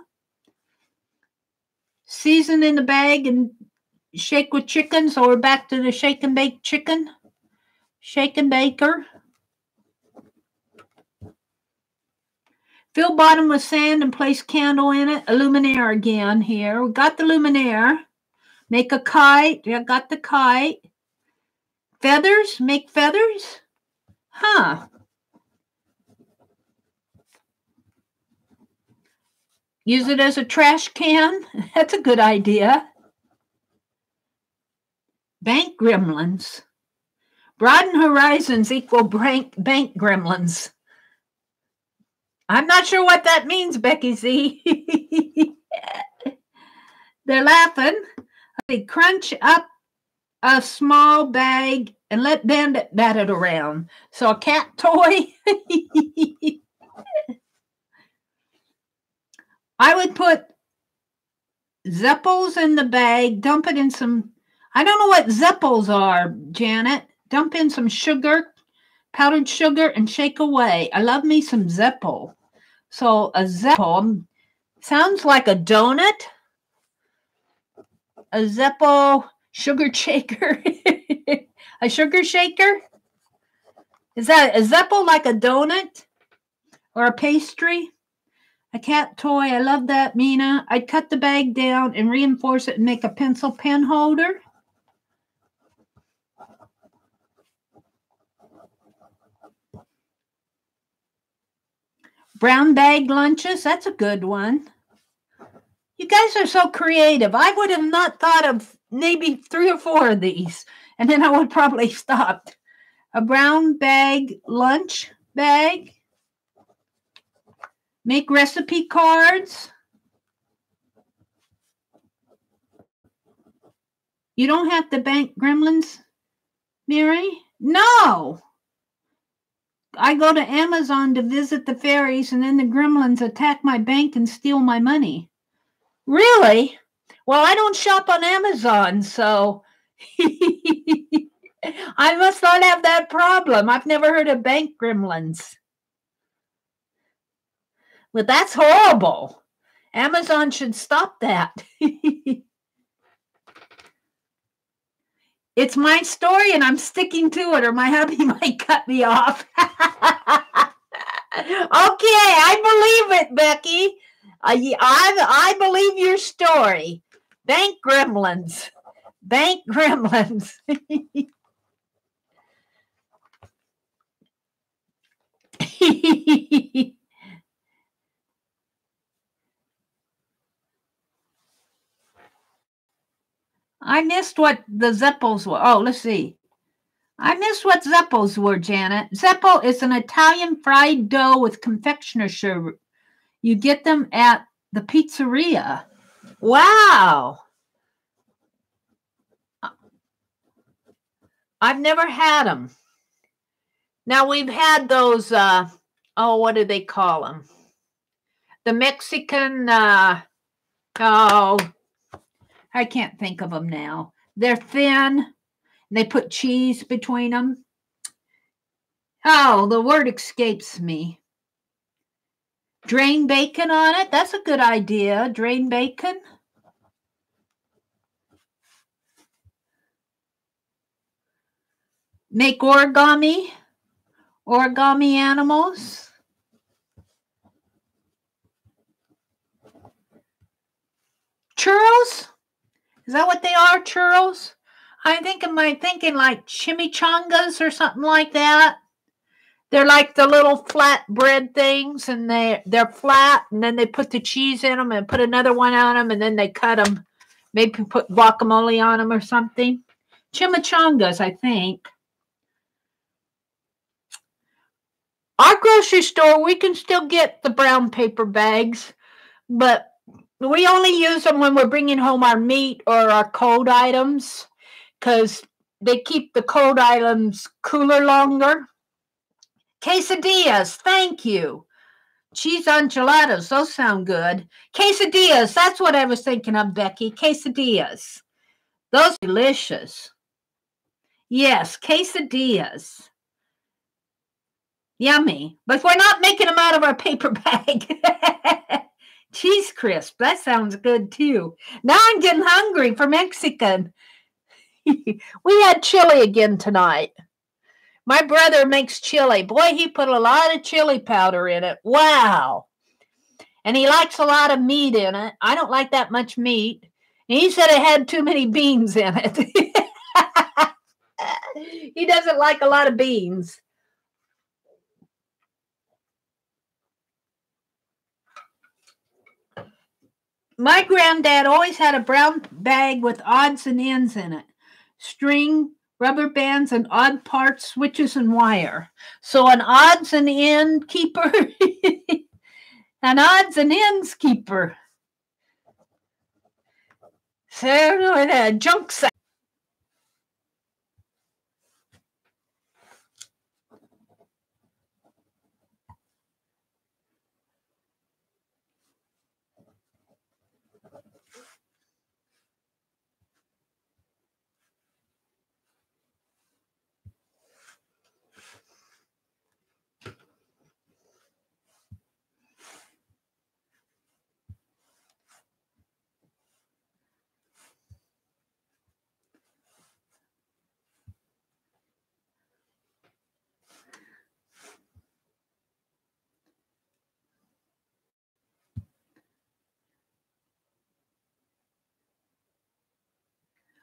Season in the bag and shake with chicken. So we're back to the shake and bake chicken. Shake and baker. Fill bottom with sand and place candle in it. A luminaire again here. We got the luminaire. Make a kite. Yeah, got the kite. Feathers. Make feathers. Huh. Use it as a trash can. That's a good idea. Bank gremlins. Broaden horizons equal bank gremlins. I'm not sure what that means, Becky Z. They're laughing. They crunch up a small bag and let Bandit bat it around. So a cat toy. I would put Zeppels in the bag, dump it in some, I don't know what Zeppels are, Janet. Dump in some sugar, powdered sugar, and shake away. I love me some Zeppel. So a Zeppel sounds like a donut. A Zeppel sugar shaker. A sugar shaker? Is that a Zeppel like a donut or a pastry? A cat toy. I love that, Mina. I'd cut the bag down and reinforce it and make a pencil pen holder. Brown bag lunches. That's a good one. You guys are so creative. I would have not thought of maybe 3 or 4 of these, and then I would probably stop. A brown bag lunch bag. Make recipe cards. You don't have to bank gremlins, Meri? No. I go to Amazon to visit the fairies, and then the gremlins attack my bank and steal my money. Really? Well, I don't shop on Amazon, so I must not have that problem. I've never heard of bank gremlins. Well, that's horrible. Amazon should stop that. It's my story, and I'm sticking to it, or my hubby might cut me off. Okay, I believe it, Becky. I believe your story. Bank gremlins. Bank gremlins. I missed what the Zeppels were. Oh, let's see. I missed what Zeppels were, Janet. Zeppel is an Italian fried dough with confectioner sugar. You get them at the pizzeria. Wow. I've never had them. Now, we've had those, what do they call them? The Mexican, I can't think of them now. They're thin, and they put cheese between them. Oh, the word escapes me. Drain bacon on it. That's a good idea. Drain bacon. Make origami. Origami animals. Churros? Is that what they are, churros? I'm thinking like chimichangas or something like that. They're like the little flat bread things, and they're flat, and then they put the cheese in them and put another one on them, and then they cut them. Maybe put guacamole on them or something. Chimichangas, I think. Our grocery store, we can still get the brown paper bags, but we only use them when we're bringing home our meat or our cold items because they keep the cold items cooler longer. Quesadillas, thank you. Cheese enchiladas, those sound good. Quesadillas, that's what I was thinking of, Becky. Quesadillas. Those are delicious. Yes, quesadillas. Yummy. But we're not making them out of our paper bag. Cheese crisp, that sounds good too. Now I'm getting hungry for Mexican. We had chili again tonight. My brother makes chili. Boy, he put a lot of chili powder in it. Wow. And he likes a lot of meat in it. I don't like that much meat. And he said it had too many beans in it. He doesn't like a lot of beans. My granddad always had a brown bag with odds and ends in it. String, rubber bands, and odd parts, switches, and wire. So an odds and end keeper. An odds and ends keeper. So a junk sack.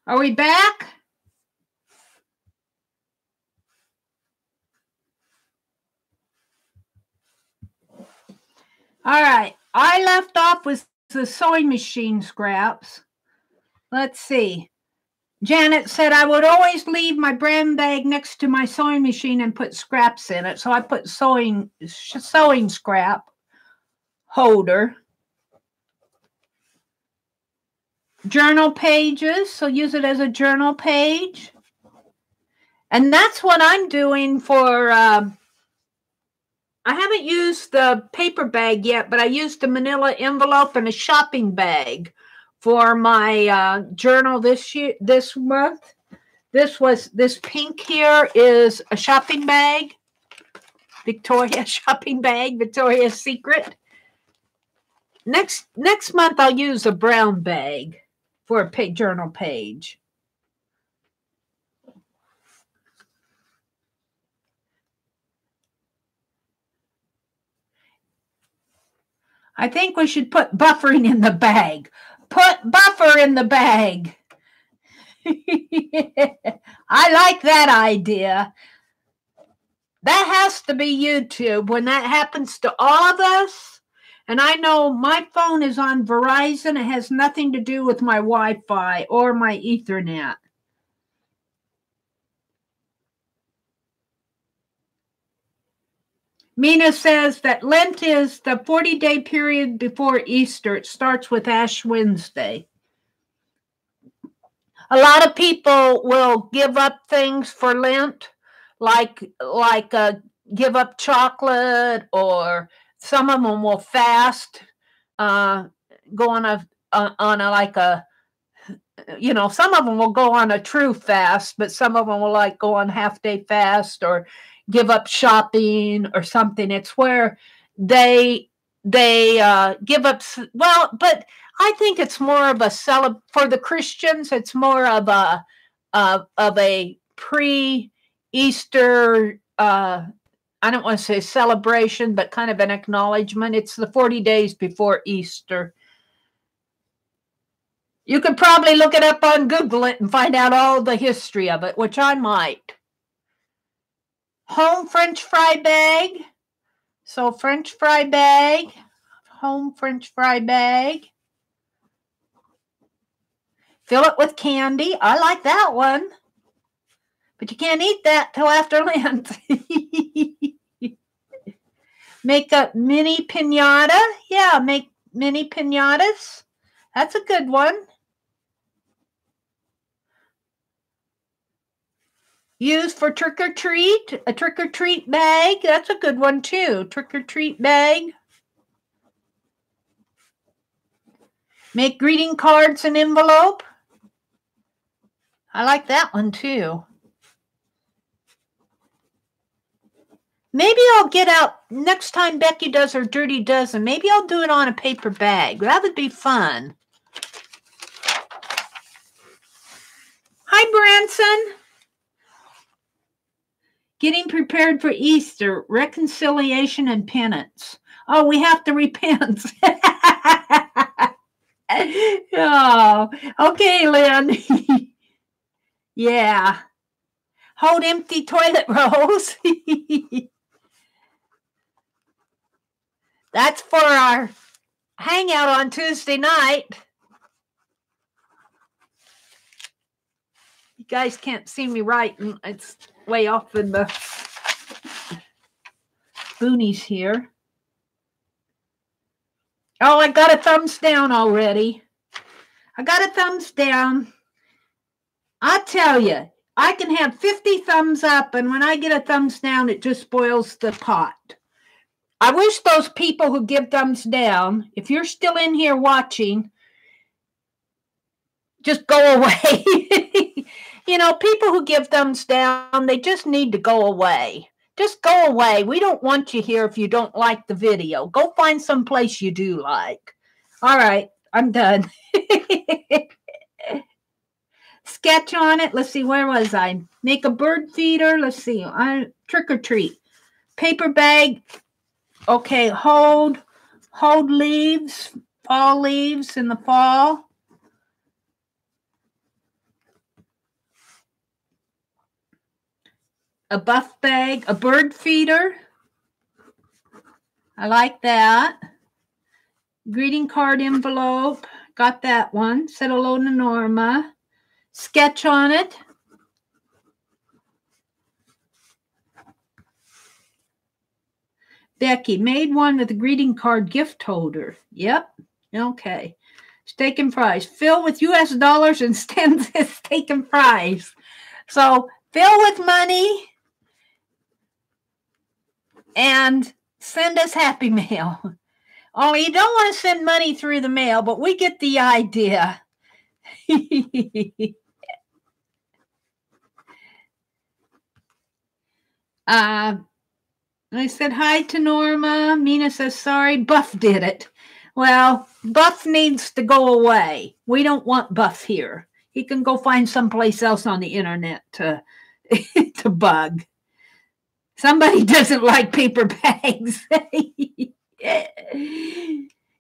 Are we back? All right. I left off with the sewing machine scraps. Let's see. Janet said I would always leave my brown bag next to my sewing machine and put scraps in it. So I put sewing scrap holder. Journal pages, so use it as a journal page. And that's what I'm doing for, I haven't used the paper bag yet, but I used a manila envelope and a shopping bag for my journal this month. This pink here is a shopping bag, Victoria's shopping bag, Victoria's Secret. Next month I'll use a brown bag for a journal page. I think we should put buffering in the bag. Put buffer in the bag. I like that idea. That has to be YouTube when that happens to all of us. And I know my phone is on Verizon. It has nothing to do with my Wi-Fi or my Ethernet. Mina says that Lent is the 40-day period before Easter. It starts with Ash Wednesday. A lot of people will give up things for Lent, like give up chocolate, or some of them will fast, go on a some of them will go on a true fast, but some of them will like go on half-day fast or give up shopping or something. It's where they give up. Well, but I think it's more of a for the Christians. It's more of a pre-Easter. I don't want to say celebration, but kind of an acknowledgement. It's the 40 days before Easter. You could probably look it up on Google it and find out all the history of it, which I might. Home French fry bag. So French fry bag. Home French fry bag. Fill it with candy. I like that one. But you can't eat that till after Lent. Make a mini piñata. Yeah, make mini piñatas. That's a good one. Use for trick or treat. A trick or treat bag. That's a good one too. Trick or treat bag. Make greeting cards and envelope. I like that one too. Maybe I'll get out next time Becky does her Dirty Dozen. Maybe I'll do it on a paper bag. That would be fun. Hi, Branson. Getting prepared for Easter, reconciliation and penance. Oh, we have to repent. Oh, okay, Lynn. Yeah. Hold empty toilet rolls. That's for our hangout on Tuesday night. You guys can't see me writing. It's way off in the boonies here. Oh, I got a thumbs down already. I got a thumbs down. I tell you, I can have 50 thumbs up, and when I get a thumbs down, it just spoils the pot. I wish those people who give thumbs down, if you're still in here watching, just go away. You know, people who give thumbs down, they just need to go away. Just go away. We don't want you here if you don't like the video. Go find some place you do like. All right, I'm done. Sketch on it. Let's see, where was I? Make a bird feeder. Let's see. Trick or treat. Paper bag. Okay, hold leaves, fall leaves in the fall. A buff bag, a bird feeder. I like that. Greeting card envelope. Got that one. Said hello to Norma. Sketch on it. Becky made one with a greeting card gift holder. Yep. Okay. Steak and fries. Fill with US dollars and send steak and fries. So fill with money and send us Happy Mail. Only you don't want to send money through the mail, but we get the idea. I said hi to Norma. Mina says, sorry, Buff did it. Well, Buff needs to go away. We don't want Buff here. He can go find someplace else on the internet to bug. Somebody doesn't like paper bags.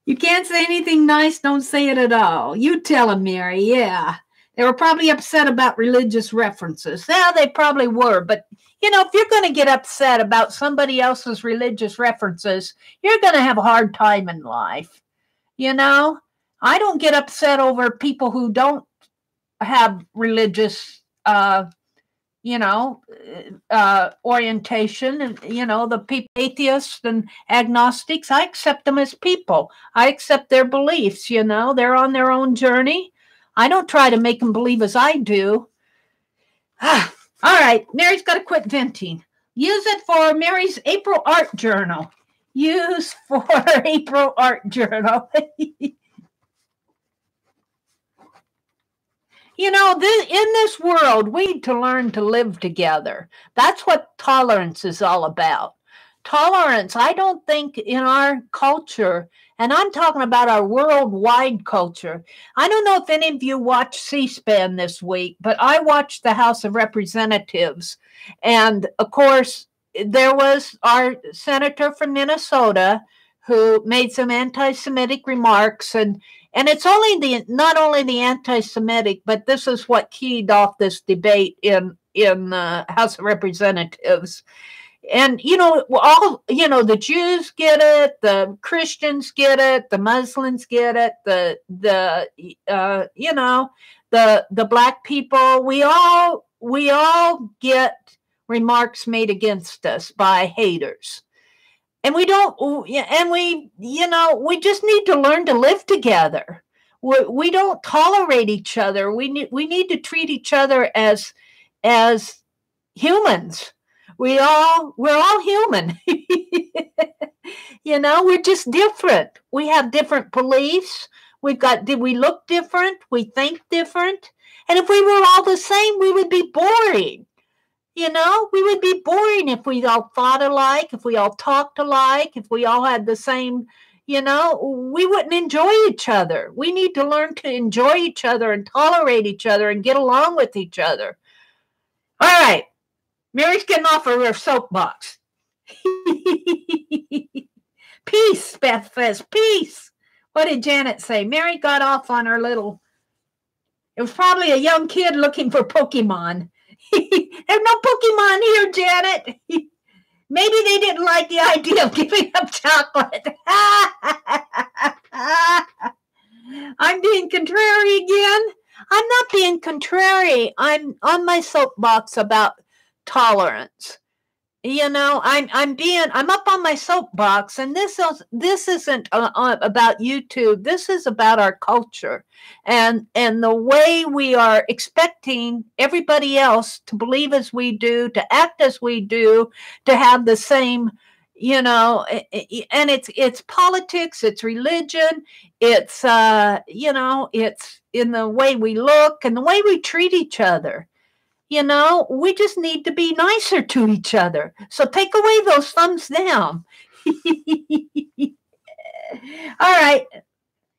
You can't say anything nice, don't say it at all. You tell them, Meri, yeah. They were probably upset about religious references. Yeah, they probably were, but you know, if you're going to get upset about somebody else's religious references, you're going to have a hard time in life. You know, I don't get upset over people who don't have religious, orientation, and, you know, the people, atheists and agnostics. I accept them as people. I accept their beliefs, you know, they're on their own journey. I don't try to make them believe as I do. All right, Meri's got to quit venting. Use it for Meri's April art journal. Use for April art journal. You know, in this world, we need to learn to live together. That's what tolerance is all about. Tolerance, I don't think in our culture, and I'm talking about our worldwide culture. I don't know if any of you watched C-SPAN this week, but I watched the House of Representatives. And, of course, there was our senator from Minnesota who made some anti-Semitic remarks. And it's not only the anti-Semitic, but this is what keyed off this debate in the House of Representatives. And, you know, the Jews get it, the Christians get it, the Muslims get it, the black people, we all get remarks made against us by haters. And we don't, and we, we just need to learn to live together. We don't tolerate each other. We need to treat each other as humans. We're all human. We're just different. We have different beliefs. We look different. We think different. And if we were all the same, we would be boring. We would be boring if we all thought alike, if we all talked alike, if we all had the same, we wouldn't enjoy each other. We need to learn to enjoy each other and tolerate each other and get along with each other. All right. Meri's getting off of her soapbox. Peace, Beth says. Peace. What did Janet say? Meri got off on her little... It was probably a young kid looking for Pokemon. There's no Pokemon here, Janet. Maybe they didn't like the idea of giving up chocolate. I'm being contrary again. I'm not being contrary. I'm on my soapbox about tolerance. I'm up on my soapbox, and this isn't about YouTube. This is about our culture and the way we are expecting everybody else to believe as we do, to act as we do, to have the same, and it's politics, it's religion, it's it's in the way we look and the way we treat each other. We just need to be nicer to each other. So take away those thumbs down. All right.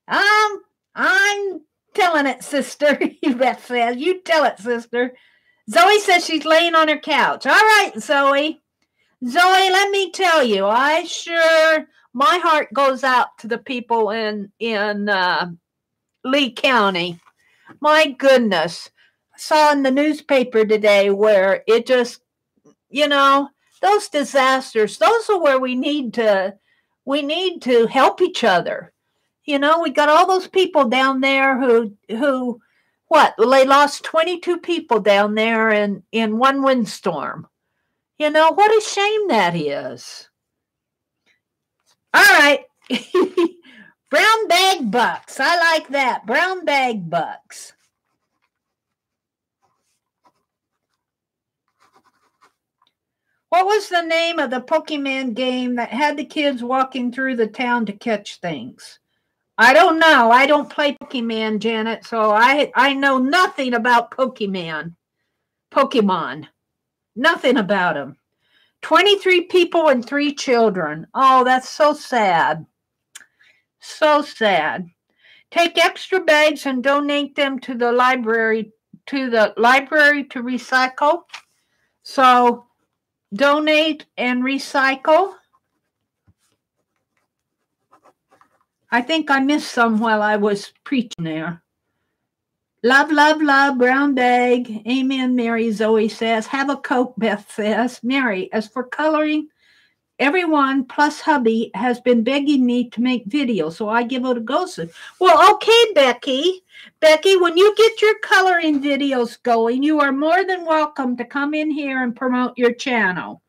I'm telling it, sister. Beth says, you tell it, sister. Zoe says she's laying on her couch. All right, Zoe. Zoe, let me tell you, my heart goes out to the people in Lee County. My goodness. Saw in the newspaper today where it just, those disasters, those are where we need to help each other. We got all those people down there who they lost 22 people down there in one windstorm. What a shame that is. All right. Brown bag bucks. I like that. Brown bag bucks. What was the name of the Pokemon game that had the kids walking through the town to catch things? I don't know. I don't play Pokemon, Janet, so I know nothing about Pokemon. Nothing about them. 23 people and 3 children. Oh, that's so sad. So sad. Take extra bags and donate them to the library to recycle. So donate and recycle. I think I missed some while I was preaching there. Love, love, love, brown bag. Amen, Meri, Zoe says. Have a Coke, Beth says. Meri, as for coloring, everyone plus hubby has been begging me to make videos, so I give it a go. Well, okay, Becky. Becky, when you get your coloring videos going, you are more than welcome to come in here and promote your channel.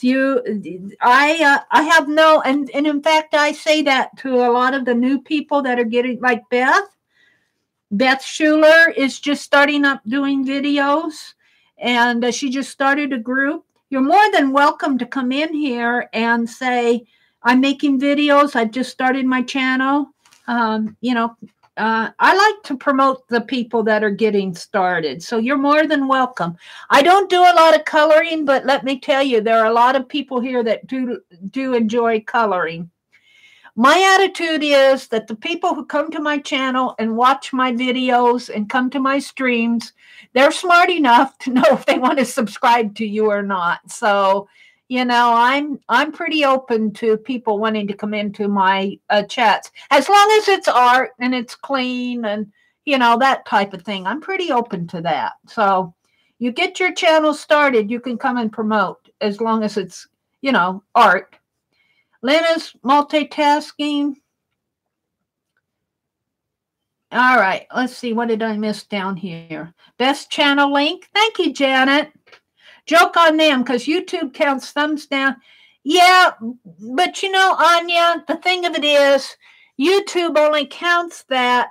I have no, and in fact, I say that to a lot of the new people that are getting, like Beth. Beth Schuler is just starting up doing videos, and she just started a group. You're more than welcome to come in here and say, I'm making videos. I've just started my channel. I like to promote the people that are getting started. So you're more than welcome. I don't do a lot of coloring, but let me tell you, there are a lot of people here that do enjoy coloring. My attitude is that the people who come to my channel and watch my videos and come to my streams, they're smart enough to know if they want to subscribe to you or not. So, I'm pretty open to people wanting to come into my chats. As long as it's art and it's clean and, that type of thing. I'm pretty open to that. So you get your channel started, you can come and promote as long as it's, art. Lena's multitasking. All right, let's see. What did I miss down here? Best channel link. Thank you, Janet. Joke on them because YouTube counts thumbs down. Yeah, but you know, Anya, the thing of it is, YouTube only counts that.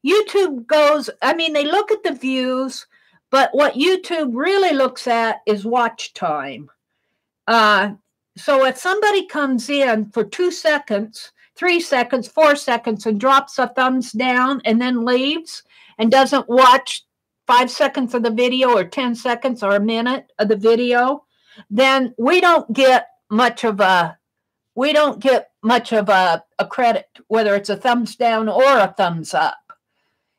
YouTube goes, I mean, they look at the views, but what YouTube really looks at is watch time. So if somebody comes in for 2 seconds, 3 seconds, 4 seconds, and drops a thumbs down and then leaves and doesn't watch 5 seconds of the video or 10 seconds or a minute of the video, then we don't get much of a credit, whether it's a thumbs down or a thumbs up.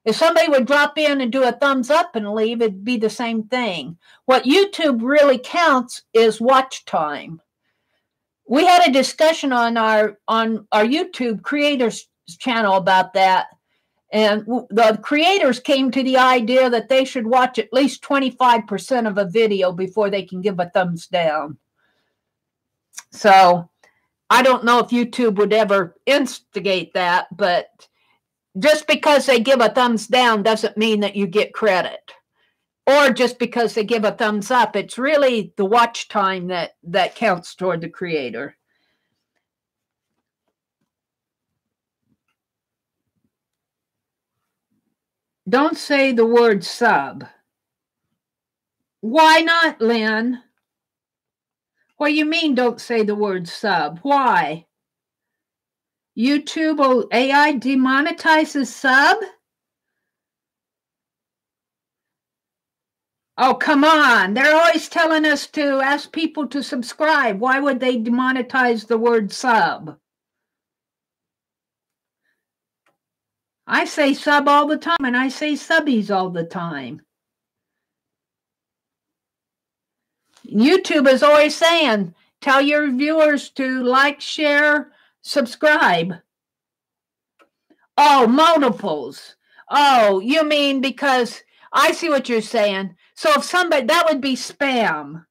If somebody would drop in and do a thumbs up and leave, it'd be the same thing. What YouTube really counts is watch time. We had a discussion on our YouTube creators channel about that. And the creators came to the idea that they should watch at least 25% of a video before they can give a thumbs down. So I don't know if YouTube would ever instigate that, but just because they give a thumbs down doesn't mean that you get credit. Or just because they give a thumbs up, it's really the watch time that counts toward the creator. Don't say the word sub. Why not, Lynn? What do you mean don't say the word sub? Why? YouTube or AI demonetizes sub? Oh, come on. They're always telling us to ask people to subscribe. Why would they demonetize the word sub? I say sub all the time, and I say subbies all the time. YouTube is always saying, tell your viewers to like, share, subscribe. Oh, multiples. Oh, you mean because I see what you're saying. So if somebody, that would be spam.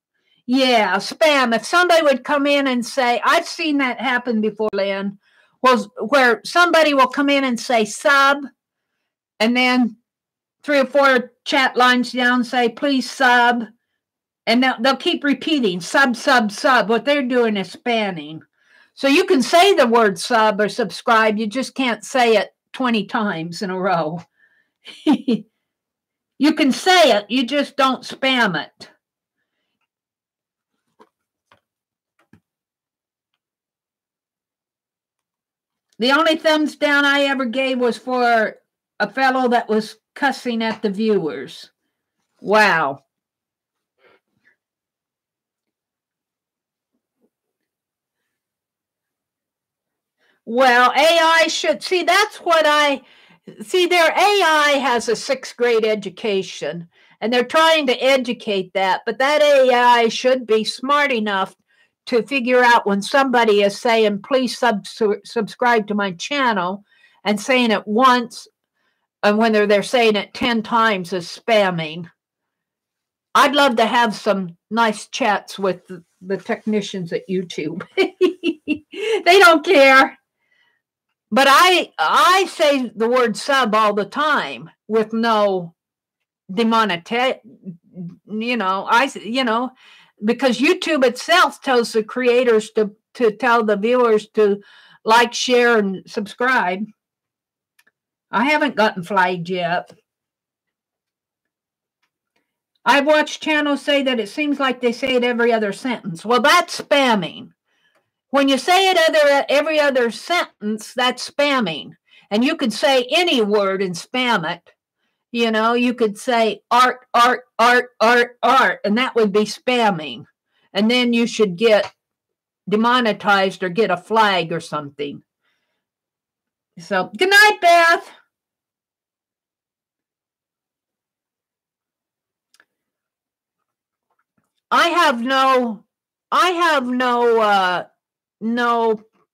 Yeah, spam. If somebody would come in and say, I've seen that happen before, Lynn, was where somebody will come in and say sub, and then 3 or 4 chat lines down say, please sub. And they'll keep repeating sub, sub, sub. What they're doing is spamming. So you can say the word sub or subscribe. You just can't say it 20 times in a row. You can say it. You just don't spam it. The only thumbs down I ever gave was for a fellow that was cussing at the viewers. Wow. Well, AI should see. That's what I see. Their AI has a 6th grade education, and they're trying to educate that. But that AI should be smart enough to figure out when somebody is saying, please subscribe to my channel, and saying it once, and when they're saying it 10 times is spamming. I'd love to have some nice chats with the technicians at YouTube. They don't care. But I say the word sub all the time with no demonetization, because YouTube itself tells the creators to tell the viewers to like, share, and subscribe. I haven't gotten flagged yet. I've watched channels say that it seems like they say it every other sentence. Well, that's spamming. When you say it every other sentence, that's spamming. And you could say any word and spam it. You could say art, art, art, art, art, and that would be spamming. And then you should get demonetized or get a flag or something. So, good night, Beth. I have no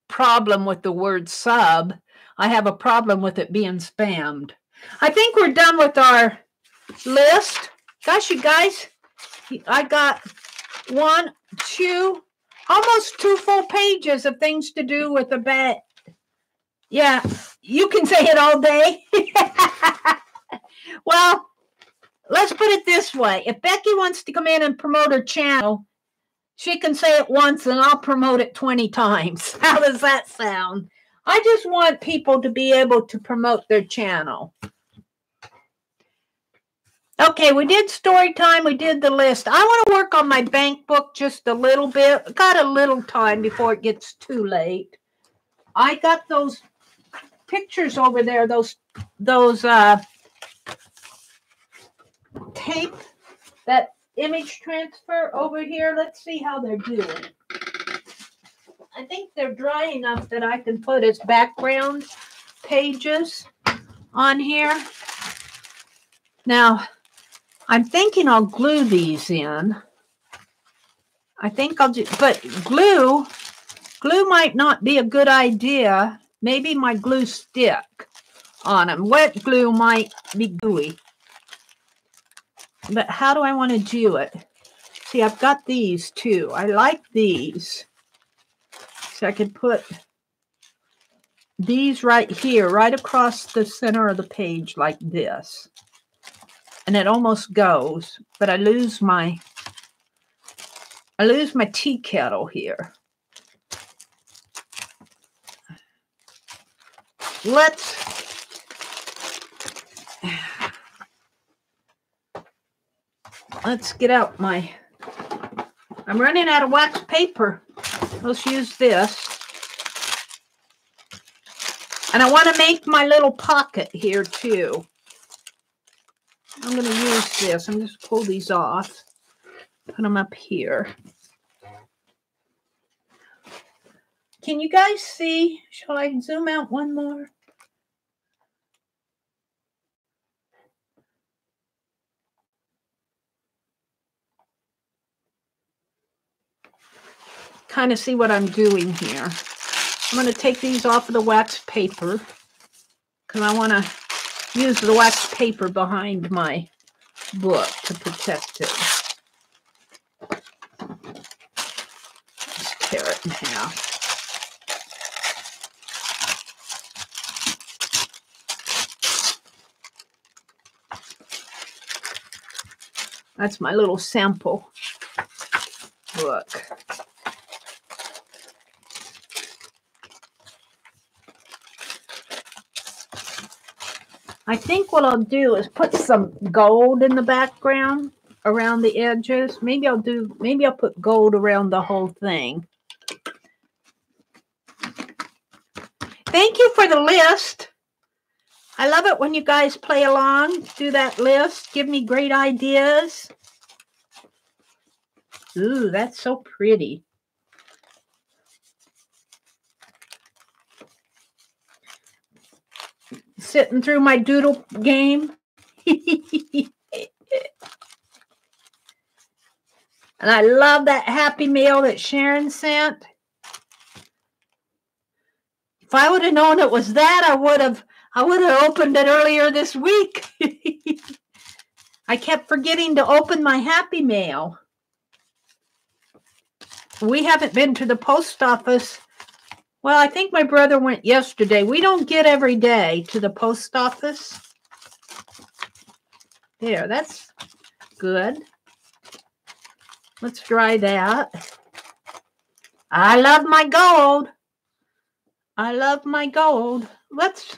problem with the word sub. I have a problem with it being spammed. I think we're done with our list. Gosh, you guys, I got 1, 2, almost 2 full pages of things to do with the bag. Yeah, you can say it all day. Well, let's put it this way. If Becky wants to come in and promote her channel, She can say it once and I'll promote it 20 times. How does that sound? I just want people to be able to promote their channel. Okay, we did story time. We did the list. I want to work on my bank book just a little bit. Got a little time before it gets too late. I got those pictures over there, those tape, that image transfer over here. Let's see how they're doing. I think they're dry enough that I can put as background pages on here. Now, I'm thinking I'll glue these in. I think I'll do, but glue might not be a good idea. Maybe my glue stick on them. Wet glue might be gooey. But how do I want to do it? See, I've got these too. I like these. So I could put these right here, right across the center of the page like this. And it almost goes, but I lose my tea kettle here. Let's get out my, I'm running out of wax paper. Let's use this. And I want to make my little pocket here too. I'm going to use this. I'm just pull these off. Put them up here. Can you guys see? Shall I zoom out one more? Kind of see what I'm doing here. I'm going to take these off of the wax paper because I want to use the wax paper behind my book to protect it. Just tear it in half. That's my little sample book. I think what I'll do is put some gold in the background around the edges. Maybe I'll put gold around the whole thing. Thank you for the list. I love it when you guys play along, do that list, give me great ideas. Ooh, that's so pretty. Sitting through my Doodle Game. And I love that Happy Meal that Sharon sent. If I would have known it was that, I would have opened it earlier this week. I kept forgetting to open my Happy Mail. We haven't been to the post office. Well, I think my brother went yesterday. We don't get every day to the post office. There, that's good. Let's dry that. I love my gold. I love my gold. Let's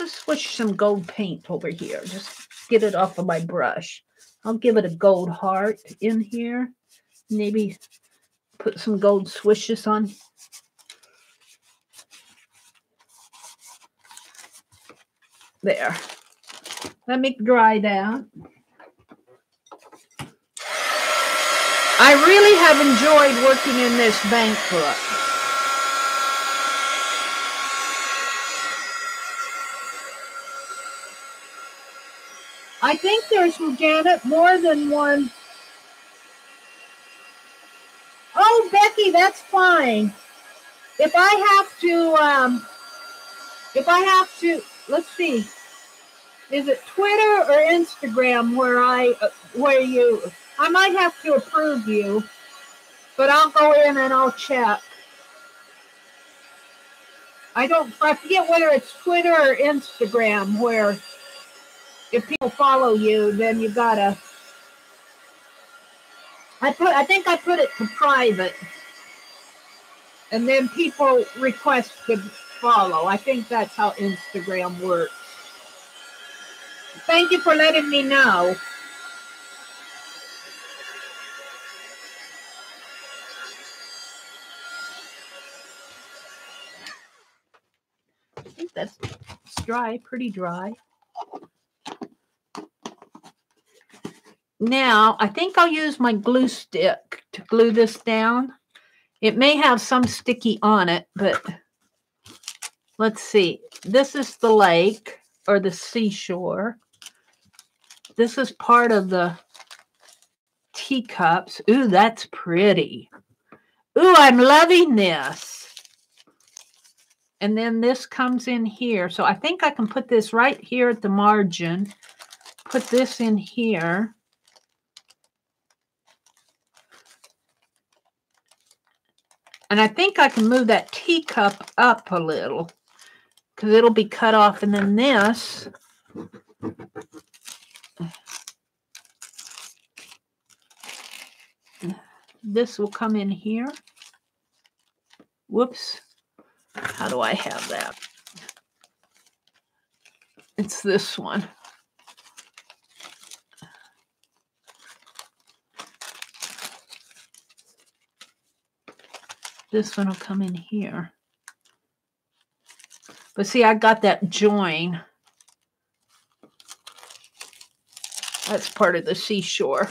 swish some gold paint over here. Just get it off of my brush. I'll give it a gold heart in here. Maybe put some gold swishes on. There. Let me dry that. I really have enjoyed working in this bank book. I think there's, Janet, more than one. Oh, Becky, that's fine. If I have to, let's see. Is it Twitter or Instagram where I might have to approve you, but I'll go in and I'll check. I forget whether it's Twitter or Instagram where if people follow you, then you gotta. I think I put it to private. And then people request to follow. I think that's how Instagram works. Thank you for letting me know. I think that's dry, pretty dry. Now, I think I'll use my glue stick to glue this down. It may have some sticky on it, but let's see. This is the lake or the seashore. This is part of the teacups. Ooh, that's pretty. Ooh, I'm loving this. And then this comes in here. So I think I can put this right here at the margin. Put this in here. And I think I can move that teacup up a little because it'll be cut off. And then this will come in here. Whoops. How do I have that? It's this one. This one will come in here. But see, I got that join. That's part of the seashore.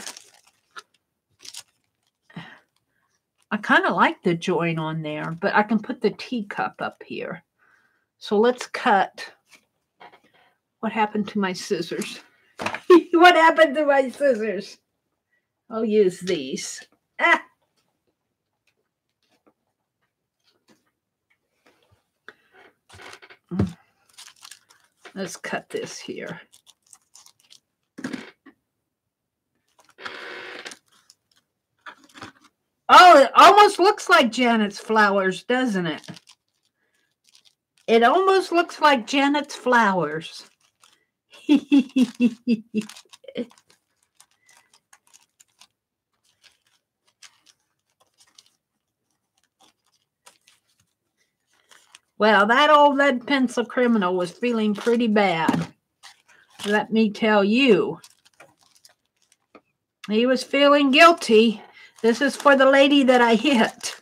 I kind of like the join on there, but I can put the teacup up here. So let's cut. What happened to my scissors? What happened to my scissors? I'll use these. Ah. Let's cut this here. Oh, it almost looks like Janet's flowers, doesn't it? It almost looks like Janet's flowers. Well, that old lead pencil criminal was feeling pretty bad. Let me tell you. He was feeling guilty. This is for the lady that I hit.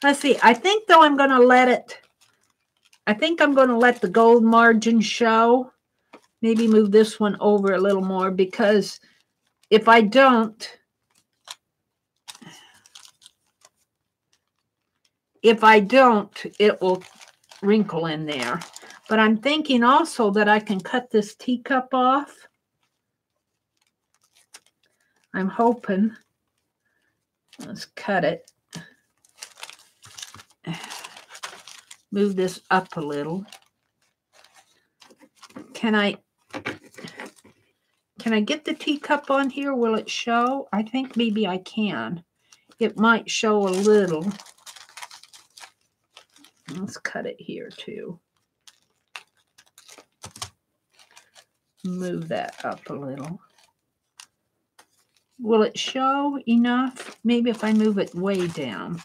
Let's see. I think, though, I'm going to let it. I think I'm going to let the gold margin show. Maybe move this one over a little more because if I don't, it will wrinkle in there. But I'm thinking also that I can cut this teacup off. I'm hoping. Let's cut it. Move this up a little. Can I get the teacup on here? Will it show? I think maybe I can. It might show a little. Let's cut it here too. Move that up a little. Will it show enough? Maybe if I move it way down.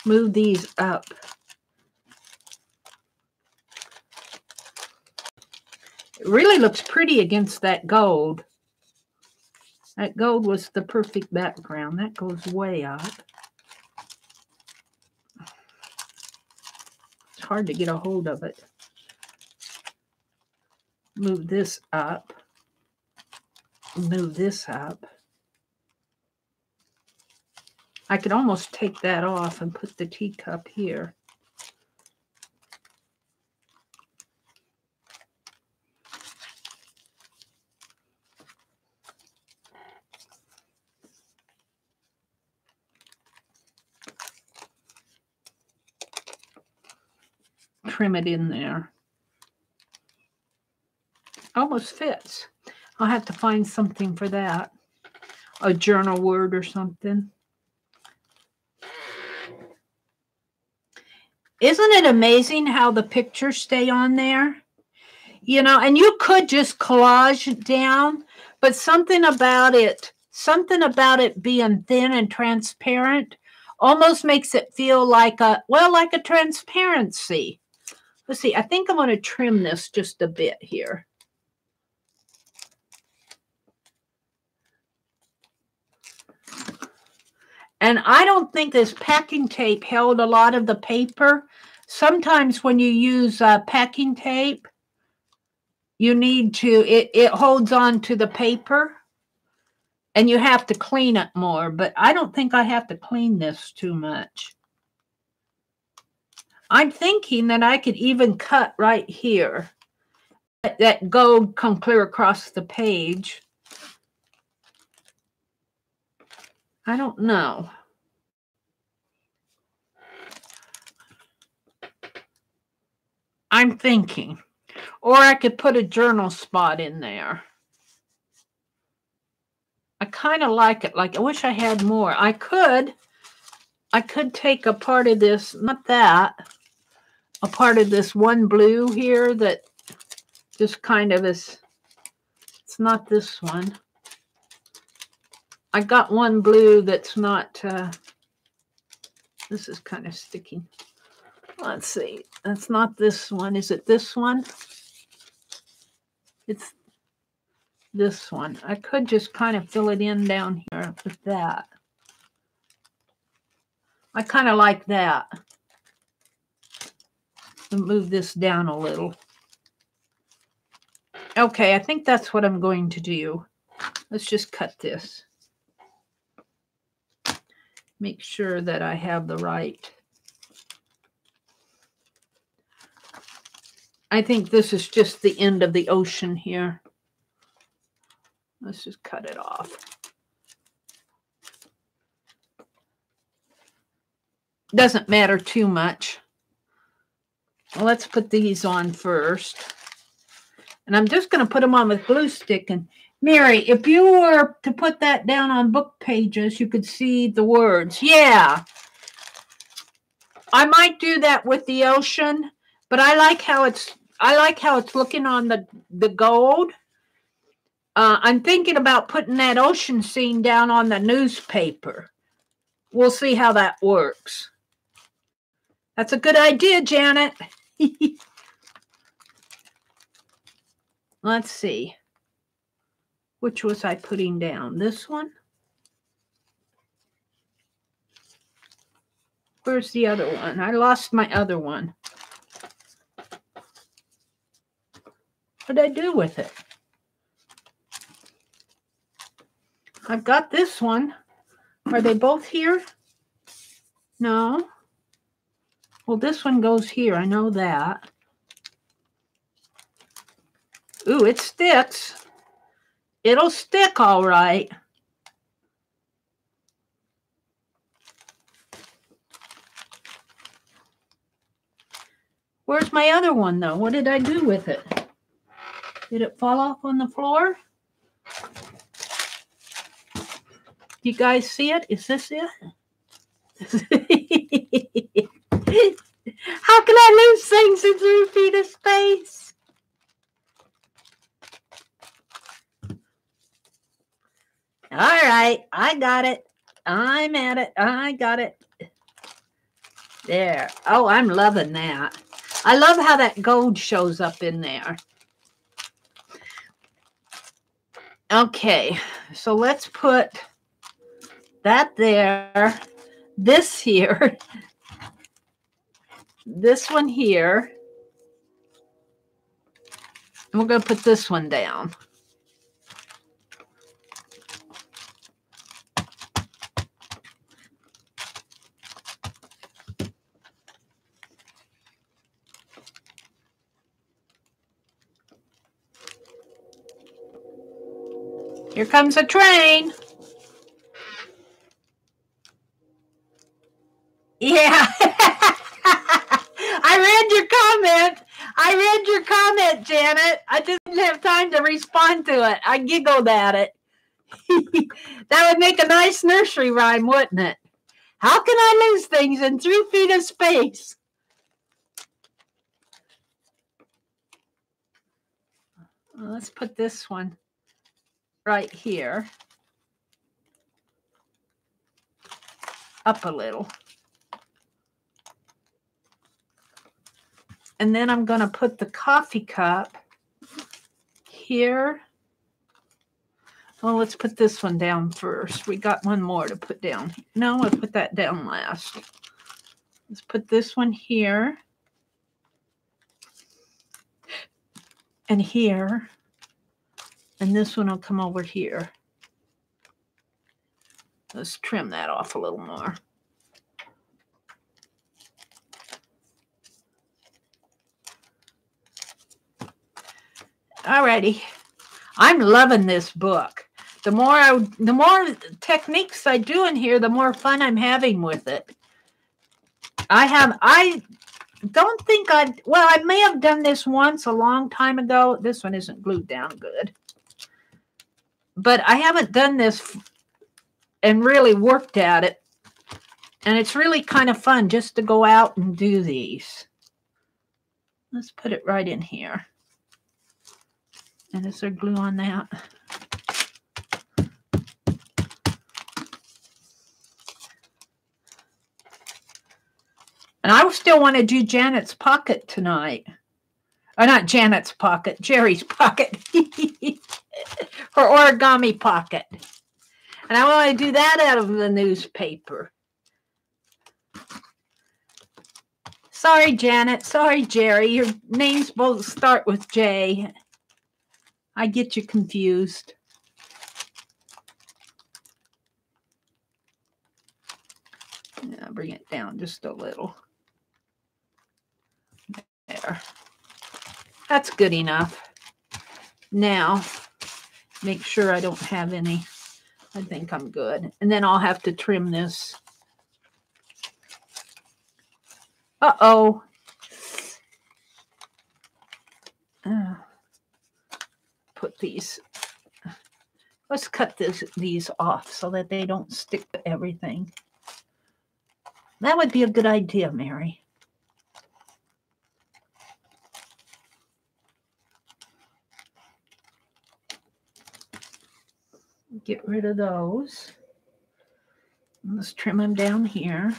Move these up. It really looks pretty against that gold. That gold was the perfect background. That goes way up. It's hard to get a hold of it. Move this up. Move this up. I could almost take that off and put the teacup here. Trim it in there. Almost fits. I'll have to find something for that. A journal word or something. Isn't it amazing how the pictures stay on there? You know, and you could just collage it down, But something about it being thin and transparent almost makes it feel like like a transparency. Let's see, I think I'm going to trim this just a bit here. And I don't think this packing tape held a lot of the paper. Sometimes when you use packing tape, you need to, it holds on to the paper and you have to clean it more. But I don't think I have to clean this too much. I'm thinking that I could even cut right here. That gold come clear across the page. I don't know. I'm thinking. Or I could put a journal spot in there. I kind of like it. Like, I wish I had more. I could take a part of this, not that, a part of this one blue here that just kind of is, it's not this one. I got one blue that's not, this is kind of sticking. Let's see. That's not this one. Is it this one? It's this one. I could just kind of fill it in down here with that. I kind of like that. I'll move this down a little. Okay, I think that's what I'm going to do. Let's just cut this. Make sure that I have the right. I think this is just the end of the ocean here. Let's just cut it off. Doesn't matter too much. Well, let's put these on first. And I'm just going to put them on with glue stick. And Meri, if you were to put that down on book pages, you could see the words. Yeah. I might do that with the ocean, but I like how it's looking on the gold. I'm thinking about putting that ocean scene down on the newspaper. We'll see how that works. That's a good idea, Janet. Let's see. Which was I putting down? This one? Where's the other one? I lost my other one. What did I do with it? I've got this one. Are they both here? No. Well, this one goes here. I know that. Ooh, it sticks. It'll stick all right. Where's my other one, though? What did I do with it? Did it fall off on the floor? You guys see it? Is this it? How can I lose things in 3 feet of space? All right, I got it. I'm at it. I got it. There. Oh, I'm loving that. I love how that gold shows up in there. Okay, so let's put that there, this here, this one here, and we're going to put this one down. Here comes a train. Yeah. I read your comment. I read your comment, Janet. I just didn't have time to respond to it. I giggled at it. That would make a nice nursery rhyme, wouldn't it? How can I lose things in 3 feet of space? Let's put this one right here. Up a little. And then I'm going to put the coffee cup here. Oh, let's put this one down first. We got one more to put down. No, I'll put that down last. Let's put this one here. And here. And this one will come over here. Let's trim that off a little more. Alrighty. I'm loving this book. The more techniques I do in here, the more fun I'm having with it. I don't think I may have done this once a long time ago. This one isn't glued down good. But I haven't done this and really worked at it. And it's really kind of fun just to go out and do these. Let's put it right in here. And is there glue on that? And I still want to do Janet's pocket tonight. Or not Janet's pocket, Jeri's pocket. Her origami pocket. And I want to do that out of the newspaper. Sorry, Janet. Sorry, Jeri. Your names both start with J. I get you confused. Yeah, bring it down just a little. There. That's good enough. Now, make sure I don't have any. I think I'm good. And then I'll have to trim this. Uh-oh. Put these. Let's cut these off so that they don't stick to everything. That would be a good idea, Meri. Get rid of those. Let's trim them down here.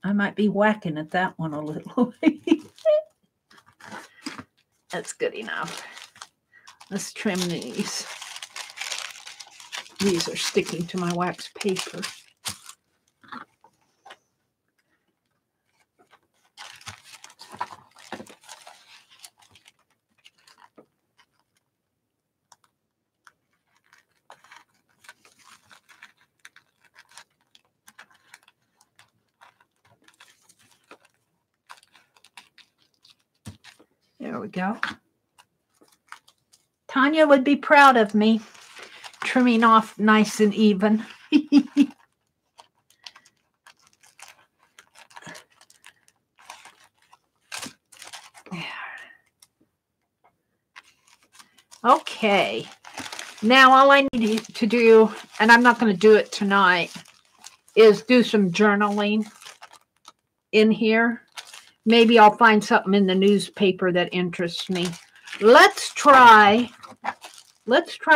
I might be whacking at that one a little. That's good enough. Let's trim these. These are sticking to my wax paper. There we go. Tanya would be proud of me. Trimming off nice and even. Okay. Now all I need to do, and I'm not going to do it tonight, is do some journaling in here. Maybe I'll find something in the newspaper that interests me. Let's try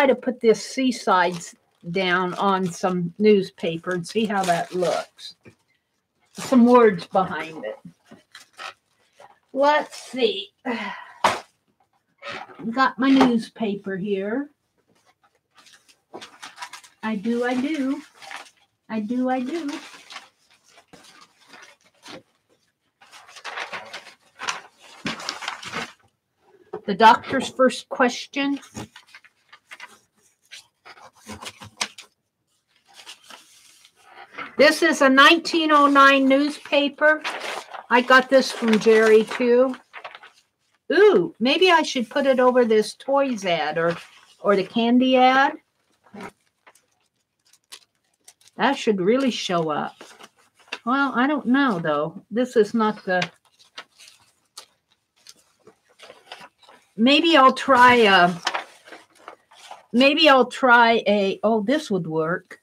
to put this seasides down on some newspaper and see how that looks. Some words behind it. Let's see. Got my newspaper here. I do. The doctor's first question. This is a 1909 newspaper. I got this from Jeri too. Ooh, maybe I should put it over this toys ad or the candy ad. That should really show up. Well, I don't know though. This is not the. Maybe I'll try a. Oh, this would work.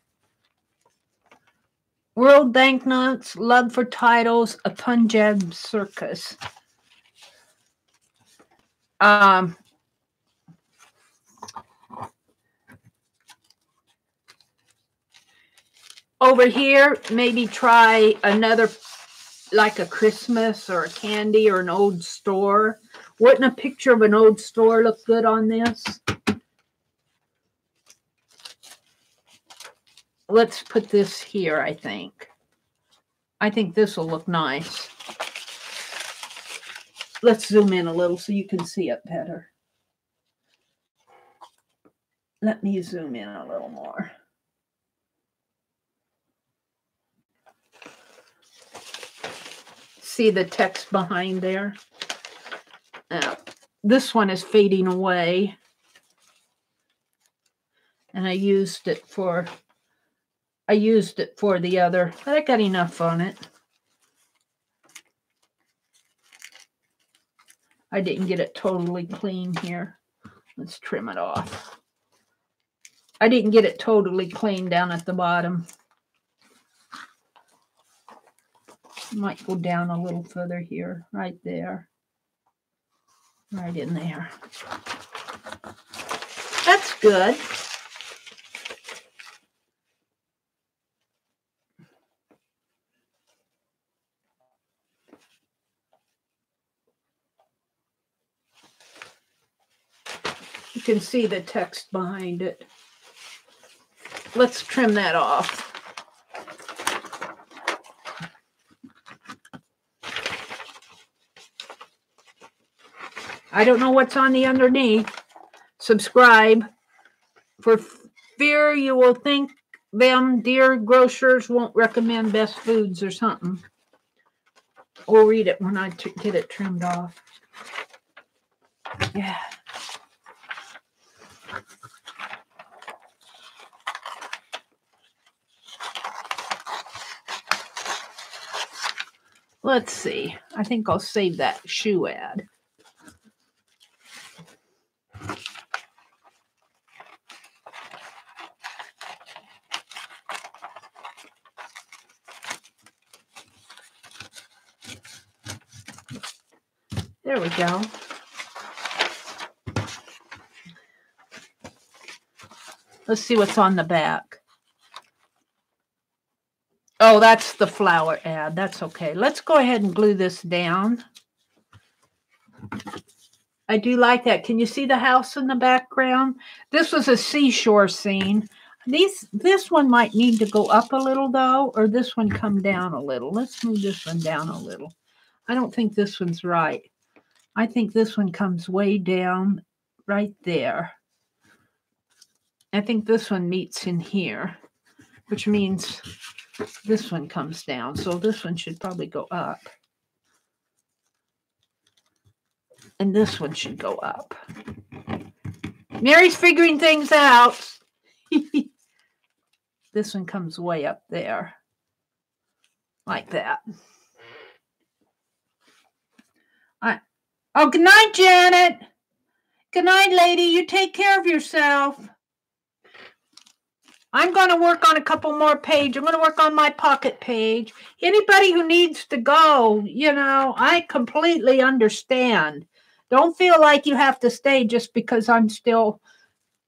World Banknotes, Love for Titles, A Punjab Circus. Over here, maybe try another, like a Christmas or a candy or an old store. Wouldn't a picture of an old store look good on this? Let's put this here, I think. I think this will look nice. Let's zoom in a little so you can see it better. Let me zoom in a little more. See the text behind there? Now, this one is fading away. And I used it for the other, but I got enough on it. I didn't get it totally clean here. Let's trim it off. I didn't get it totally clean down at the bottom. Might go down a little further here, right there. Right in there. That's good. You can see the text behind it. Let's trim that off. I don't know what's on the underneath. Subscribe. For fear you will think them dear grocers won't recommend best foods or something. We'll read it when I get it trimmed off. Yeah. Let's see. I think I'll save that shoe ad. There we go. Let's see what's on the back. Oh, that's the flower ad. That's okay. Let's go ahead and glue this down. I do like that. Can you see the house in the background? This was a seashore scene. This one might need to go up a little, though, or this one come down a little. Let's move this one down a little. I don't think this one's right. I think this one comes way down right there. I think this one meets in here, which means this one comes down. So this one should probably go up. And this one should go up. Meri's figuring things out. This one comes way up there. Like that. Oh, good night, Janet. Good night, lady. You take care of yourself. I'm going to work on a couple more pages. I'm going to work on my pocket page. Anybody who needs to go, you know, I completely understand. Don't feel like you have to stay just because I'm still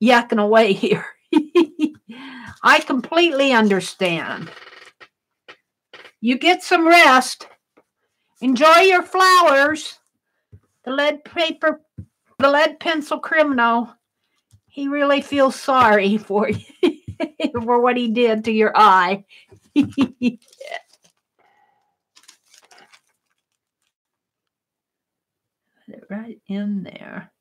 yakking away here. I completely understand. You get some rest. Enjoy your flowers. The lead pencil criminal, he really feels sorry for you for what he did to your eye. Put it right in there.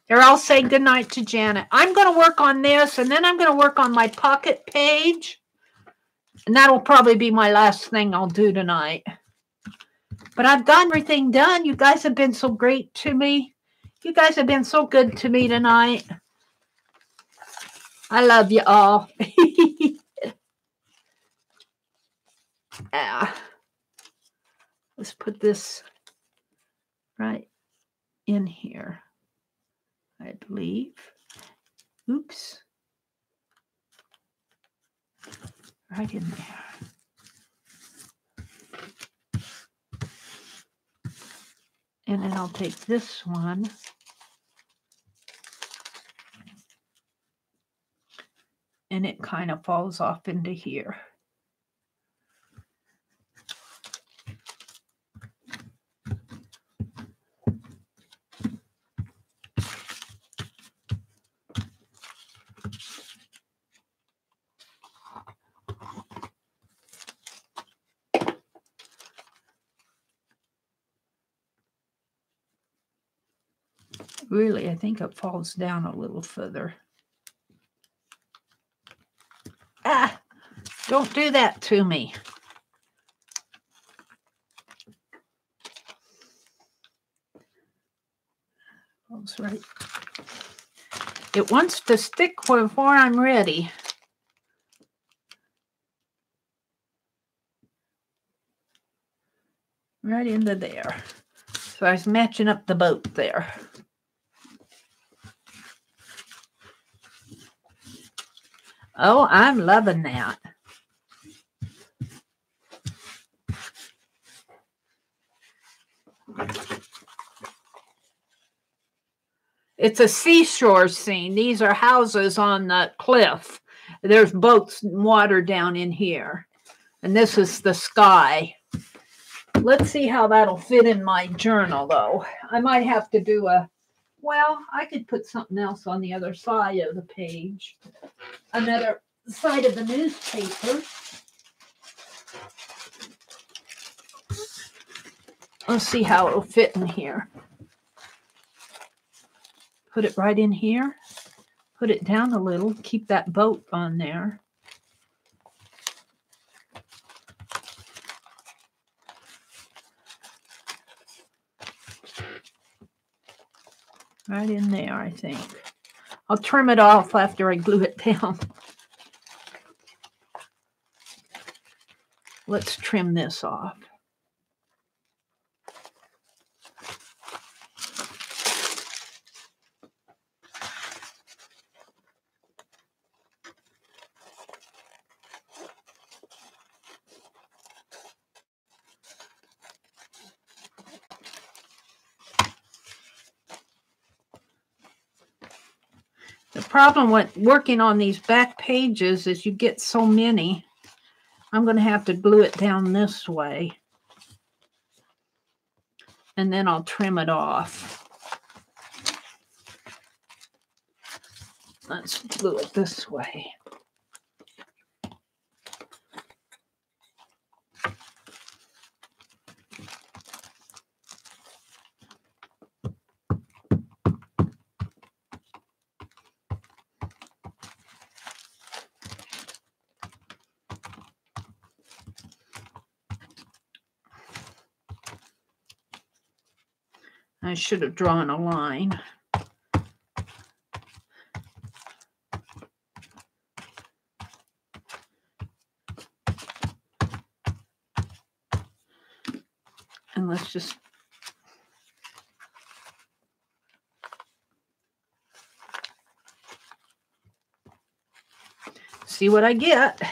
They're all saying goodnight to Janet. I'm going to work on this, and then I'm going to work on my pocket page. And that'll probably be my last thing I'll do tonight. But I've got everything done. You guys have been so great to me. You guys have been so good to me tonight. I love you all. Let's put this right in here, I believe. Oops. Right in there. And then I'll take this one. And it kind of falls off into here. Really, I think it falls down a little further. Ah, don't do that to me. Falls right. It wants to stick before I'm ready. Right into there. So I was matching up the boat there. Oh, I'm loving that. It's a seashore scene. These are houses on the cliff. There's boats and water down in here. And this is the sky. Let's see how that'll fit in my journal, though. I might have to do a, well, I could put something else on the other side of the page. Another side of the newspaper. Let's see how it'll fit in here. Put it right in here. Put it down a little. Keep that boat on there. Right in there, I think. I'll trim it off after I glue it down. Let's trim this off. The problem with working on these back pages is you get so many. I'm going to have to glue it down this way. And then I'll trim it off. Let's glue it this way. I should have drawn a line. And let's just see what I get.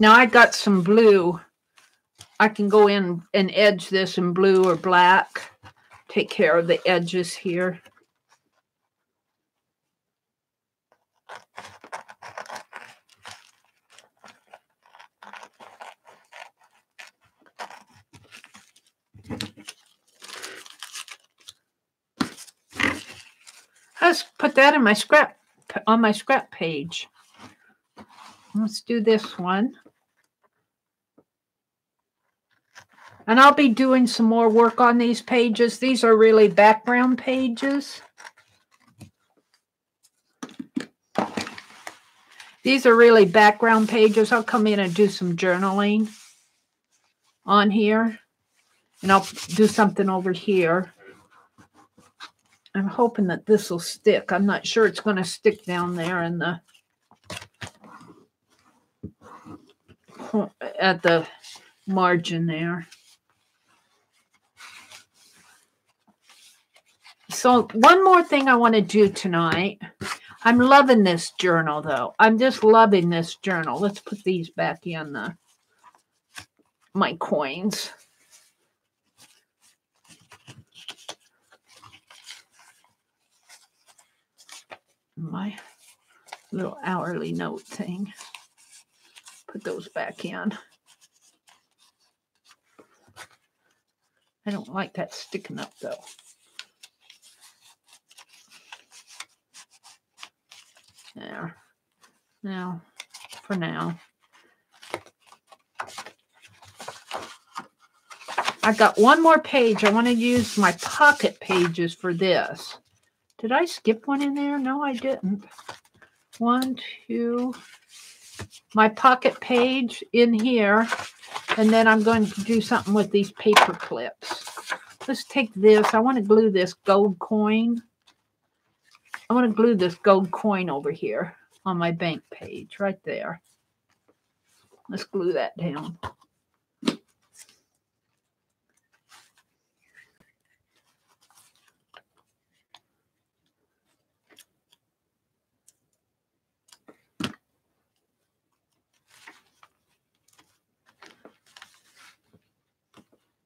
Now I got some blue. I can go in and edge this in blue or black. Take care of the edges here. Let's put that in my scrap, on my scrap page. Let's do this one. And I'll be doing some more work on these pages. These are really background pages. These are really background pages. I'll come in and do some journaling on here. And I'll do something over here. I'm hoping that this will stick. I'm not sure it's going to stick down there in the at the margin there. So one more thing I want to do tonight. I'm loving this journal, though. I'm just loving this journal. Let's put these back in my coins. My little hourly note thing. Put those back in. I don't like that sticking up, though. There. Now, for now. I got one more page. I want to use my pocket pages for this. Did I skip one in there? No, I didn't. 1, 2. My pocket page in here. And then I'm going to do something with these paper clips. Let's take this. I want to glue this gold coin. I want to glue this gold coin over here on my bank page right there. Let's glue that down.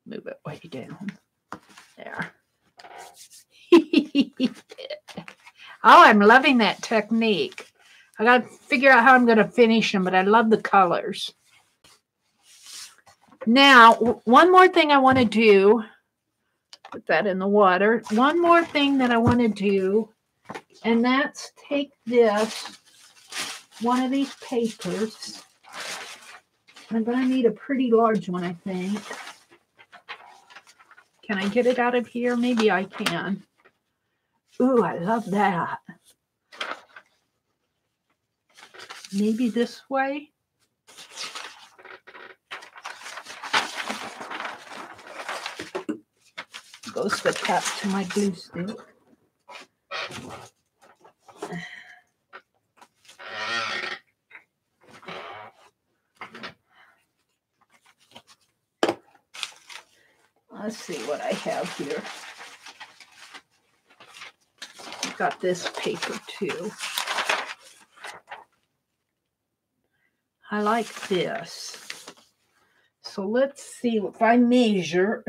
Move it way down. There. Oh, I'm loving that technique. I got to figure out how I'm going to finish them, but I love the colors. Now, one more thing I want to do. Put that in the water. One more thing that I want to do, and that's take this, one of these papers. I'm going to need a pretty large one, I think. Can I get it out of here? Maybe I can. Ooh, I love that. Maybe this way. Goes the cap to my glue stick. Let's see what I have here. I've got this paper too. I like this. So let's see if I measure.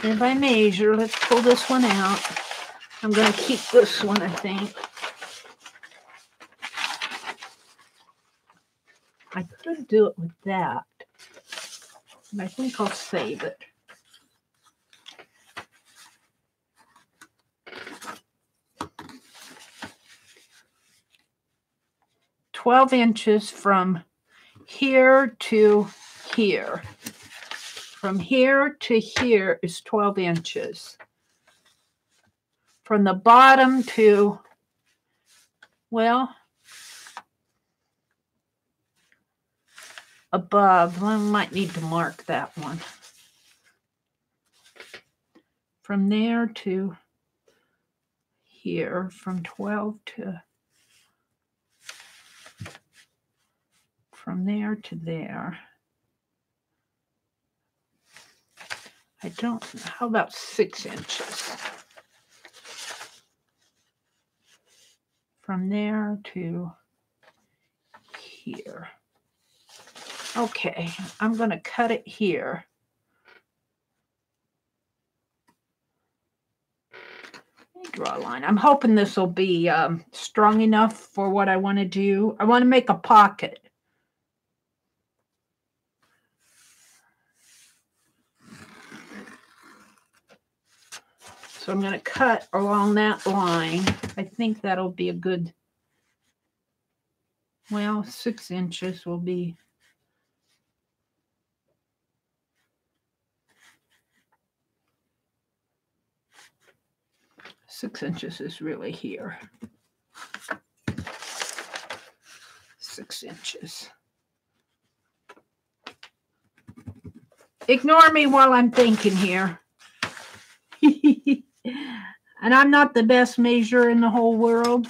If I measure, let's pull this one out. I'm going to keep this one, I think. I could do it with that. And I think I'll save it. "12 inches from here to here. From here to here is 12 inches. From the bottom to, well, above. I might need to mark that one. From there to here, from 12 to, from there to there. I don't, how about 6 inches? From there to here. Okay, I'm going to cut it here. Let me draw a line. I'm hoping this will be strong enough for what I want to do. I want to make a pocket. So I'm going to cut along that line. I think that'll be a good, well, 6 inches will be 6 inches is really here. 6 inches. Ignore me while I'm thinking here. And I'm not the best measurer in the whole world.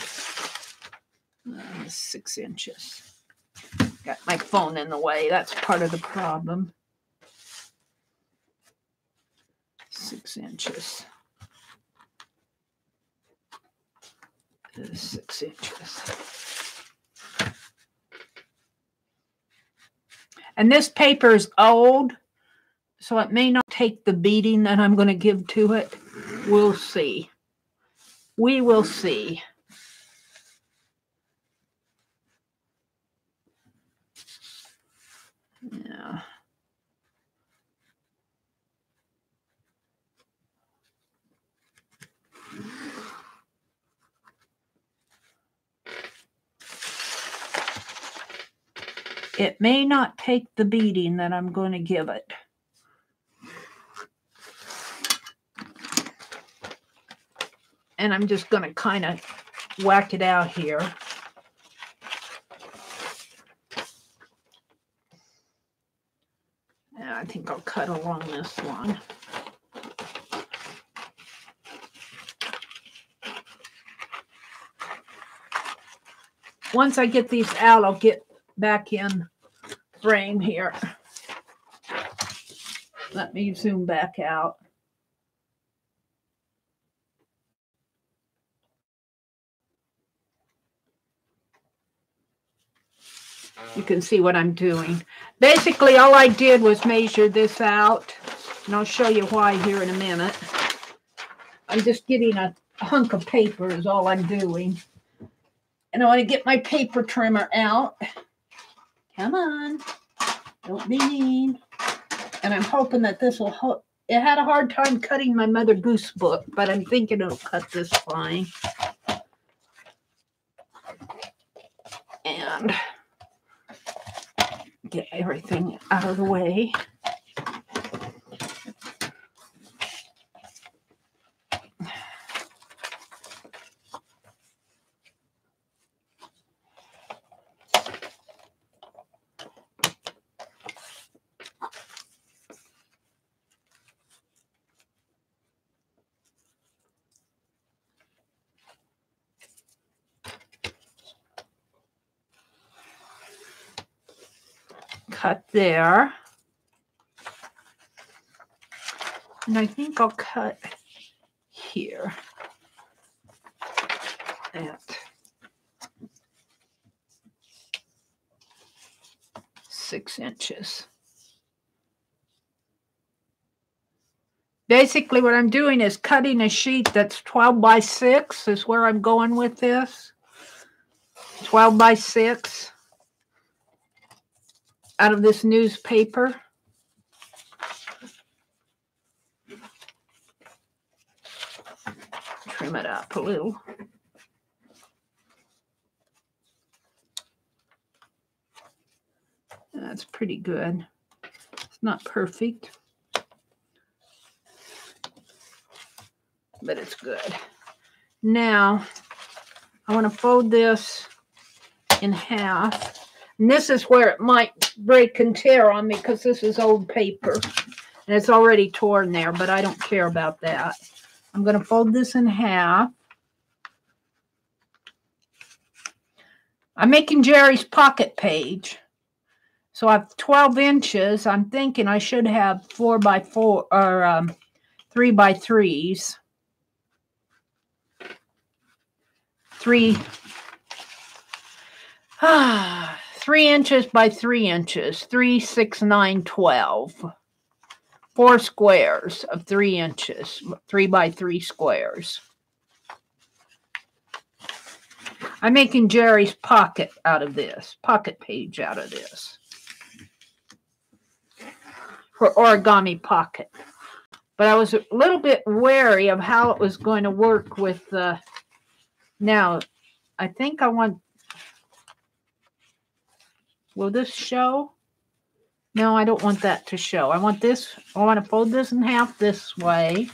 6 inches. Got my phone in the way. That's part of the problem. 6 inches. 6 inches. And this paper is old, so it may not take the beating that I'm going to give to it. We'll see. We will see. Yeah. It may not take the beating that I'm going to give it. And I'm just going to kind of whack it out here. And I think I'll cut along this one. Once I get these out, I'll get back in frame here. Let me zoom back out. You can see what I'm doing. Basically, all I did was measure this out, and I'll show you why here in a minute. I'm just getting a hunk of paper is all I'm doing. And I want to get my paper trimmer out. Come on. Don't be mean. And I'm hoping that this will help. It had a hard time cutting my Mother Goose book, but I'm thinking it'll cut this fine. And get everything out of the way. Cut there. And I think I'll cut here at 6 inches. Basically what I'm doing is cutting a sheet that's 12 by 6 is where I'm going with this. 12 by 6. Out of this newspaper. Trim it up a little. That's pretty good. It's not perfect, but it's good. Now, I want to fold this in half. And this is where it might break and tear on me because this is old paper. And it's already torn there, but I don't care about that. I'm going to fold this in half. I'm making Jeri's pocket page. So I have 12 inches. I'm thinking I should have 4 by 4 or 3 by 3s. 3 inches by 3 inches. 3, 6, 9, 12. 4 squares of 3 inches. 3 by 3 squares. I'm making Jeri's pocket out of this. Pocket page out of this. For origami pocket. But I was a little bit wary of how it was going to work with the... Now, I think I want... Will this show? No, I don't want that to show. I want this. I want to fold this in half this way.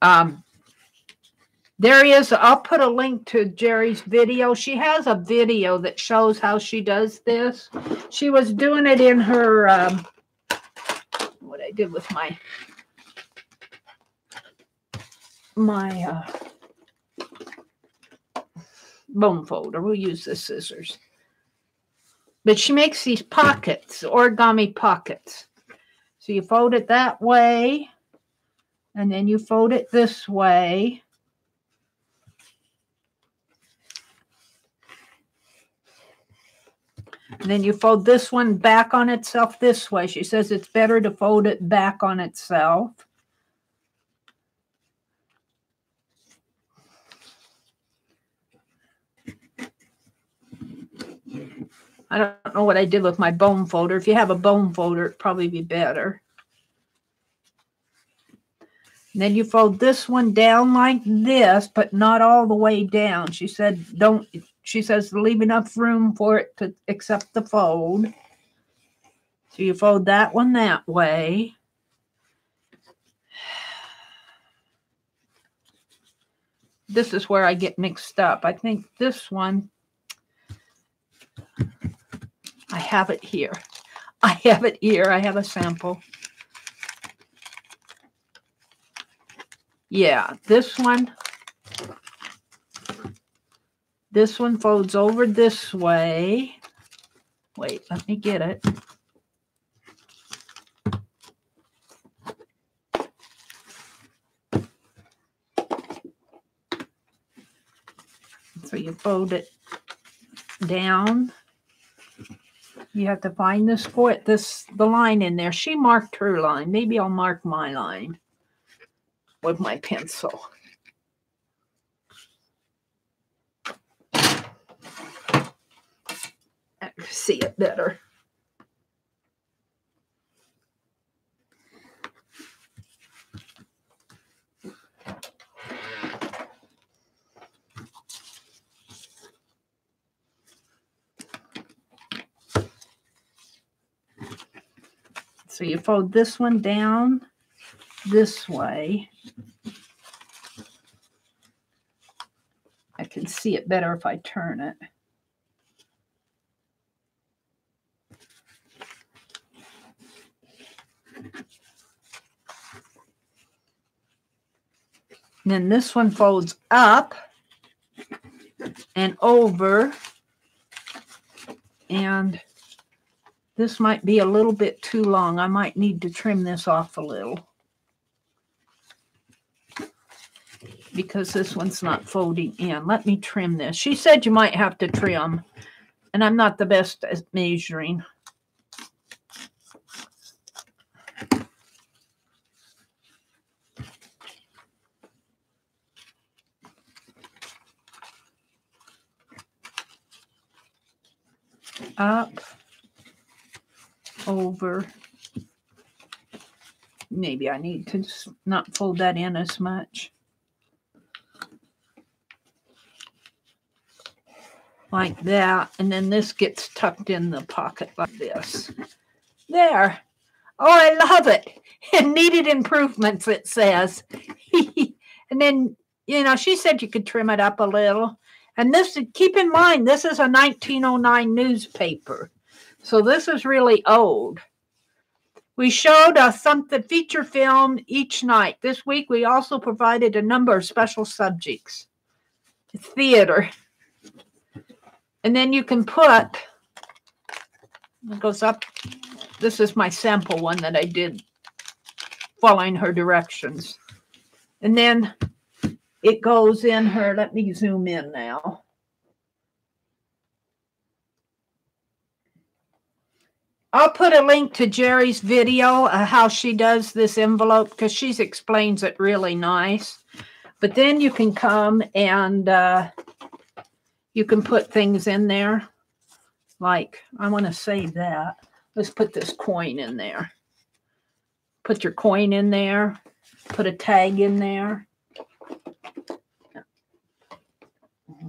There is, I'll put a link to Jeri's video. She has a video that shows how she does this. She was doing it in her, what I did with my bone folder. We'll use the scissors. But she makes these pockets, origami pockets. So you fold it that way, and then you fold it this way. And then you fold this one back on itself this way. She says it's better to fold it back on itself. I don't know what I did with my bone folder. If you have a bone folder, it'd probably be better. And then you fold this one down like this, but not all the way down. She said, don't. She says leave enough room for it to accept the fold. So you fold that one that way. This is where I get mixed up. I think this one, I have it here. I have it here. I have a sample. Yeah, this one folds over this way. Wait, let me get it. So you fold it down. You have to find the line in there. She marked her line. Maybe I'll mark my line with my pencil. I can see it better. So you fold this one down this way. I can see it better if I turn it. And then this one folds up and over, and this might be a little bit too long. I might need to trim this off a little because this one's not folding in. Let me trim this. She said you might have to trim, and I'm not the best at measuring. Up, over. Maybe I need to not fold that in as much. Like that. And then this gets tucked in the pocket like this. There. Oh, I love it. And needed improvements, it says. And then, you know, she said you could trim it up a little. And this, keep in mind, this is a 1909 newspaper. So this is really old. We showed the feature film each night. This week, we also provided a number of special subjects. Theater. And then you can put, it goes up. This is my sample one that I did following her directions. And then it goes in her, let me zoom in now. I'll put a link to Jeri's video, how she does this envelope, because she explains it really nice. But then you can come and you can put things in there. Like, I want to save that. Let's put this coin in there. Put your coin in there. Put a tag in there.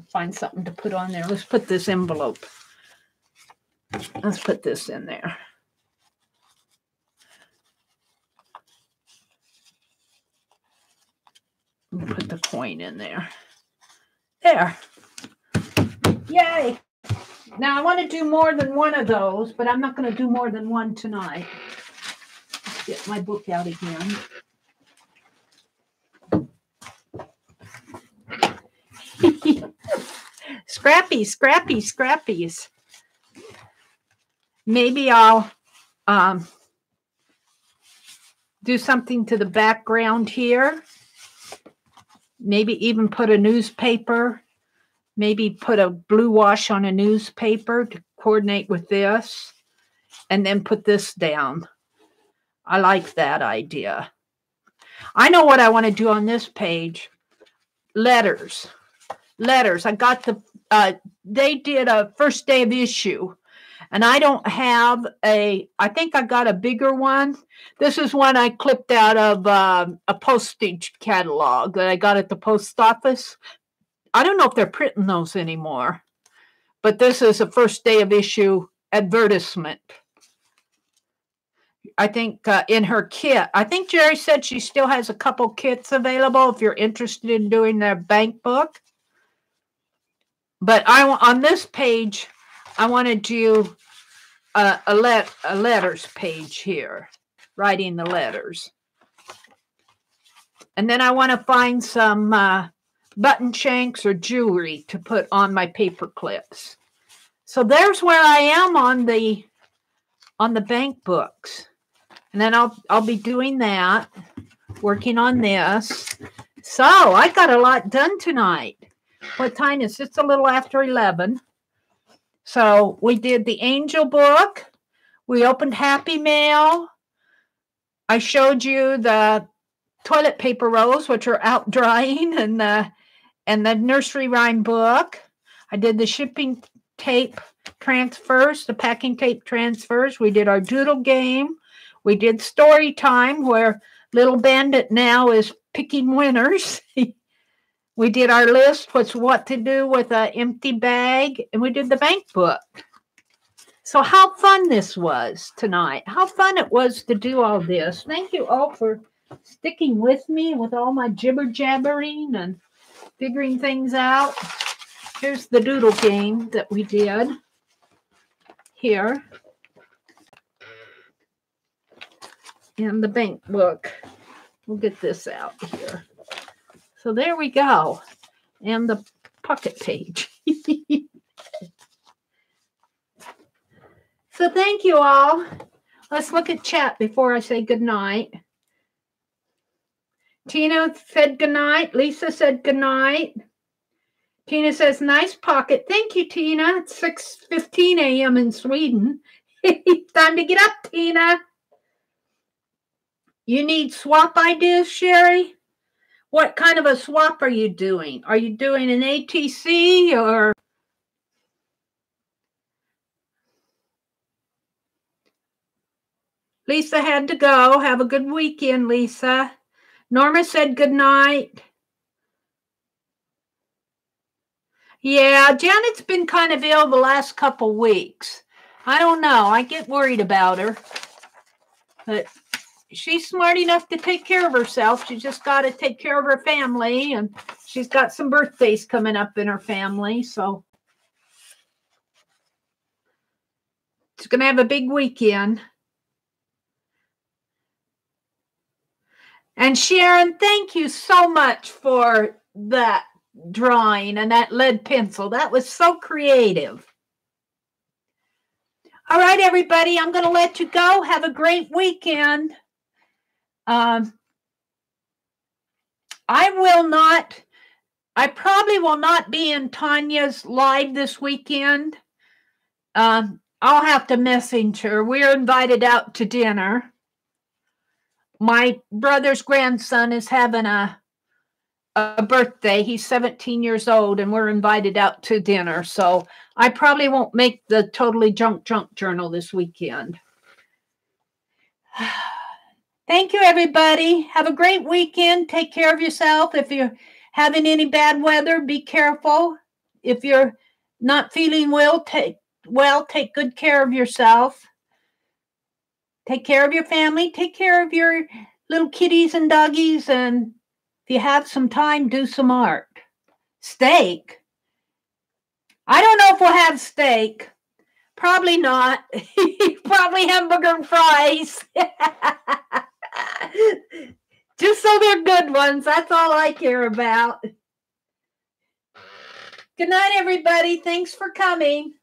Find something to put on there. Let's put this envelope. Let's put this in there. Put the coin in there. There. Yay. Now, I want to do more than one of those, but I'm not going to do more than one tonight. Let's get my book out again. Scrappies. Maybe I'll do something to the background here. Maybe even put a newspaper. Maybe put a blue wash on a newspaper to coordinate with this. And then put this down. I like that idea. I know what I want to do on this page. Letters. I got they did a first day of issue. And I don't have I think I got a bigger one. This is one I clipped out of a postage catalog that I got at the post office. I don't know if they're printing those anymore. But this is a first day of issue advertisement. I think in her kit. I think Jeri said she still has a couple kits available if you're interested in doing their bank book. But on this page, I want to do a letters page here, writing the letters. And then I want to find some button shanks or jewelry to put on my paper clips. So there's where I am on the bank books. And then I'll be doing that, working on this. So I got a lot done tonight. What time is it? It's a little after 11. So we did the angel book. We opened Happy Mail. I showed you the toilet paper rolls, which are out drying, and the nursery rhyme book. I did the shipping tape transfers, the packing tape transfers. We did our Doodle Game. We did story time, where little Bandit now is picking winners. We did our list, what to do with an empty bag, and we did the bank book. So how fun this was tonight. How fun it was to do all this. Thank you all for sticking with me with all my jibber-jabbering and figuring things out. Here's the Doodle Game that we did here. And the bank book. We'll get this out here. So there we go. And the pocket page. So thank you all. Let's look at chat before I say goodnight. Tina said goodnight. Lisa said goodnight. Tina says, nice pocket. Thank you, Tina. It's 6:15 a.m. in Sweden. Time to get up, Tina. You need swap ideas, Jeri? What kind of a swap are you doing? Are you doing an ATC or? Lisa had to go. Have a good weekend, Lisa. Norma said good night. Yeah, Janet's been kind of ill the last couple weeks. I don't know. I get worried about her. But she's smart enough to take care of herself. She just got to take care of her family. And she's got some birthdays coming up in her family. So she's going to have a big weekend. And Sharon, thank you so much for that drawing and that lead pencil. That was so creative. All right, everybody, I'm going to let you go. Have a great weekend. I probably will not be in Tanya's live this weekend. I'll have to message her. We're invited out to dinner. My brother's grandson is having a birthday. He's 17 years old, and we're invited out to dinner. So I probably won't make the Totally Junk Journal this weekend. Thank you, everybody. Have a great weekend. Take care of yourself. If you're having any bad weather, be careful. If you're not feeling well, take good care of yourself. Take care of your family. Take care of your little kitties and doggies and If you have some time, do some art. Steak. I don't know if we'll have steak. Probably not. Probably hamburger and fries. Just so they're good ones. That's all I care about. Good night, everybody. Thanks for coming.